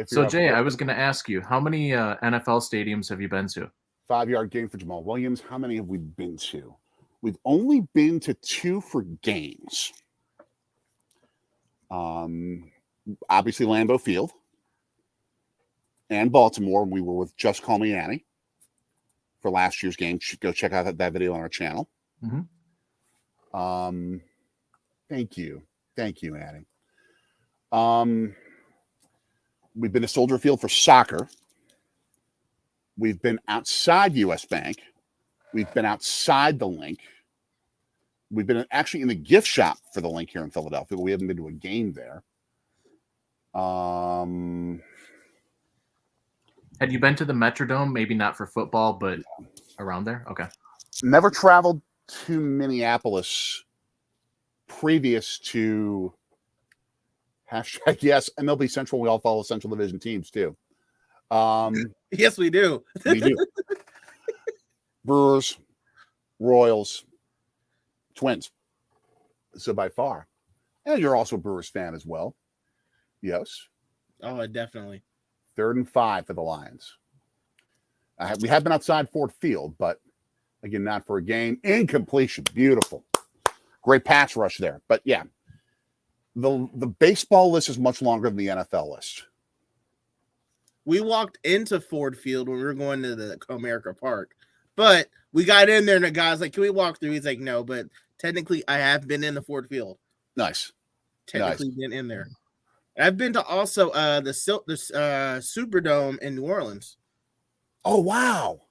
So, Jay, I was going to ask you, how many NFL stadiums have you been to? 5-yard game for Jamal Williams. How many have we been to? We've only been to 2 for games. Obviously Lambeau Field and Baltimore. We were with Just Call Me Annie for last year's game. Go check out that video on our channel. Mm-hmm. Thank you, Annie. We've been to Soldier Field for soccer. We've been outside US Bank. We've been outside the Link. We've been actually in the gift shop for the Link here in Philadelphia, but we haven't been to a game there. Had you been to the Metrodome? Maybe not for football, but around there? Okay. Never traveled to Minneapolis previous to hashtag yes, MLB Central. We all follow Central Division teams too. Yes, we do. We do. Brewers, Royals, Twins. So by far. And you're also a Brewers fan as well. Yes. Oh, definitely. 3rd and 5 for the Lions. We have been outside Ford Field, but again, not for a game. Incompletion. Beautiful. Great pass rush there. But yeah, the baseball list is much longer than the NFL list. We walked into Ford Field when we were going to the Comerica Park, but we got in there and the guy's like, "Can we walk through?" He's like, "No," but technically, I have been in the Ford Field. Nice. Technically, been in there. I've been to also the Superdome in New Orleans. Oh wow!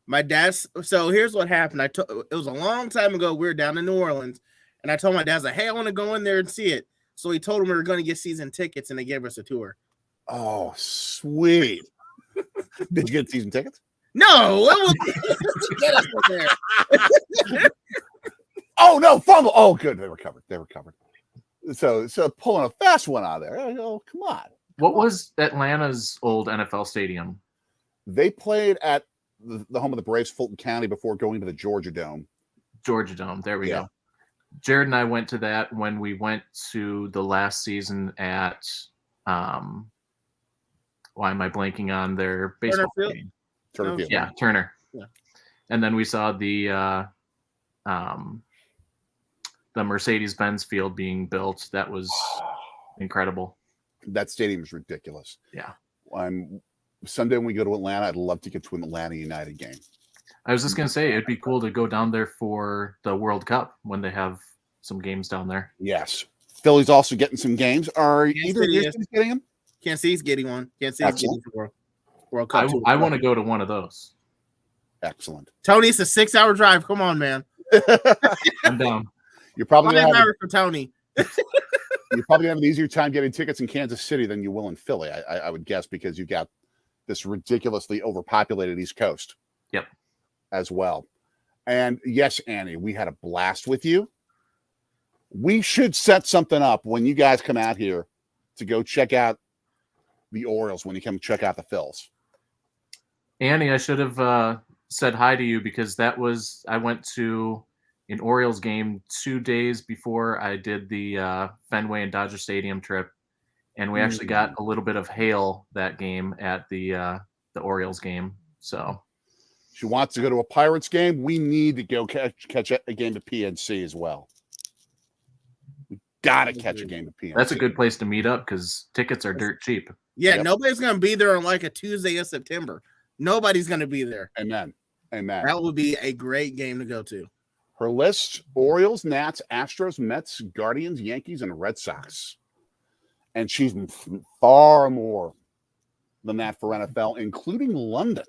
My dad's. So here's what happened. It was a long time ago. We were down in New Orleans, and I told my dad, like, "Hey, I want to go in there and see it." So he told him we were going to get season tickets, and they gave us a tour. Oh, sweet. Did you get season tickets? No, what was get us there? Oh no, fumble. Oh, good. They were covered. So pulling a fast one out of there. Oh, come on. What was Atlanta's old NFL stadium? They played at the home of the Braves, Fulton County, before going to the Georgia Dome. Georgia Dome. There we go. Jared and I went to that when we went to the last season at why am I blanking on their baseball game? Turner Field. Yeah, Turner. Yeah. And then we saw the Mercedes-Benz field being built. That was incredible. That stadium is ridiculous. Yeah. Someday when we go to Atlanta, I'd love to get to an Atlanta United game. I was just going to say, it'd be cool to go down there for the World Cup when they have some games down there. Yes. Philly's also getting some games. Are Yes, either of it you is. guys getting them? Can't see he's getting one. Can't see he's getting the World Cup. I want to go to one of those. Excellent. Tony, it's a 6-hour drive. Come on, man. I'm down. You're probably going to have for Tony. an easier time getting tickets in Kansas City than you will in Philly, I would guess, because you've got this ridiculously overpopulated East Coast. Yep. As well. And yes, Annie, we had a blast with you. We should set something up when you guys come out here to go check out the Orioles, when you come check out the Phils. Annie, I should have said hi to you because I went to an Orioles game 2 days before I did the Fenway and Dodger Stadium trip. And we actually got a little bit of hail that game at the Orioles game. So she wants to go to a Pirates game. We need to go catch a game to PNC as well. We got to catch a game to PNC. That's a good place to meet up because tickets are dirt cheap. Yeah, Nobody's going to be there on like a Tuesday of September. Nobody's going to be there. Amen. That would be a great game to go to. Her list: Orioles, Nats, Astros, Mets, Guardians, Yankees, and Red Sox. And she's far more than that for NFL, including London,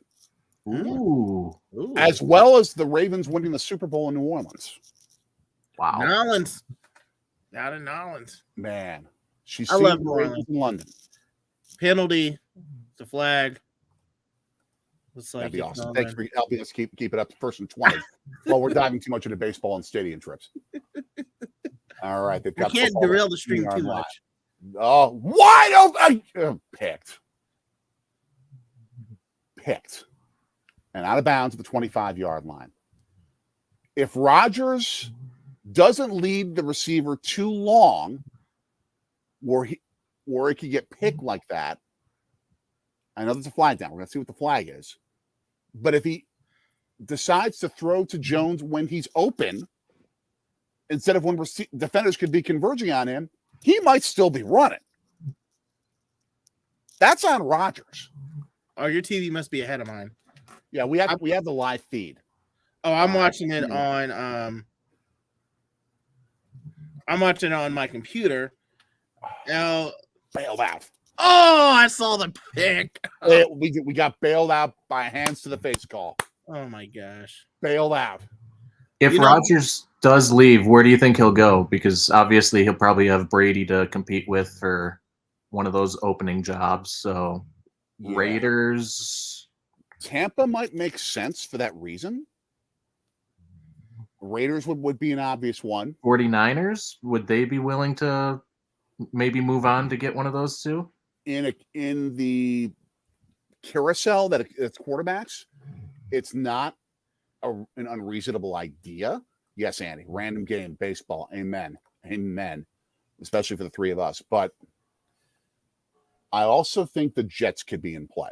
Ooh. as well as the Ravens winning the Super Bowl in New Orleans. Wow. Nolans. Out in Nolans. Man, she's I seen love the New Ravens Orleans. in London. Penalty. The flag. Looks like That'd be it's awesome. on Thanks there. for helping us keep it up to 1st and 20 while we're diving too much into baseball and stadium trips. All right. They've We got can't football derail the on stream yard too line. much. Oh, wide open. Picked. And out of bounds at the 25-yard line. If Rodgers doesn't lead the receiver too long, where it could get picked like that, I know there's a flag down. We're going to see what the flag is. But if he decides to throw to Jones when he's open, instead of when defenders could be converging on him, he might still be running. That's on Rodgers. Oh, your TV must be ahead of mine. Yeah, we have the live feed. Oh, I'm watching it on I'm watching it on my computer. Now, Bailed out. oh, I saw the pick. We got bailed out by a hands to the face call. Oh my gosh. Bailed out. If You know- Rodgers does leave, where do you think he'll go? Because obviously he'll probably have Brady to compete with for one of those opening jobs. So Yeah. Raiders. Tampa might make sense for that reason. Raiders would be an obvious one. 49ers, would they be willing to maybe move on to get one of those two? In the carousel that it's quarterbacks, it's not an unreasonable idea. Yes, Andy, random game, baseball. Amen. Especially for the three of us. But I also think the Jets could be in play.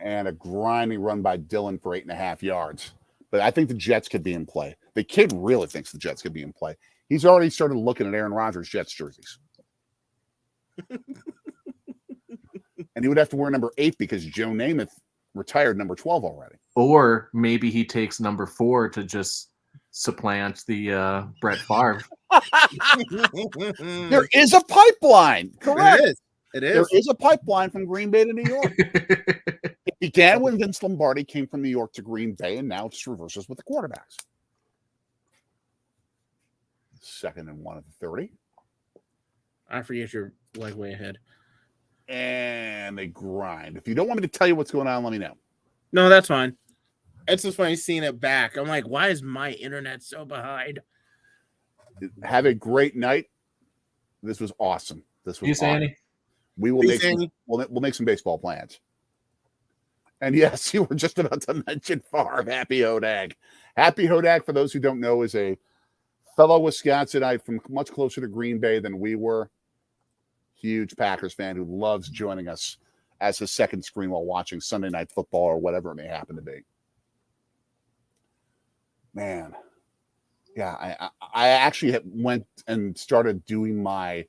And a grinding run by Dillon for 8.5 yards. But I think the Jets could be in play. The kid really thinks the Jets could be in play. He's already started looking at Aaron Rodgers Jets jerseys. And he would have to wear number 8 because Joe Namath retired number 12 already. Or maybe he takes number 4 to just supplant the Brett Favre. There is a pipeline. Correct. It There is. is a pipeline from Green Bay to New York. It began when Vince Lombardi came from New York to Green Bay, and now it just reverses with the quarterbacks. 2nd and 1 at the 30. I forget you're like way ahead. And they grind. If you don't want me to tell you what's going on, let me know. No, that's fine. It's just funny seeing it back. I'm like, why is my internet so behind? Have a great night. This was awesome. This was Peace, awesome. Andy. We will Peace, make Andy. we'll make some baseball plans. And yes, you were just about to mention Favre. Happy Hodag. Happy Hodag, for those who don't know, is a fellow Wisconsinite from much closer to Green Bay than we were. Huge Packers fan who loves joining us as his second screen while watching Sunday Night Football or whatever it may happen to be. Man, yeah, I actually went and started doing my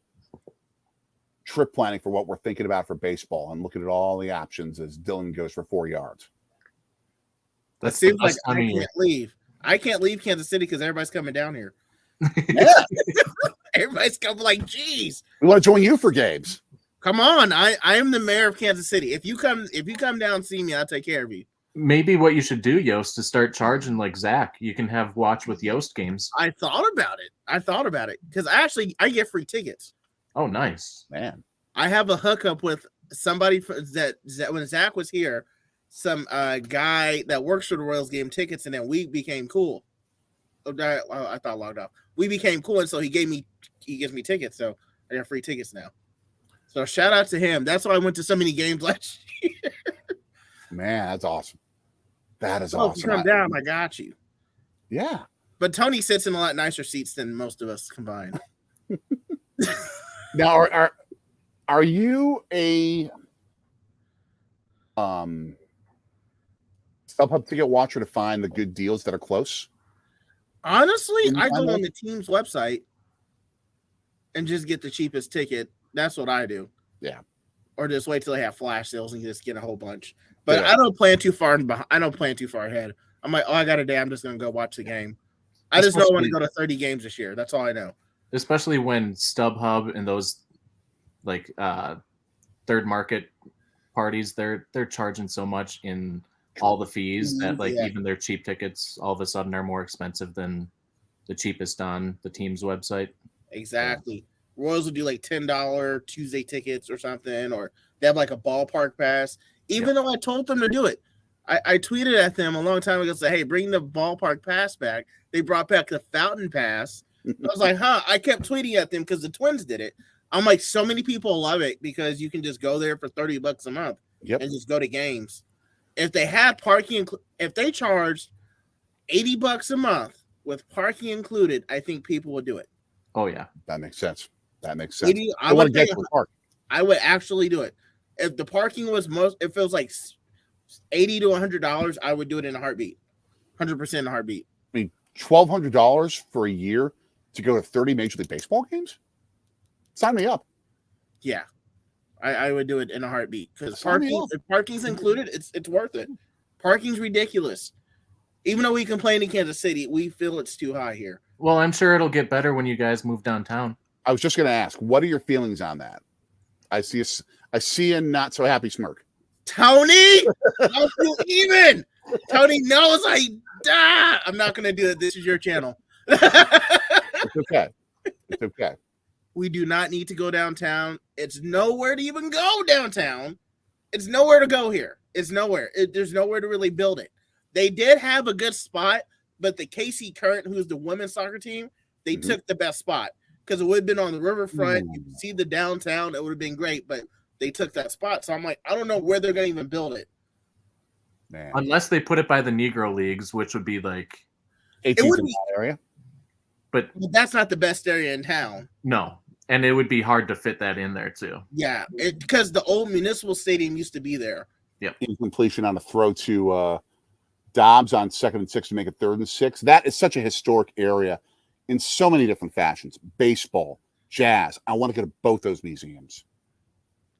trip planning for what we're thinking about for baseball and looking at all the options as Dillon goes for 4 yards. It That's the seems like best I time of year. can't leave. I can't leave Kansas City because everybody's coming down here. Yeah, Everybody's coming like, geez, we want to join you for games. come on. I am the mayor of Kansas City. If you come down and see me, I'll take care of you. Maybe what you should do, Yost, is start charging like Zach. You can have watch with Yost games. I thought about it because I get free tickets. Oh, nice. Man, I have a hookup with somebody that when Zach was here, some guy that works for the Royals gave him tickets, and then we became cool. Oh, I thought I logged off. We became cool, and so he gives me tickets, so I got free tickets now. So shout out to him. That's why I went to so many games last year. man, that's awesome. That is So if you awesome. come down, I got you. Yeah. But Tony sits in a lot nicer seats than most of us combined. Now, are you a StubHub ticket watcher to find the good deals that are close? Honestly, Can you I find go those? on the team's website and just get the cheapest ticket. That's what I do. Yeah. Or just wait till they have flash sales and just get a whole bunch. But Yeah. I don't plan too far I don't plan too far ahead. I'm like, oh, I got a day. I'm just gonna go watch the game. I just don't want to go to 30 games this year. That's all I know. especially when StubHub and those like third market parties, they're charging so much in all the fees that like Yeah. even their cheap tickets all of a sudden are more expensive than the cheapest on the team's website. Exactly. Royals would do like $10 Tuesday tickets or something, or they have like a ballpark pass. Even though I told them to do it, I tweeted at them a long time ago, said, "Hey, bring the ballpark pass back." They brought back the fountain pass. I was like, "Huh?" I kept tweeting at them because the Twins did it. I'm like, so many people love it because you can just go there for $30 a month and just go to games. If they had parking, if they charged $80 a month with parking included, I think people would do it. Oh yeah, That makes sense. I want would to get to the park. I would actually do it. If the parking was if it was like $80 to $100, I would do it in a heartbeat. 100% in a heartbeat. I mean, $1,200 for a year to go to 30 Major League Baseball games? Sign me up. Yeah. I would do it in a heartbeat because Sign me up. if parking's included, it's worth it. Parking's ridiculous. Even though we complain in Kansas City, we feel it's too high here. well, I'm sure it'll get better when you guys move downtown. I was just going to ask, what are your feelings on that? I see a not so happy smirk. Tony, don't you even? Tony knows I'm not going to do it. This is your channel. It's okay. It's okay. We do not need to go downtown. It's nowhere to even go downtown. It's nowhere to go here. It's nowhere. There's nowhere to really build it. They did have a good spot, but the KC Current, who's the women's soccer team, they took the best spot because it would have been on the riverfront. You could see the downtown. It would have been great, but they took that spot. So I'm like, I don't know where they're going to even build it. Man. Unless they put it by the Negro Leagues, which would be like, It would in be- that area. but That's not the best area in town. no. And it would be hard to fit that in there too. Yeah, because the old municipal stadium used to be there. Incompletion on a throw to Dobbs on 2nd and 6 to make it 3rd and 6. That is such a historic area in so many different fashions. Baseball, jazz. I want to go to both those museums.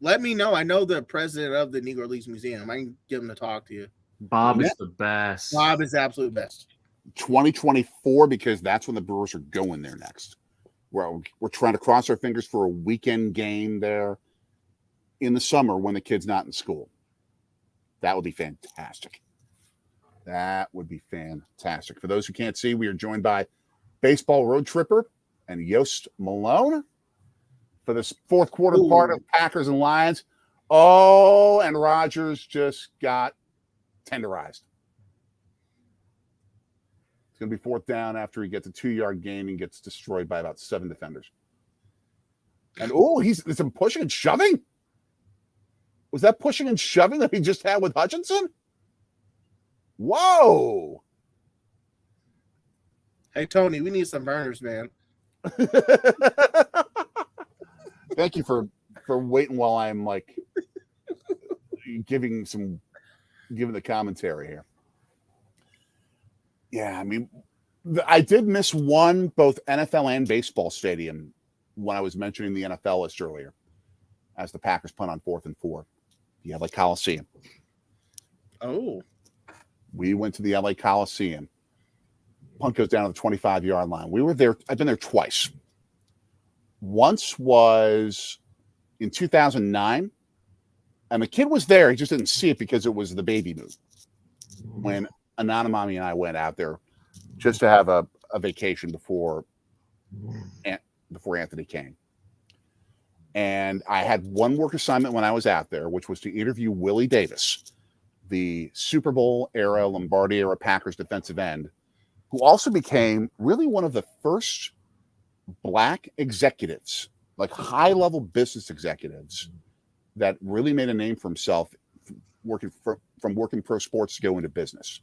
Let me know. I know the president of the Negro Leagues Museum. I can give him to talk to you. Bob Yeah. is the best. Bob is the absolute best. 2024, because that's when the Brewers are going there next. We're trying to cross our fingers for a weekend game there in the summer when the kid's not in school. That would be fantastic. That would be fantastic. For those who can't see, we are joined by Baseball Road Tripper and Yost Malone for this fourth quarter part of Packers and Lions. Oh, and Rodgers just got tenderized. It's going to be 4th down after he gets a 2-yard gain and gets destroyed by about 7 defenders. And he's some pushing and shoving. Was that pushing and shoving that he just had with Hutchinson? Whoa. Hey, Tony, we need some burners, man. Thank you for waiting while I'm like giving the commentary here. Yeah, I mean, I did miss both NFL and baseball stadium when I was mentioning the NFL list earlier, as the Packers punt on 4th and 4. The LA Coliseum. Oh, We went to the LA Coliseum. Punt goes down to the 25-yard line. We were there. I've been there twice. Once was in 2009, and the kid was there. He just didn't see it because it was the baby move. When Anonymami and I went out there just to have a vacation before Anthony came. And I had one work assignment when I was out there, which was to interview Willie Davis, the Super Bowl era, Lombardi era Packers defensive end, who also became really one of the first Black executives, like high-level business executives, that really made a name for himself from working pro sports to go into business.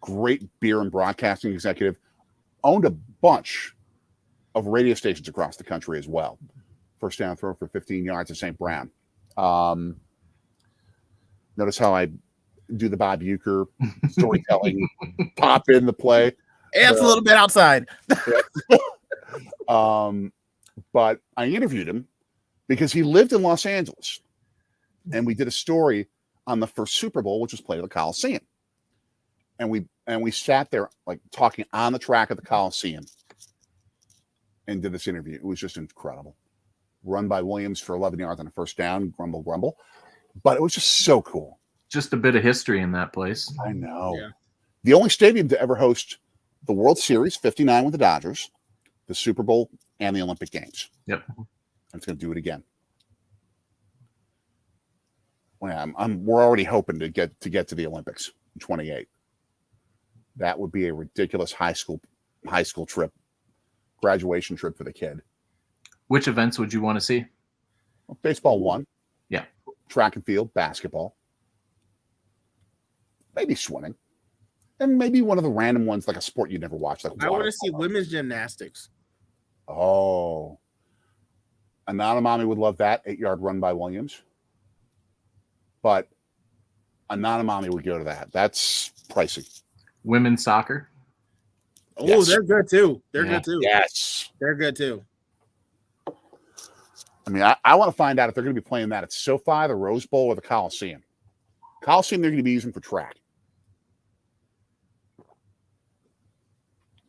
Great beer and broadcasting executive, owned a bunch of radio stations across the country as well. First down throw for 15 yards at St. Brown. Notice how I do the Bob Uecker storytelling, pop in the play. it's a little bit outside. But I interviewed him because he lived in Los Angeles, and we did a story on the first Super Bowl, which was played at the Coliseum. And we sat there like talking on the track at the Coliseum. and did this interview. It was just incredible. Run by Williams for 11 yards on a first down, grumble, grumble. But it was just so cool. Just a bit of history in that place. I know. Yeah. The only stadium to ever host the World Series, 59 with the Dodgers, the Super Bowl, and the Olympic Games. Yep. And it's going to do it again. Well, we're already hoping to get to the Olympics in 28. That would be a ridiculous high school trip, graduation trip for the kid. Which events would you want to see? Well, baseball one. Yeah. Track and field, basketball. Maybe swimming. And maybe one of the random ones, like a sport you never watched. Like I want water to see polo. women's gymnastics. Oh. Anonymami would love that 8-yard run by Williams. But Anonymami would go to that. That's pricey. Women's soccer. Oh, Yes. they're good too. They're Yeah. good too. Yes. They're good too. I mean, I want to find out if they're going to be playing that at SoFi, the Rose Bowl, or the Coliseum. Coliseum they're going to be using for track.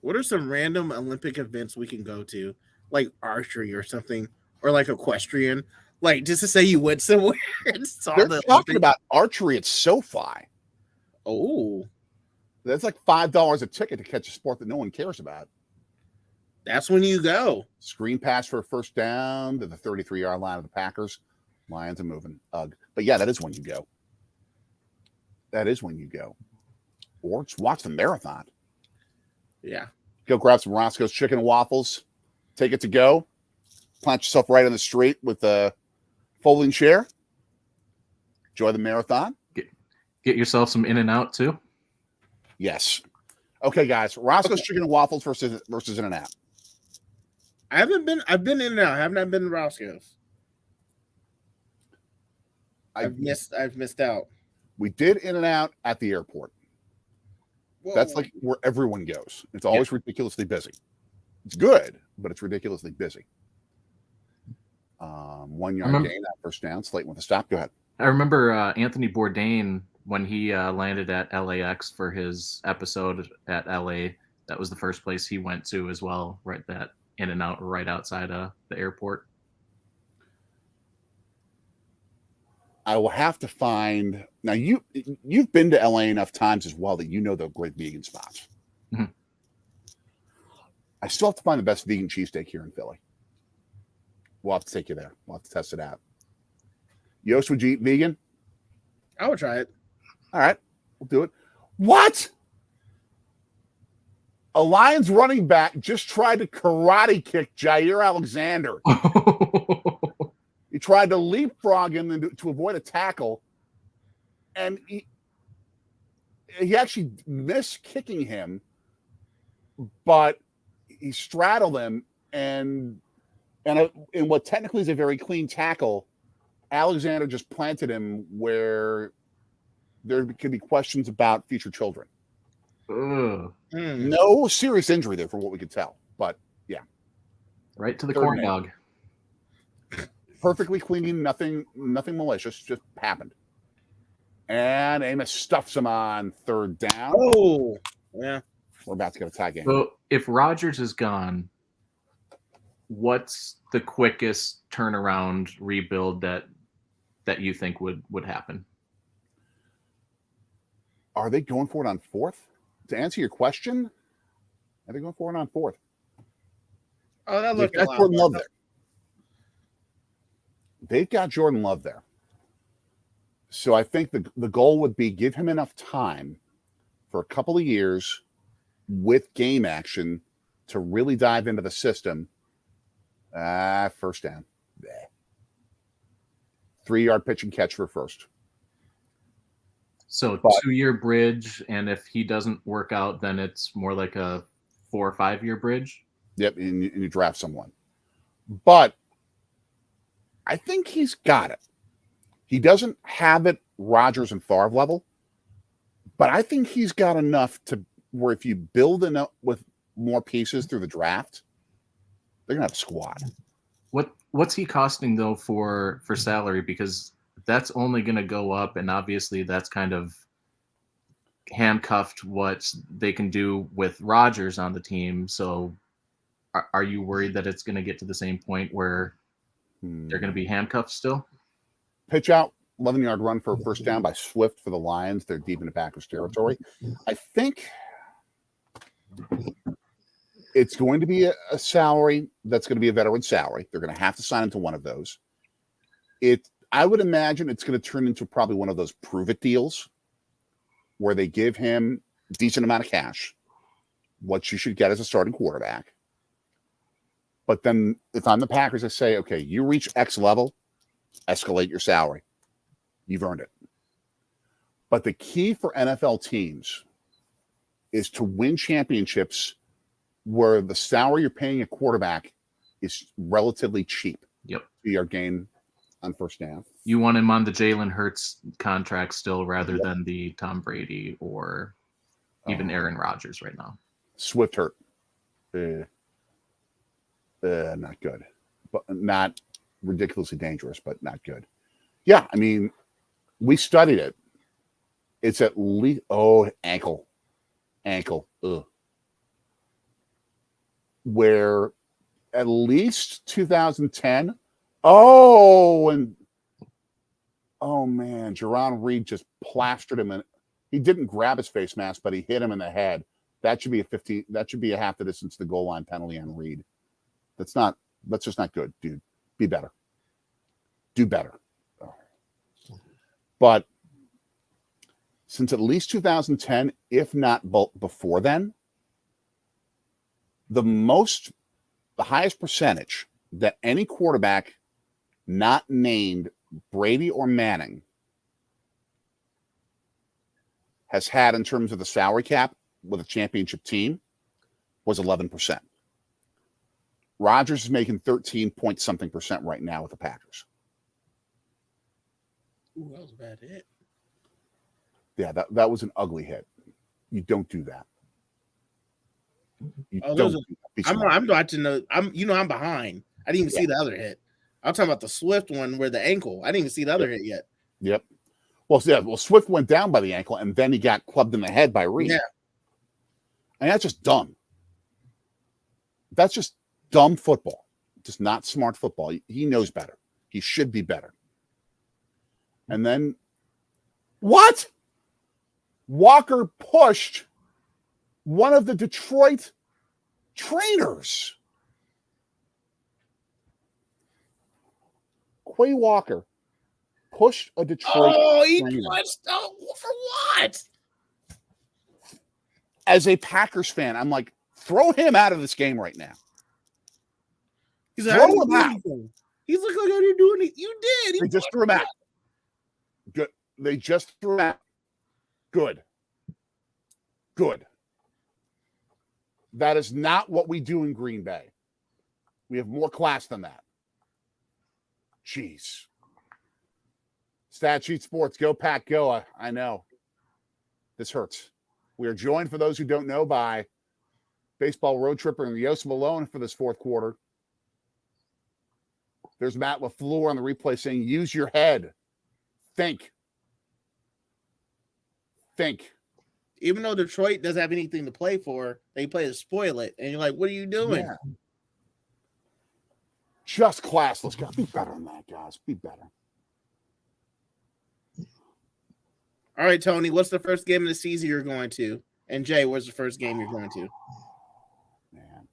What are some random Olympic events we can go to, like archery or something, or like equestrian, like just to say you went somewhere and saw They're the talking Olympic- about archery at SoFi. Oh, That's like $5 a ticket to catch a sport that no one cares about. that's when you go. Screen pass for a first down to the 33-yard line of the Packers. Lions are moving. Ugh. But yeah, that is when you go. That is when you go. Or just watch the marathon. Yeah. Go grab some Roscoe's chicken and waffles. Take it to go. Plant yourself right on the street with a folding chair. Enjoy the marathon. Get yourself some In-N-Out too. Yes. Okay, guys. Roscoe's chicken and waffles versus In-N-Out. I've been in and out. I have not been to Roscoe's. I've missed out. We did In-N-Out at the airport. That's Whoa. like where everyone goes. It's always ridiculously busy. It's good, but it's ridiculously busy. 1 yard gain, that first down. Slayton with a stop. Go ahead. I remember Anthony Bourdain when he landed at LAX for his episode at LA. That was the first place he went to as well, right? That In-N-Out right outside the airport. I will have to find now. You've been to LA enough times as well that you know the great vegan spots. Mhm. I still have to find the best vegan cheesesteak here in Philly. We'll have to take you there. We'll have to test it out. Yost, would you eat vegan? I would try it. All right, we'll do it. What? A Lions running back just tried to karate kick Jair Alexander. He tried to leapfrog him to avoid a tackle, and he actually missed kicking him, but he straddled him, and in what technically is a very clean tackle, Alexander just planted him where there could be questions about future children. Ugh. No serious injury there, from what we could tell, but yeah, Right to the Third corn man. dog. perfectly clean, nothing malicious, just happened. And Amos stuffs him on third down. Oh, yeah. We're about to get a tie game. So if Rodgers is gone, what's the quickest turnaround rebuild that you think would happen? Are they going for it on fourth? To answer your question, are they going for it on fourth? Oh, that They've looked a got lot. Jordan Love there. They've got Jordan Love there. So I think the goal would be give him enough time for a couple of years with game action to really dive into the system. First down. 3-yard pitch and catch for first. So But- 2-year bridge, and if he doesn't work out, then it's more like a 4 or 5-year bridge. Yep, and you draft someone. But I think he's got it. He doesn't have it Rodgers and Favre level, but I think he's got enough to where if you build enough with more pieces through the draft, they're gonna have a squad. What's he costing though for salary? Because that's only going to go up, and obviously that's kind of handcuffed what they can do with Rodgers on the team. So are you worried that it's going to get to the same point where they're going to be handcuffed still? Pitch out, 11-yard run for a first down by Swift for the Lions. They're deep into Packers territory. I think it's going to be a salary that's going to be a veteran salary. They're going to have to sign him to one of those. I would imagine it's going to turn into probably one of those prove-it deals where they give him a decent amount of cash, what you should get as a starting quarterback. But then if I'm the Packers, I say, okay, you reach X level, escalate your salary. You've earned it. But the key for NFL teams is to win championships where the salary you're paying a quarterback is relatively cheap. Yep. Your gain on first down. You want him on the Jalen Hurts contract still rather than the Tom Brady or even Aaron Rodgers right now. Swift hurt. Not good. But not ridiculously dangerous, but not good. Yeah, I mean, we studied it. It's at least ankle. Ugh. Where at least 2010. Oh man, Jerron Reed just plastered him, and he didn't grab his face mask, but he hit him in the head. That should be a 15. That should be a half the distance to the goal line penalty on Reed. That's just not good, dude. Be better. Do better. But since at least 2010, if not before then, the highest percentage that any quarterback not named Brady or Manning has had in terms of the salary cap with a championship team was 11%. Rodgers is making 13-point-something% right now with the Packers. Ooh, that was a bad hit. Yeah, that was an ugly hit. You don't do that. I'm watching I'm behind. I didn't even see the other hit. I'm talking about the Swift one where the ankle. I didn't even see the other hit yet. Yep. Well, Swift went down by the ankle, and then he got clubbed in the head by Reed. Yeah. And that's just dumb. That's just dumb football. Just not smart football. He knows better. He should be better. And then, what? Walker pushed one of the Detroit trainers. Quay Walker pushed a Detroit trainer. For what? As a Packers fan, I'm like, throw him out of this game right now. He's throw him out. He's like, I didn't do anything. You did. They just threw him out. Good. They just threw him out. Good. That is not what we do in Green Bay. We have more class than that. Jeez. Stat Sheet Sports, go Pack, go. I know. This hurts. We are joined, for those who don't know, by baseball road tripper and Yosef Malone for this fourth quarter. There's Matt LaFleur on the replay saying, use your head. Think. Even though Detroit doesn't have anything to play for, they play to spoil it. And you're like, what are you doing? Yeah. Just classless. Got to be better than that, guys. Be better. All right, Tony, what's the first game of the season you're going to? And Jay, what's the first game you're going to? Man.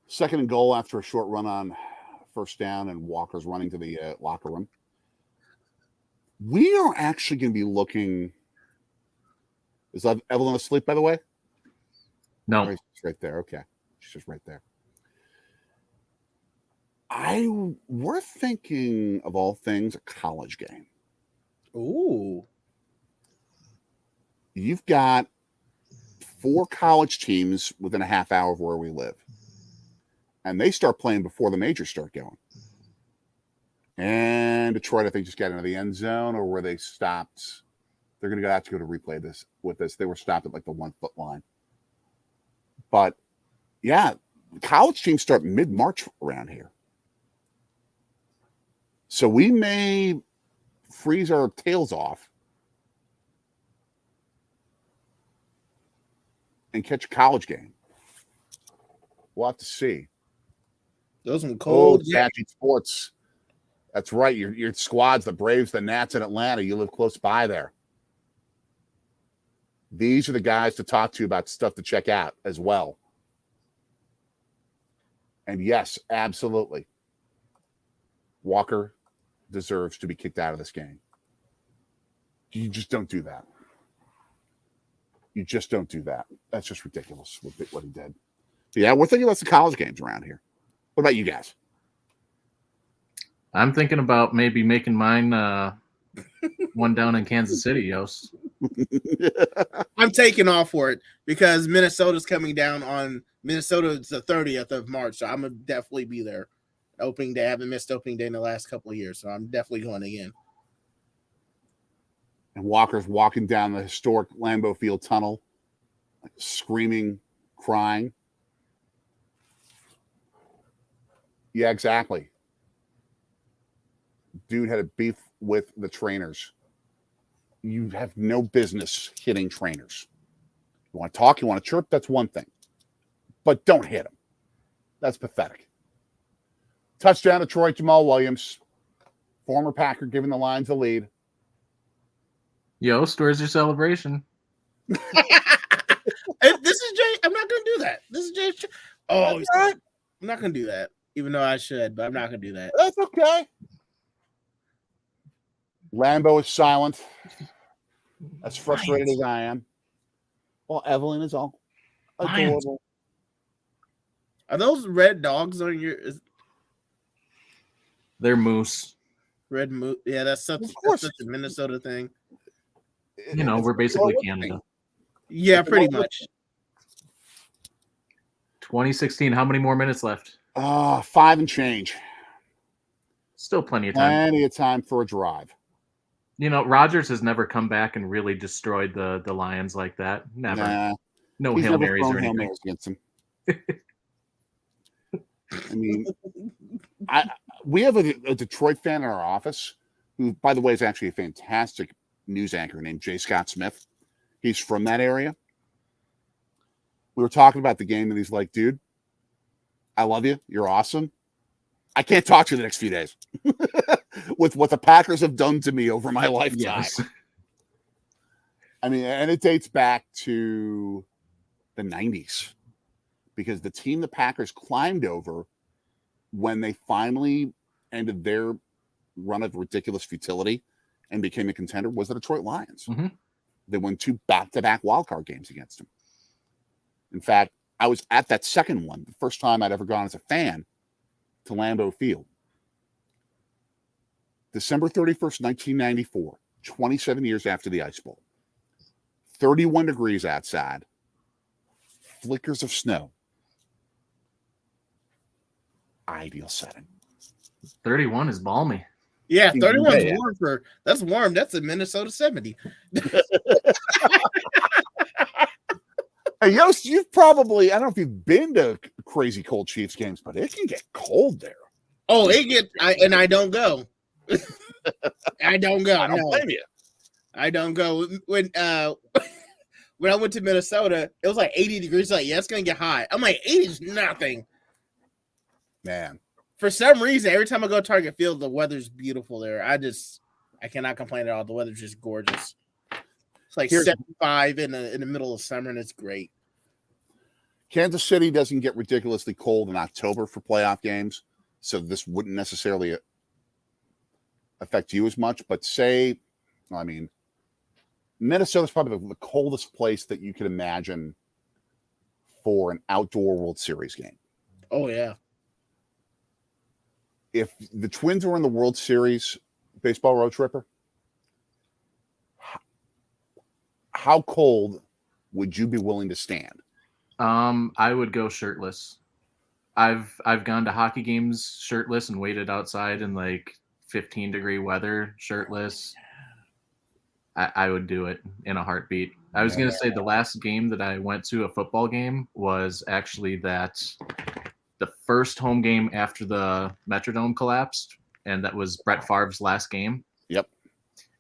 Second and goal after a short run on first down, and Walker's running to the locker room. We are actually going to be looking. Is Evelyn asleep, by the way? No. She's right there. Okay. She's just right there. We're thinking, of all things, a college game. Ooh. You've got 4 college teams within a half hour of where we live. And they start playing before the majors start going. And Detroit, I think, just got into the end zone, or where they stopped. They're going to have to go to replay this with this. They were stopped at like the 1 foot line. But yeah, college teams start mid-March around here. So we may freeze our tails off and catch a college game. We'll have to see. Those some Oh, cold. Magic Sports. That's right. Your squads, the Braves, the Nats in Atlanta. You live close by there. These are the guys to talk to about stuff to check out as well. And yes, absolutely. Walker deserves to be kicked out of this game. You just don't do that. You just don't do that. That's just ridiculous what he did. But yeah, we're thinking about some college games around here. What about you guys? I'm thinking about maybe making mine one down in Kansas City, Yost. I'm taking off for it because Minnesota's coming down on Minnesota's the 30th of March, so I'm gonna definitely be there. Opening day, I haven't missed opening day in the last couple of years, so I'm definitely going again. And Walker's walking down the historic Lambeau Field tunnel, like, screaming, crying. Yeah, exactly. Dude had a beef with the trainers. You have no business hitting trainers. You want to talk, you want to chirp, that's one thing. But don't hit them. That's pathetic. Touchdown Detroit, Jamal Williams. Former Packer giving the Lions the lead. Yost, where's your celebration? This is Jay. I'm not going to do that. This is Jay. Oh, right. I'm not going to do that, even though I should, but I'm not going to do that. That's okay. Lambeau is silent. As frustrated as I am. Well, Evelyn is all adorable. Are those red dogs on your They're moose. red moose? Yeah, that's such a Minnesota thing. You know, we're basically Canada. Yeah, pretty much. 2016. How many more minutes left? 5 and change. Still plenty of time. Plenty of time for a drive. You know, Rodgers has never come back and really destroyed the Lions like that. Never. Nah, No he's Hail never Marys thrown or Hail anything. Marys against him. I mean, we have a Detroit fan in our office who, by the way, is actually a fantastic news anchor named J. Scott Smith. He's from that area. We were talking about the game, and he's like, dude, I love you. You're awesome. I can't talk to you the next few days with what the Packers have done to me over my lifetime. Yes. I mean, and it dates back to the 90s because the team the Packers climbed over when they finally ended their run of ridiculous futility and became a contender was the Detroit Lions. Mm-hmm. They won 2 back-to-back wildcard games against them. In fact, I was at that second one, the first time I'd ever gone as a fan to Lambeau Field. December 31st, 1994, 27 years after the Ice Bowl. 31 degrees outside. Flickers of snow. Ideal setting. 31 is balmy. Yeah, 31 is Yeah. warm for that's warm. That's a Minnesota 70. Hey, Yost, you've probably, I don't know if you've been to crazy cold Chiefs games, but it can get cold there. Oh, I don't go. I don't go. I don't No. blame you. I don't go. When I went to Minnesota, it was like 80 degrees. Like, yeah, it's gonna get hot. I'm like, 80 is nothing. Man. For some reason, every time I go to Target Field, the weather's beautiful there. I cannot complain at all. The weather's just gorgeous. It's like 75 in the middle of summer, and it's great. Kansas City doesn't get ridiculously cold in October for playoff games, so this wouldn't necessarily affect you as much. But Minnesota's probably the coldest place that you could imagine for an outdoor World Series game. Oh, yeah. If the Twins were in the World Series baseball road tripper, how cold would you be willing to stand? I would go shirtless. I've gone to hockey games shirtless and waited outside in like 15-degree weather shirtless. I would do it in a heartbeat. I was going to say the last game that I went to, a football game, was actually the first home game after the Metrodome collapsed, and that was Brett Favre's last game. Yep.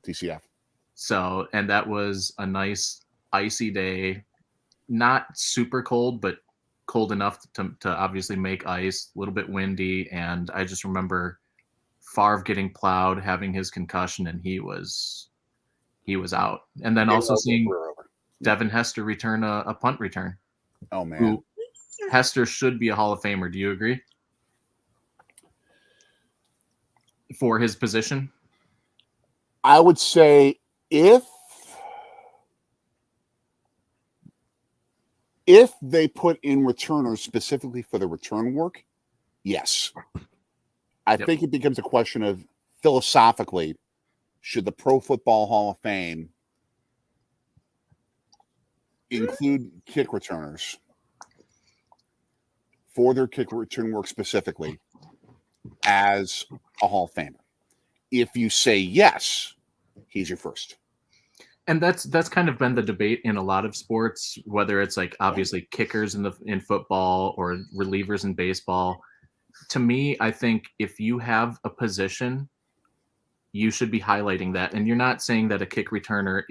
TCF. So, and that was a nice icy day. not super cold, but cold enough to obviously make ice, a little bit windy. And I just remember Favre getting plowed, having his concussion, and he was out. And then also seeing Devin Hester return a punt return. Oh, man. Who Hester should be a Hall of Famer. Do you agree? For his position? I would say if they put in returners specifically for the return work, yes. I think it becomes a question of philosophically, should the Pro Football Hall of Fame include kick returners for their kick return work specifically as a Hall of Famer? If you say yes, he's your first. And that's kind of been the debate in a lot of sports, whether it's like obviously kickers in football or relievers in baseball. To me, I think if you have a position, you should be highlighting that. And you're not saying that a kick returner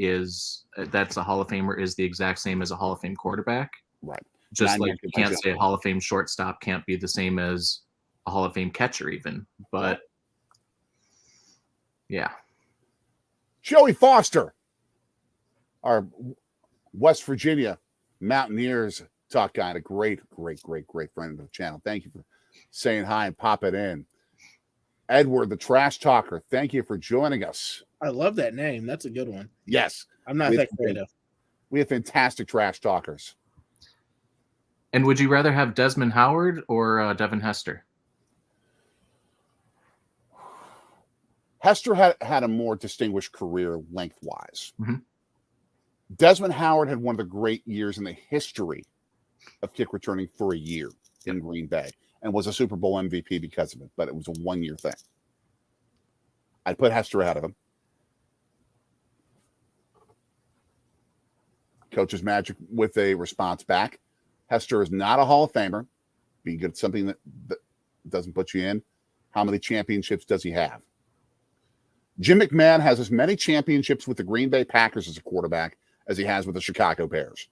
that's a Hall of Famer is the exact same as a Hall of Fame quarterback. Right. Just like you can't say a Hall of Fame shortstop can't be the same as a Hall of Fame catcher even. But yeah. Joey Foster, our West Virginia Mountaineers talk guy, and a great friend of the channel. Thank you for saying hi and pop it in. Edward, the trash talker, thank you for joining us. I love that name. That's a good one. Yes. I'm not that creative. We have fantastic trash talkers. And would you rather have Desmond Howard or Devin Hester? Hester had a more distinguished career lengthwise. Mm-hmm. Desmond Howard had one of the great years in the history of kick returning for a year in Green Bay and was a Super Bowl MVP because of it, but it was a one-year thing. I'd put Hester ahead of him. Coach's magic with a response back. Hester is not a Hall of Famer. Being good at something that doesn't put you in. How many championships does he have? Jim McMahon has as many championships with the Green Bay Packers as a quarterback as he has with the Chicago Bears.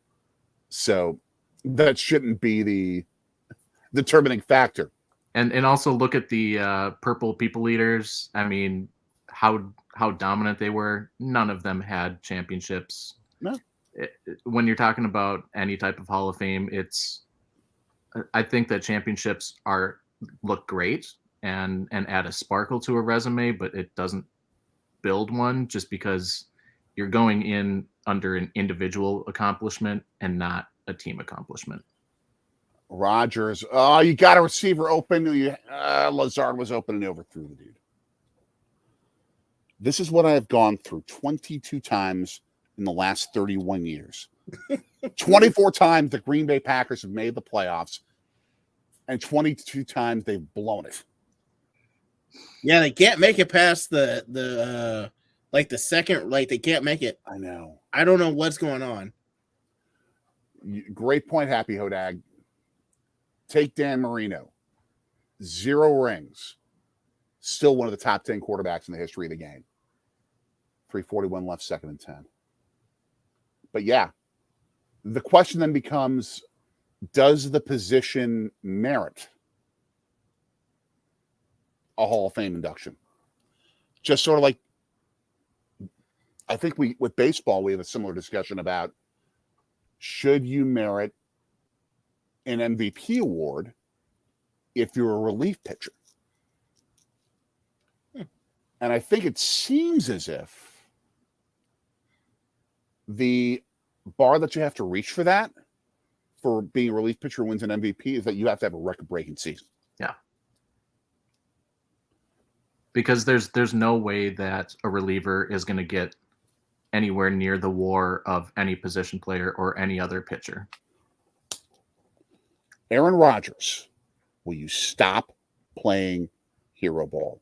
So that shouldn't be the determining factor. And also look at the Purple People Eaters. I mean, how dominant they were. None of them had championships. No. When you're talking about any type of Hall of Fame, I think that championships look great and add a sparkle to a resume, but it doesn't build one just because you're going in under an individual accomplishment and not a team accomplishment. Rodgers. Oh, you got a receiver open. Lazard was open and overthrew the dude. This is what I have gone through 22 times in the last 31 years. 24 times the Green Bay Packers have made the playoffs, and 22 times they've blown it. Yeah, they can't make it past the second. Like they can't make it. I know. I don't know what's going on. Great point, Happy Hodag. Take Dan Marino. 0 rings. Still one of the top 10 quarterbacks in the history of the game. 341 left, 2nd and 10. But yeah, the question then becomes, does the position merit a Hall of Fame induction? Just sort of like, I think with baseball, we have a similar discussion about, should you merit an MVP award if you're a relief pitcher? And I think it seems as if the bar that you have to reach for that, for being a relief pitcher who wins an MVP, is that you have to have a record-breaking season. Yeah. Because there's no way that a reliever is going to get anywhere near the WAR of any position player or any other pitcher. Aaron Rodgers, will you stop playing hero ball?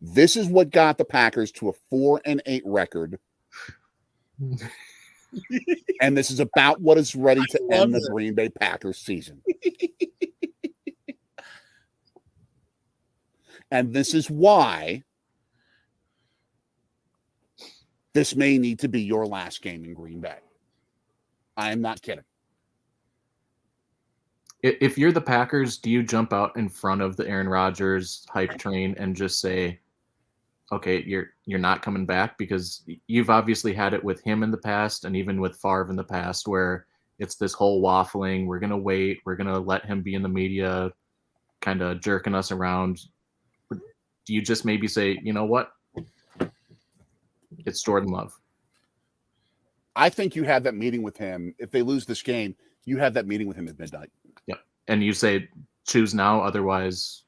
This is what got the Packers to a 4-8 record. And this is about what is ready to end the Green Bay Packers season. And this is why this may need to be your last game in Green Bay. I am not kidding. If you're the Packers, do you jump out in front of the Aaron Rodgers hype train and just say, okay, you're not coming back? Because you've obviously had it with him in the past and even with Favre in the past where it's this whole waffling, we're going to wait, we're going to let him be in the media kind of jerking us around. Do you just maybe say, you know what? It's Jordan Love. I think you have that meeting with him. If they lose this game, you have that meeting with him at midnight. Yep. And you say, choose now, otherwise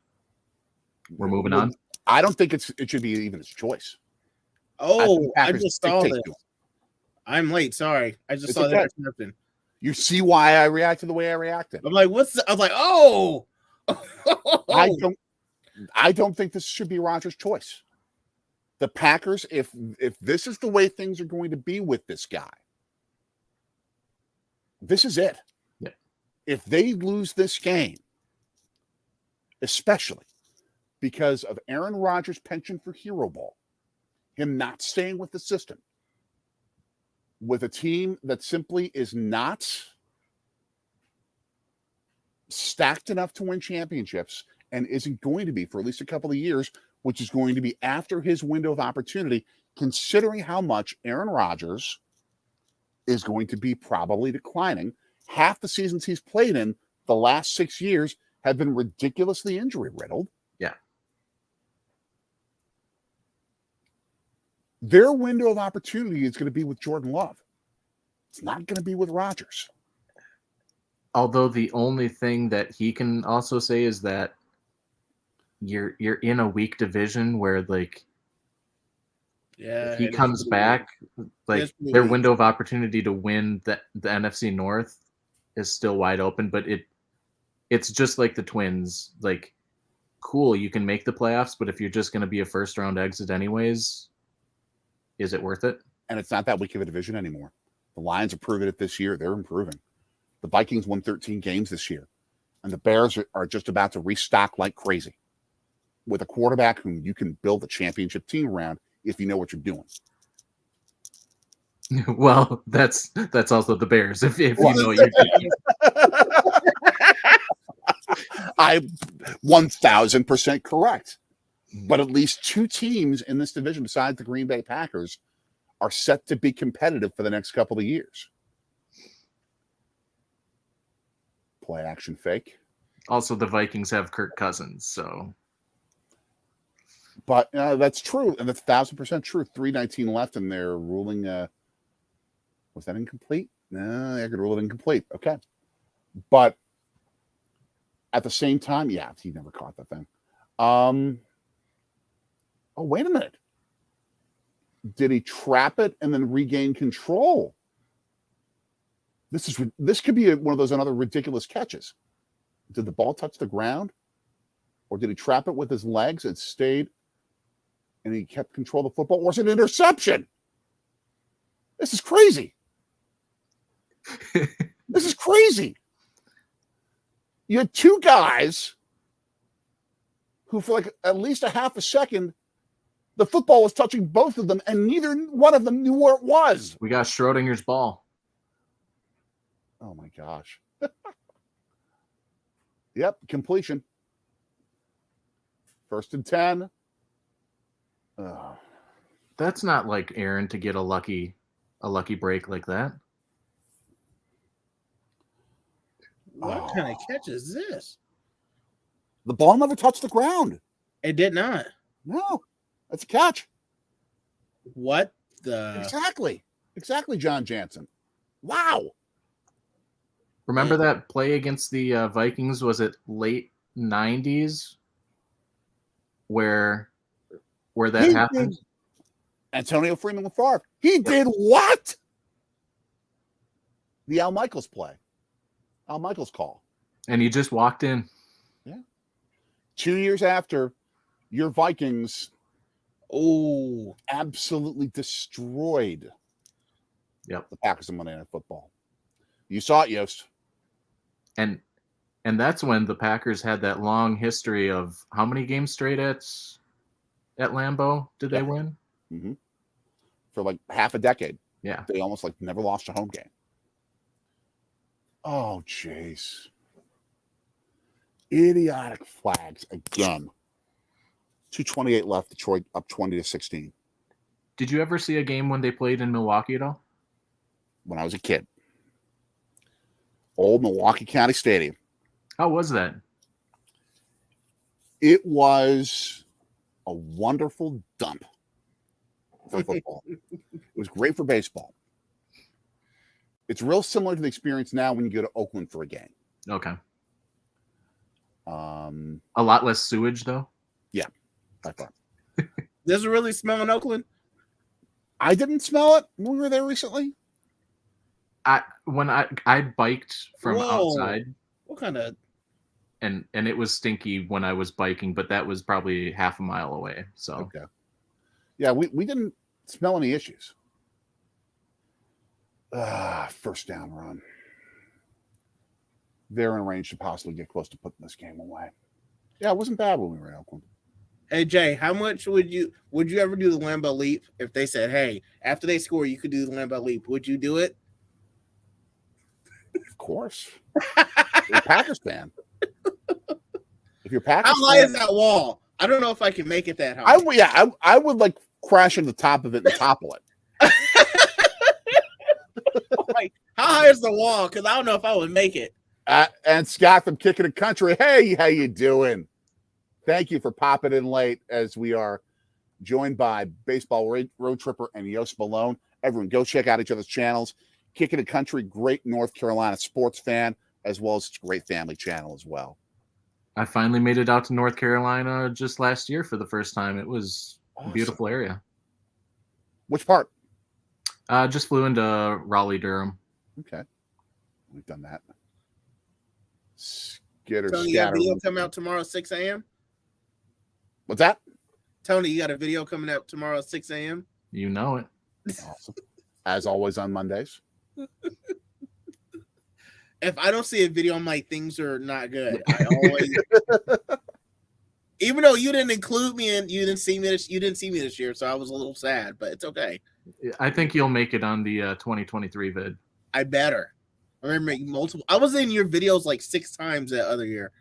we're moving on. I don't think it should be even his choice. Oh, I Packers just saw dictate this. to him. I'm late. Sorry. I just It's saw okay. that interception. You see why I reacted the way I reacted. I'm like, I was like, oh. I don't think this should be Rodgers' choice. The Packers, if this is the way things are going to be with this guy, this is it. Yeah. If they lose this game, especially because of Aaron Rodgers' penchant for hero ball, him not staying with the system, with a team that simply is not stacked enough to win championships and isn't going to be for at least a couple of years, which is going to be after his window of opportunity, considering how much Aaron Rodgers is going to be probably declining. Half the seasons he's played in the last 6 years have been ridiculously injury riddled. Yeah. Their window of opportunity is going to be with Jordan Love. It's not going to be with Rodgers. Although the only thing that he can also say is that you're in a weak division where, like, Yeah, if he comes back, like, their window of opportunity to win the NFC North is still wide open. But it's just like the Twins. Like, cool, you can make the playoffs, but if you're just going to be a first round exit anyways, is it worth it? And it's not that weak of a division anymore. The Lions have proven it this year. They're improving. The Vikings won 13 games this year. And the Bears are just about to restock like crazy with a quarterback whom you can build a championship team around if you know what you're doing. Well, that's also the Bears. If you know what you're doing. I'm 1,000% correct. But at least two teams in this division, besides the Green Bay Packers, are set to be competitive for the next couple of years. Play action fake. Also, the Vikings have Kirk Cousins, so. But that's true, and that's 1,000% true. 3:19 left, and they're ruling. Was that incomplete? No, I could rule it incomplete. Okay, but at the same time, yeah, he never caught that thing. Oh, wait a minute. Did he trap it and then regain control? This could be one of those another ridiculous catches. Did the ball touch the ground, or did he trap it with his legs and stayed, and he kept control of the football? Or was it an interception? This is crazy. This is crazy. You had two guys who, for like at least a half a second, the football was touching both of them, and neither one of them knew where it was. We got Schrodinger's ball. Oh, my gosh. Yep, completion. 1st and 10. That's not like Aaron to get a lucky break like that. What kind of catch is this? The ball never touched the ground. It did not. No, that's a catch. What the? Exactly, John Jansen. Wow. Remember that play against the Vikings? Was it late 90s where that happened? Antonio Freeman with Favre. He did what? The Al Michaels play. Al Michaels call. And he just walked in. Yeah. 2 years after, your Vikings absolutely destroyed the Packers in Monday Night Football. You saw it, Yost. And that's when the Packers had that long history of how many games straight at Lambeau did they win? Mm-hmm. For like half a decade. Yeah. They almost like never lost a home game. Oh, jeez. Idiotic flags again. 2:28 left. Detroit up 20-16. Did you ever see a game when they played in Milwaukee at all? When I was a kid. Old Milwaukee County Stadium. How was that? It was a wonderful dump for football. It was great for baseball. It's real similar to the experience now when you go to Oakland for a game. Okay. A lot less sewage, though? Yeah, by far. Does it really smell in Oakland? I didn't smell it when we were there recently. When I biked from outside. What kind of? And it was stinky when I was biking, but that was probably half a mile away. So okay. Yeah, we didn't smell any issues. First down run. They're in range to possibly get close to putting this game away. Yeah, it wasn't bad when we were in Oakland. Hey Jay, how much would you ever do the Lambeau Leap if they said, hey, after they score, you could do the Lambeau Leap? Would you do it? Of course. You're a Packers fan. If you're Packers, how high is that wall? I don't know if I can make it that high. I would like crash into the top of it and topple it. Like, how high is the wall? Because I don't know if I would make it. And Scott from Kicking It Country. Hey, how you doing? Thank you for popping in late as we are joined by Baseball Road Tripper and Yost Malone. Everyone, go check out each other's channels. Kicking It Country, great North Carolina sports fan, as well as a great family channel as well. I finally made it out to North Carolina just last year for the first time. It was a beautiful area. Which part? Just flew into Raleigh, Durham. Okay. We've done that. Skitter, Tony, you got a scatter. video coming out tomorrow at 6 a.m.? What's that? Tony, you got a video coming out tomorrow at 6 a.m.? You know it. Awesome. As always on Mondays. If I don't see a video, I'm like, things are not good. I always, even though you didn't include me and you didn't see me this year, so I was a little sad, but it's okay. I think you'll make it on the 2023 vid. I better. I remember making multiple. I was in your videos like 6 times that other year.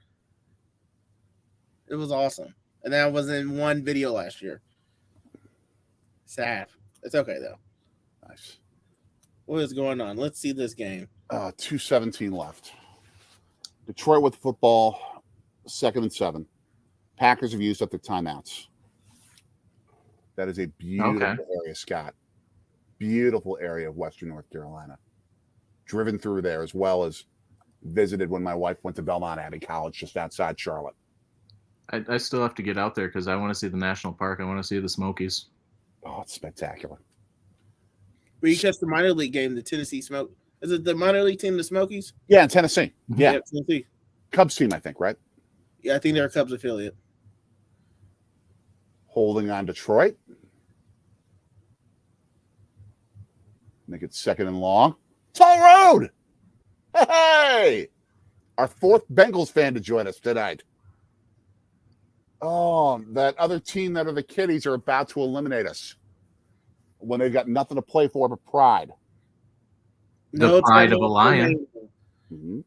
It was awesome, and then I was in one video last year. Sad. It's okay though. Nice. What is going on? Let's see this game. 2:17 left. Detroit with the football, 2nd and 7. Packers have used up their timeouts. That is a beautiful area, Scott. Beautiful area of Western North Carolina. Driven through there, as well as visited when my wife went to Belmont Abbey College just outside Charlotte. I still have to get out there because I want to see the national park. I want to see the Smokies. Oh, it's spectacular. Will you catch the minor league game, the Tennessee Smoke? Is it the minor league team, the Smokies? Yeah, in Tennessee. Yeah. Tennessee. Cubs team, I think, right? Yeah, I think they're a Cubs affiliate. Holding on Detroit. Make it 2nd and long. Toll Road! Hey! Our 4th Bengals fan to join us tonight. Oh, that other team that are the Kitties are about to eliminate us when they've got nothing to play for but pride. The pride of a lion. Mm-hmm.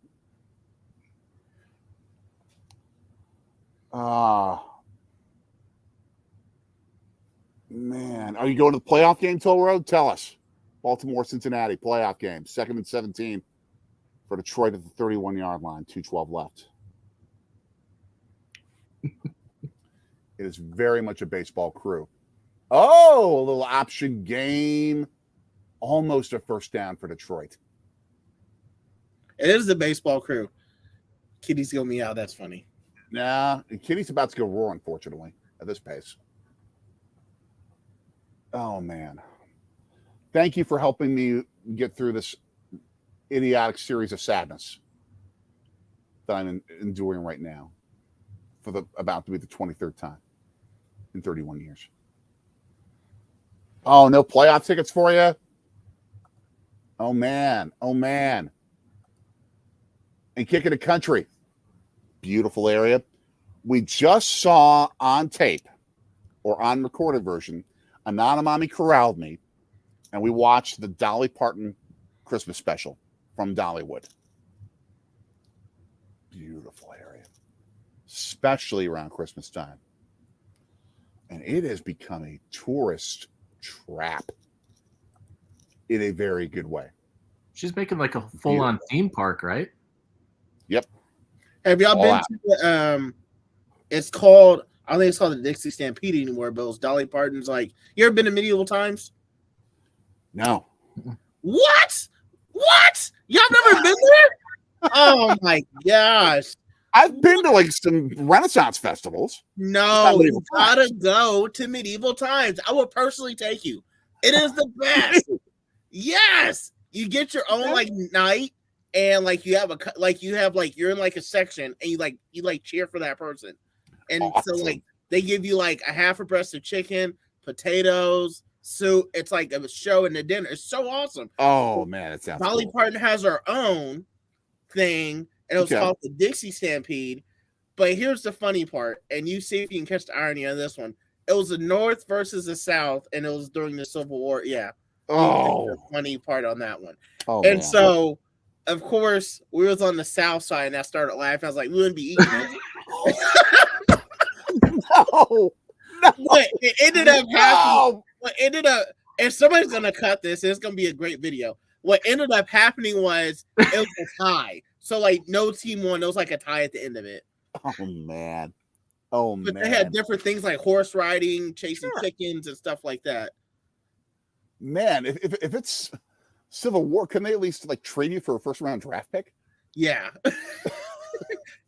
Man. Are you going to the playoff game, Toll Road? Tell us. Baltimore, Cincinnati, playoff game. 2nd and 17 for Detroit at the 31-yard line. 2:12 left. It is very much a baseball crew. Oh, a little option game. Almost a first down for Detroit. It is the baseball crew. Kitty's going me out. That's funny. Nah, Kitty's about to go roar, unfortunately, at this pace. Oh, man. Thank you for helping me get through this idiotic series of sadness that I'm enduring right now for about to be the 23rd time in 31 years. Oh, no playoff tickets for you? Oh, man. Oh, man. And Kicking It Country. Beautiful area. We just saw on tape or on recorded version, Anonymami corralled me, and we watched the Dolly Parton Christmas special from Dollywood. Beautiful area. especially around Christmas time. And it has become a tourist trap in a very good way. She's making like a full-on theme park, right? Yep. Have y'all All been out. to the, it's called, I don't think it's called the Dixie Stampede anymore, but it was Dolly Parton's like, you ever been to Medieval Times? No. What? Y'all never been there? Oh my gosh. I've been to like some Renaissance festivals. No, Medieval you gotta go to Medieval Times. I will personally take you. It is the best. Yes. You get your own like night, and like you have you're in like a section, and you cheer for that person. And so Awesome. like they give you like a half a breast of chicken, potatoes, soup. It's like a show and a dinner. It's so awesome. Oh man, it sounds Dolly cool. Parton has her own thing, and it was Okay. called the Dixie Stampede. But here's the funny part, and you see if you can catch the irony on this one. It was the North versus the South, and it was during the Civil War. Yeah. Oh, Funny part on that one. oh And man. so, of course, we was on the South side, and I started laughing. I was like, we wouldn't be eating it. no. But it ended up happening. No. What ended up, and somebody's gonna cut this, and it's gonna be a great video. What ended up happening was it was a tie. So like no team won. It was like a tie at the end of it. Oh man. Oh But man. they had different things like horse riding, chasing chickens, and stuff like that. Man, if it's Civil War, can they at least like trade you for a first round draft pick? Yeah.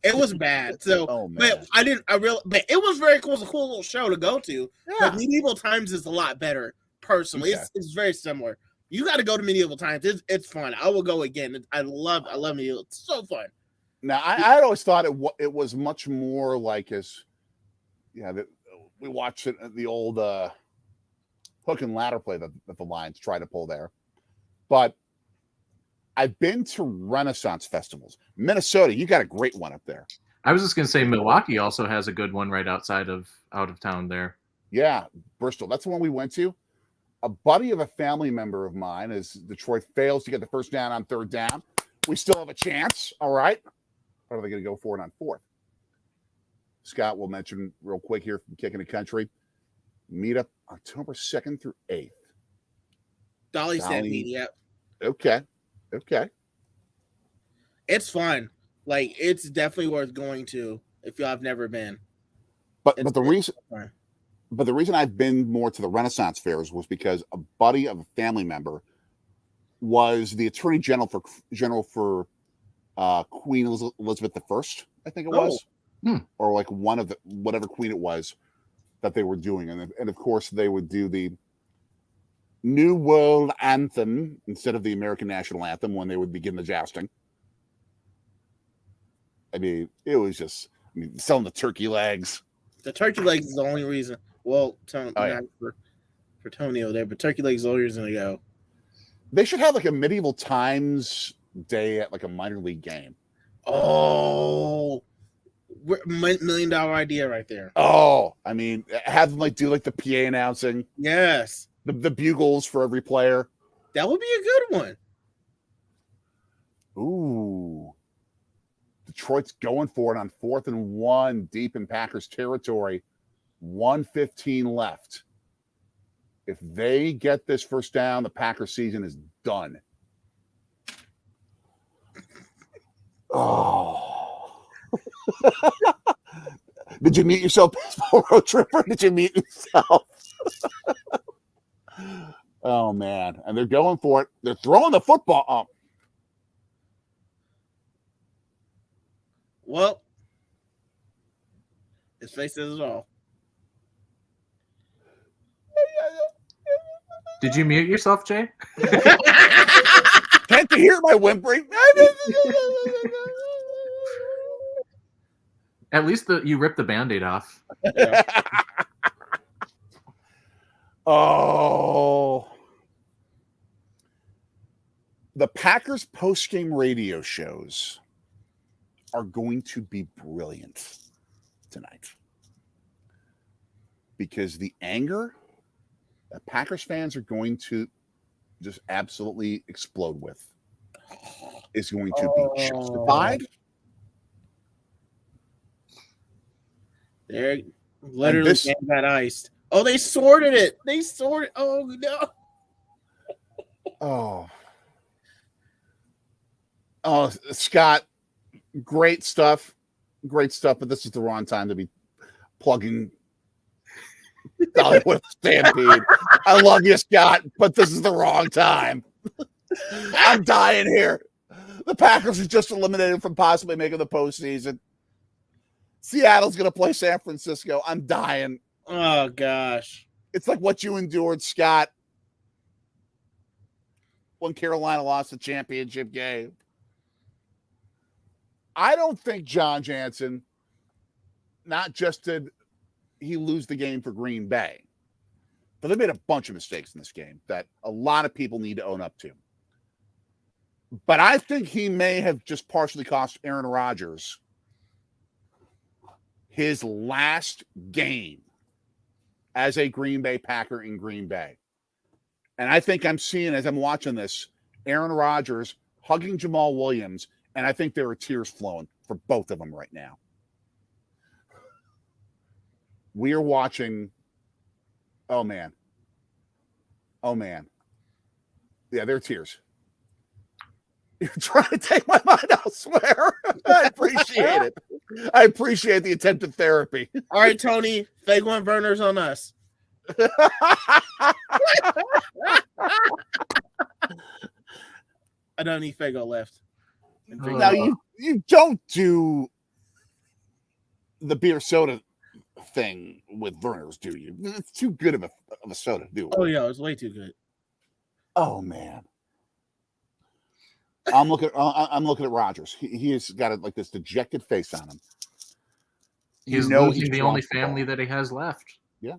It was bad. So Oh man. but it was very cool. It was a cool little show to go to. Yeah. But Medieval Times is a lot better, personally. Okay. It's very similar. You got to go to Medieval Times. It's fun. I will go again. I love Medieval. It's so fun. Now I always thought it was much more like we watched the old hook and ladder play that the Lions try to pull there. But I've been to Renaissance festivals. Minnesota, you got a great one up there. I was just gonna say Milwaukee also has a good one right out of town there. Yeah, Bristol. That's the one we went to. A buddy of a family member of mine, as Detroit fails to get the first down on third down, we still have a chance. All right. What are they going to go for it on fourth? Scott will mention real quick here from Kicking the Country. Meet up October 2nd through 8th. Dolly Stampede, yeah. Okay. It's fun. Like, it's definitely worth going to if y'all have never been. But It's the reason fun. But the reason I've been more to the Renaissance fairs was because a buddy of a family member was the Attorney General for Queen Elizabeth I, I think it was, or like one of the whatever queen it was that they were doing, and of course they would do the New World Anthem instead of the American National Anthem when they would begin the jousting. I mean, it was just selling the turkey legs. The turkey legs is the only reason. Well, not for Tonio there, but turkey legs is the only reason to go. They should have like a Medieval Times day at like a minor league game. Oh, $1 million idea right there. Oh, I mean, have them like do like the PA announcing. Yes, the bugles for every player. that would be a good one. Ooh. Detroit's going for it on 4th and 1 deep in Packers territory. 1:15 left. If they get this first down, the Packers season is done. Oh. Did you meet yourself, baseball road tripper? Did you meet yourself? Oh, man. And they're going for it. They're throwing the football up. Well, his face says it all. Did you mute yourself, Jay? Can't you hear my whimpering? At least you ripped the Band-Aid off. Yeah. Oh. The Packers post-game radio shows are going to be brilliant tonight because the anger that Packers fans are going to just absolutely explode with is going to be justified They're literally this- game got iced. Oh, they sorted it. They sorted. Oh no. Oh, Scott, great stuff. Great stuff, but this is the wrong time to be plugging Dollywood Stampede. I love you, Scott, but this is the wrong time. I'm dying here. The Packers are just eliminated from possibly making the postseason. Seattle's going to play San Francisco. I'm dying. Oh gosh. It's like what you endured, Scott, when Carolina lost the championship game. I don't think John Jansen, not just did he lose the game for Green Bay, but they made a bunch of mistakes in this game that a lot of people need to own up to. But I think he may have just partially cost Aaron Rodgers his last game as a Green Bay Packer in Green Bay. And I think I'm seeing, as I'm watching this, Aaron Rodgers hugging Jamal Williams, and I think there are tears flowing for both of them right now. We are watching. Oh, man. Oh, man. Yeah, there are tears. You're trying to take my mind elsewhere. I appreciate it. I appreciate the attempted therapy. All right, Tony. Fake one burners on us. I don't need Fago left. Now you don't do the beer soda thing with Verner's, do you? It's too good of a soda, do it. Oh yeah, it's way too good. Oh man, I'm looking at Rodgers. He has got like this dejected face on him. He's You know losing the drunk only the ball. family that he has left. Yeah.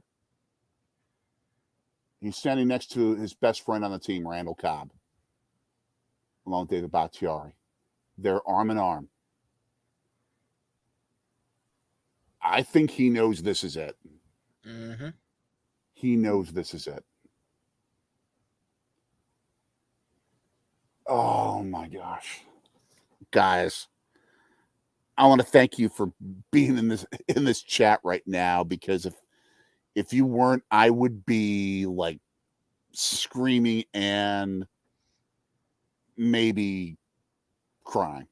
He's standing next to his best friend on the team, Randall Cobb, along with David Bakhtiari. They're arm in arm. I think he knows this is it. Mm-hmm. He knows this is it. Oh my gosh. Guys, I want to thank you for being in this chat right now, because if you weren't, I would be like screaming and maybe crying.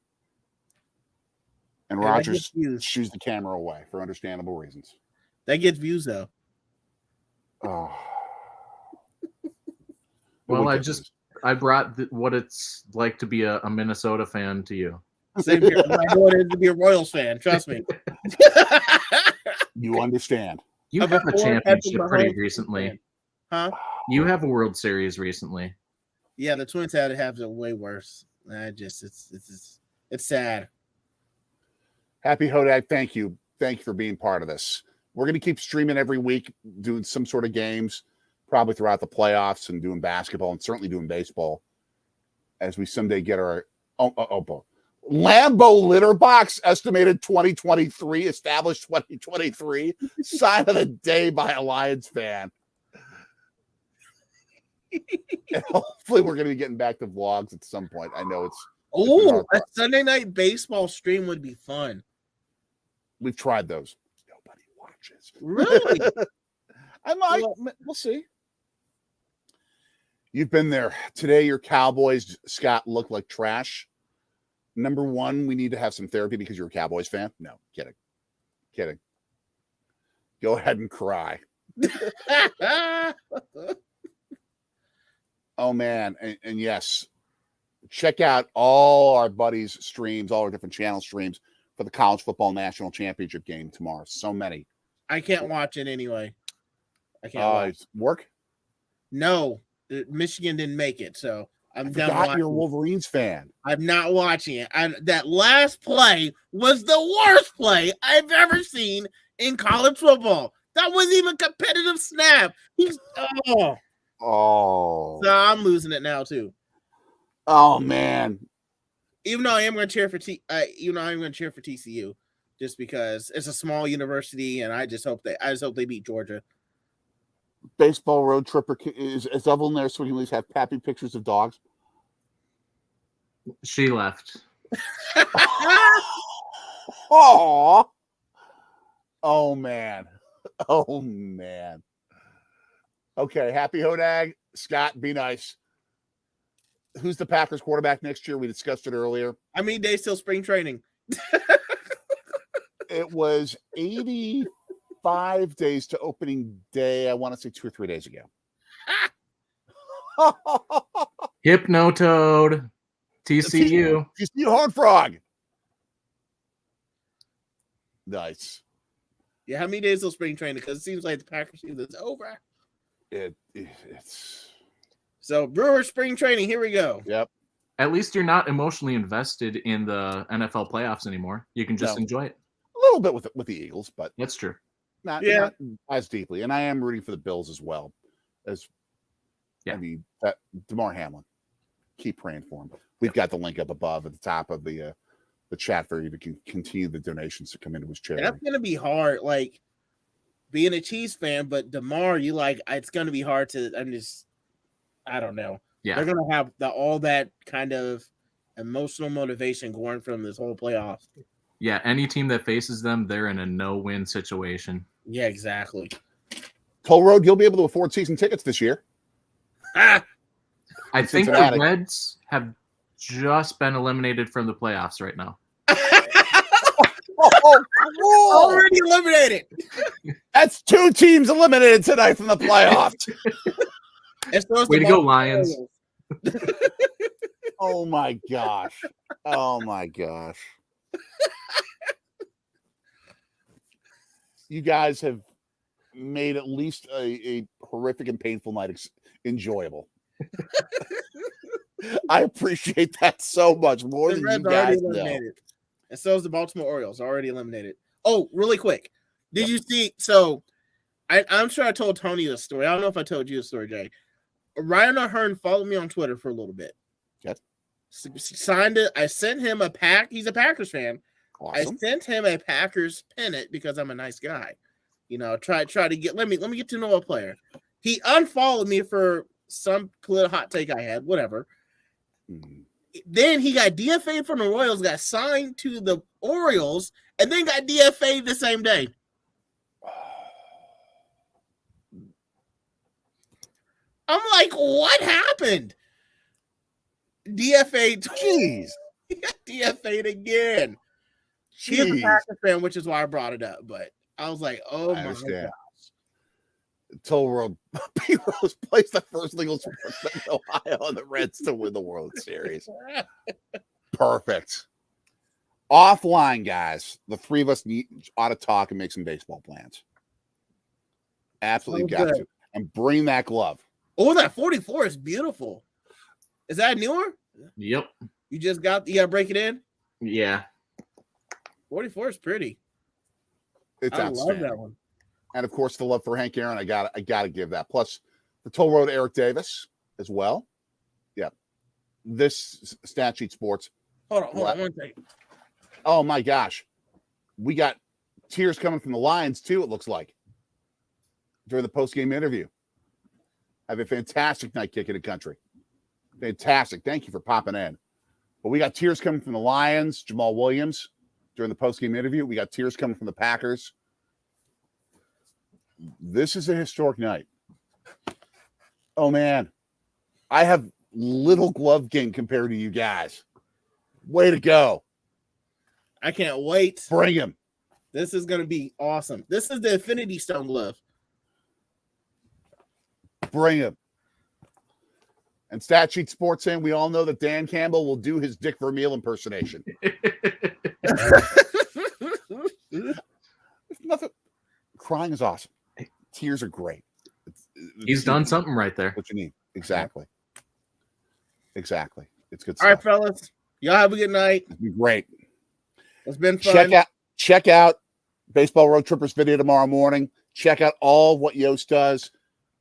And Yeah, that Rodgers gets views. shoos the camera away for understandable reasons. That gets views though. Oh. Well, I brought what it's like to be a Minnesota fan to you. Same here. I know what it is to be a Royals fan. Trust me. You understand. You I'm have a before championship Patrick pretty Mahomes recently. fan. Huh? You have a World Series recently. Yeah, the Twins had to have it way worse. It's sad. Happy Hodag, thank you. Thank you for being part of this. We're going to keep streaming every week, doing some sort of games, probably throughout the playoffs, and doing basketball and certainly doing baseball as we someday get our Lambo litter box estimated 2023, established 2023, sign of the day by a Lions fan. And hopefully we're going to be getting back to vlogs at some point. I know it's Oh, a Sunday night baseball stream would be fun. we've tried those. Nobody watches. Really? I might. We'll see. You've been there. Today, your Cowboys, Scott, look like trash. Number one, we need to have some therapy because you're a Cowboys fan. No, kidding. Kidding. Go ahead and cry. Oh, man. And yes, check out all our buddies' streams, all our different channel streams for the College Football National Championship game tomorrow. So many. I can't watch it anyway. I can't watch. Work? No, Michigan didn't make it, so I'm done Forgot watching. you're a Wolverines fan. I'm not watching it. That last play was the worst play I've ever seen in college football. That wasn't even a competitive snap. Oh. So I'm losing it now too. Oh man. Even though I am going to cheer for TCU, just because it's a small university, and I just hope they beat Georgia. Baseball road tripper is Evelyn there so we can at least have happy pictures of dogs? She left. Oh. Oh man. Oh man. Okay, happy Hodag. Scott, be nice. Who's the Packers quarterback next year? We discussed it earlier. I mean, they still spring training. It was 85 days to opening day. I want to say 2 or 3 days ago. Hypnotoad. TCU. TCU Horned Frog. Nice. Yeah, how many days till spring training? Because it seems like the Packers season's over. It's So Brewers spring training. Here we go. yep. At least you're not emotionally invested in the NFL playoffs anymore. You can just No. enjoy it. A little bit with the Eagles, but That's true. not as deeply. And I am rooting for the Bills as well. As Yeah. I mean, DeMar Hamlin. Keep praying for him. We've got the link up above at the top of the chat for you to continue the donations to come into his charity. That's gonna be hard. Like being a Chiefs fan, but DeMar, you like it's gonna be hard to. I don't know. Yeah. They're gonna have all that kind of emotional motivation going from this whole playoffs. Yeah, any team that faces them, they're in a no-win situation. Yeah, exactly. Toll Road, you'll be able to afford season tickets this year. Ah, I think Cincinnati. the Reds have just been eliminated from the playoffs right now. already eliminated. That's 2 teams eliminated tonight from the playoffs. Way to go, Lions. Oh my gosh. Oh my gosh. You guys have made at least a horrific and painful night enjoyable. I appreciate that so much more The than Reds you are already guys know. eliminated. And so is the Baltimore Orioles, already eliminated. Oh, really quick. Did you see? So I'm sure I told Tony this story. I don't know if I told you the story, Jay. Ryan O'Hearn followed me on Twitter for a little bit. Yes. Signed it. I sent him a pack. He's a Packers fan. Awesome. I sent him a Packers pennant because I'm a nice guy. You know, try to get let me get to know a player. He unfollowed me for some political hot take I had, whatever. Mhm. Then he got DFA'd from the Royals, got signed to the Orioles, and then got DFA'd the same day. I'm like, what happened? DFA'd. Jeez. He got DFA'd again. He is a Jeez. Packers fan, which is why I brought it up. But I was like, oh I my understand. God. Toll Road. P-Rose plays the first legal sport in Ohio and the Reds to win the World Series. Perfect. Offline, guys. The three of us ought to talk and make some baseball plans. Absolutely Sounds got good. to. And bring that glove. Oh, that 44 is beautiful. Is that newer? Yep. You got to break it in? Yeah. 44 is pretty. It's I love outstanding. that one. And of course, the love for Hank Aaron. I gotta give that. Plus the Toll Road Eric Davis as well. Yeah. This Stat Sheet Sports. Hold on one second. Oh my gosh. We got tears coming from the Lions too, it looks like. During the post-game interview. Have a fantastic night kicking the country. Fantastic. Thank you for popping in. But we got tears coming from the Lions, Jamal Williams, during the post-game interview. We got tears coming from the Packers. This is a historic night. Oh, man. I have little glove game compared to you guys. Way to go. I can't wait. Bring him. This is going to be awesome. This is the Infinity Stone glove. Bring him. And Stat Sheet Sports saying we all know that Dan Campbell will do his Dick Vermeil impersonation. Nothing. Crying is awesome. Tears are great. He's done something right there. What you need. Exactly. Exactly. It's good All right, stuff. fellas. Y'all have a good night. It'll be great. It's been fun. Check out Baseball Road Trippers video tomorrow morning. Check out all what Yost does.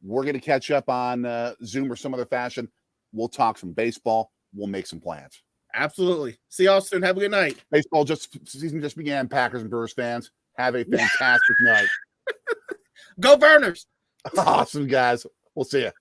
We're going to catch up on Zoom or some other fashion. We'll talk some baseball. We'll make some plans. Absolutely. See y'all soon. Have a good night. Baseball season just began. Packers and Brewers fans, have a fantastic night. Go Burners. Awesome, guys. We'll see you.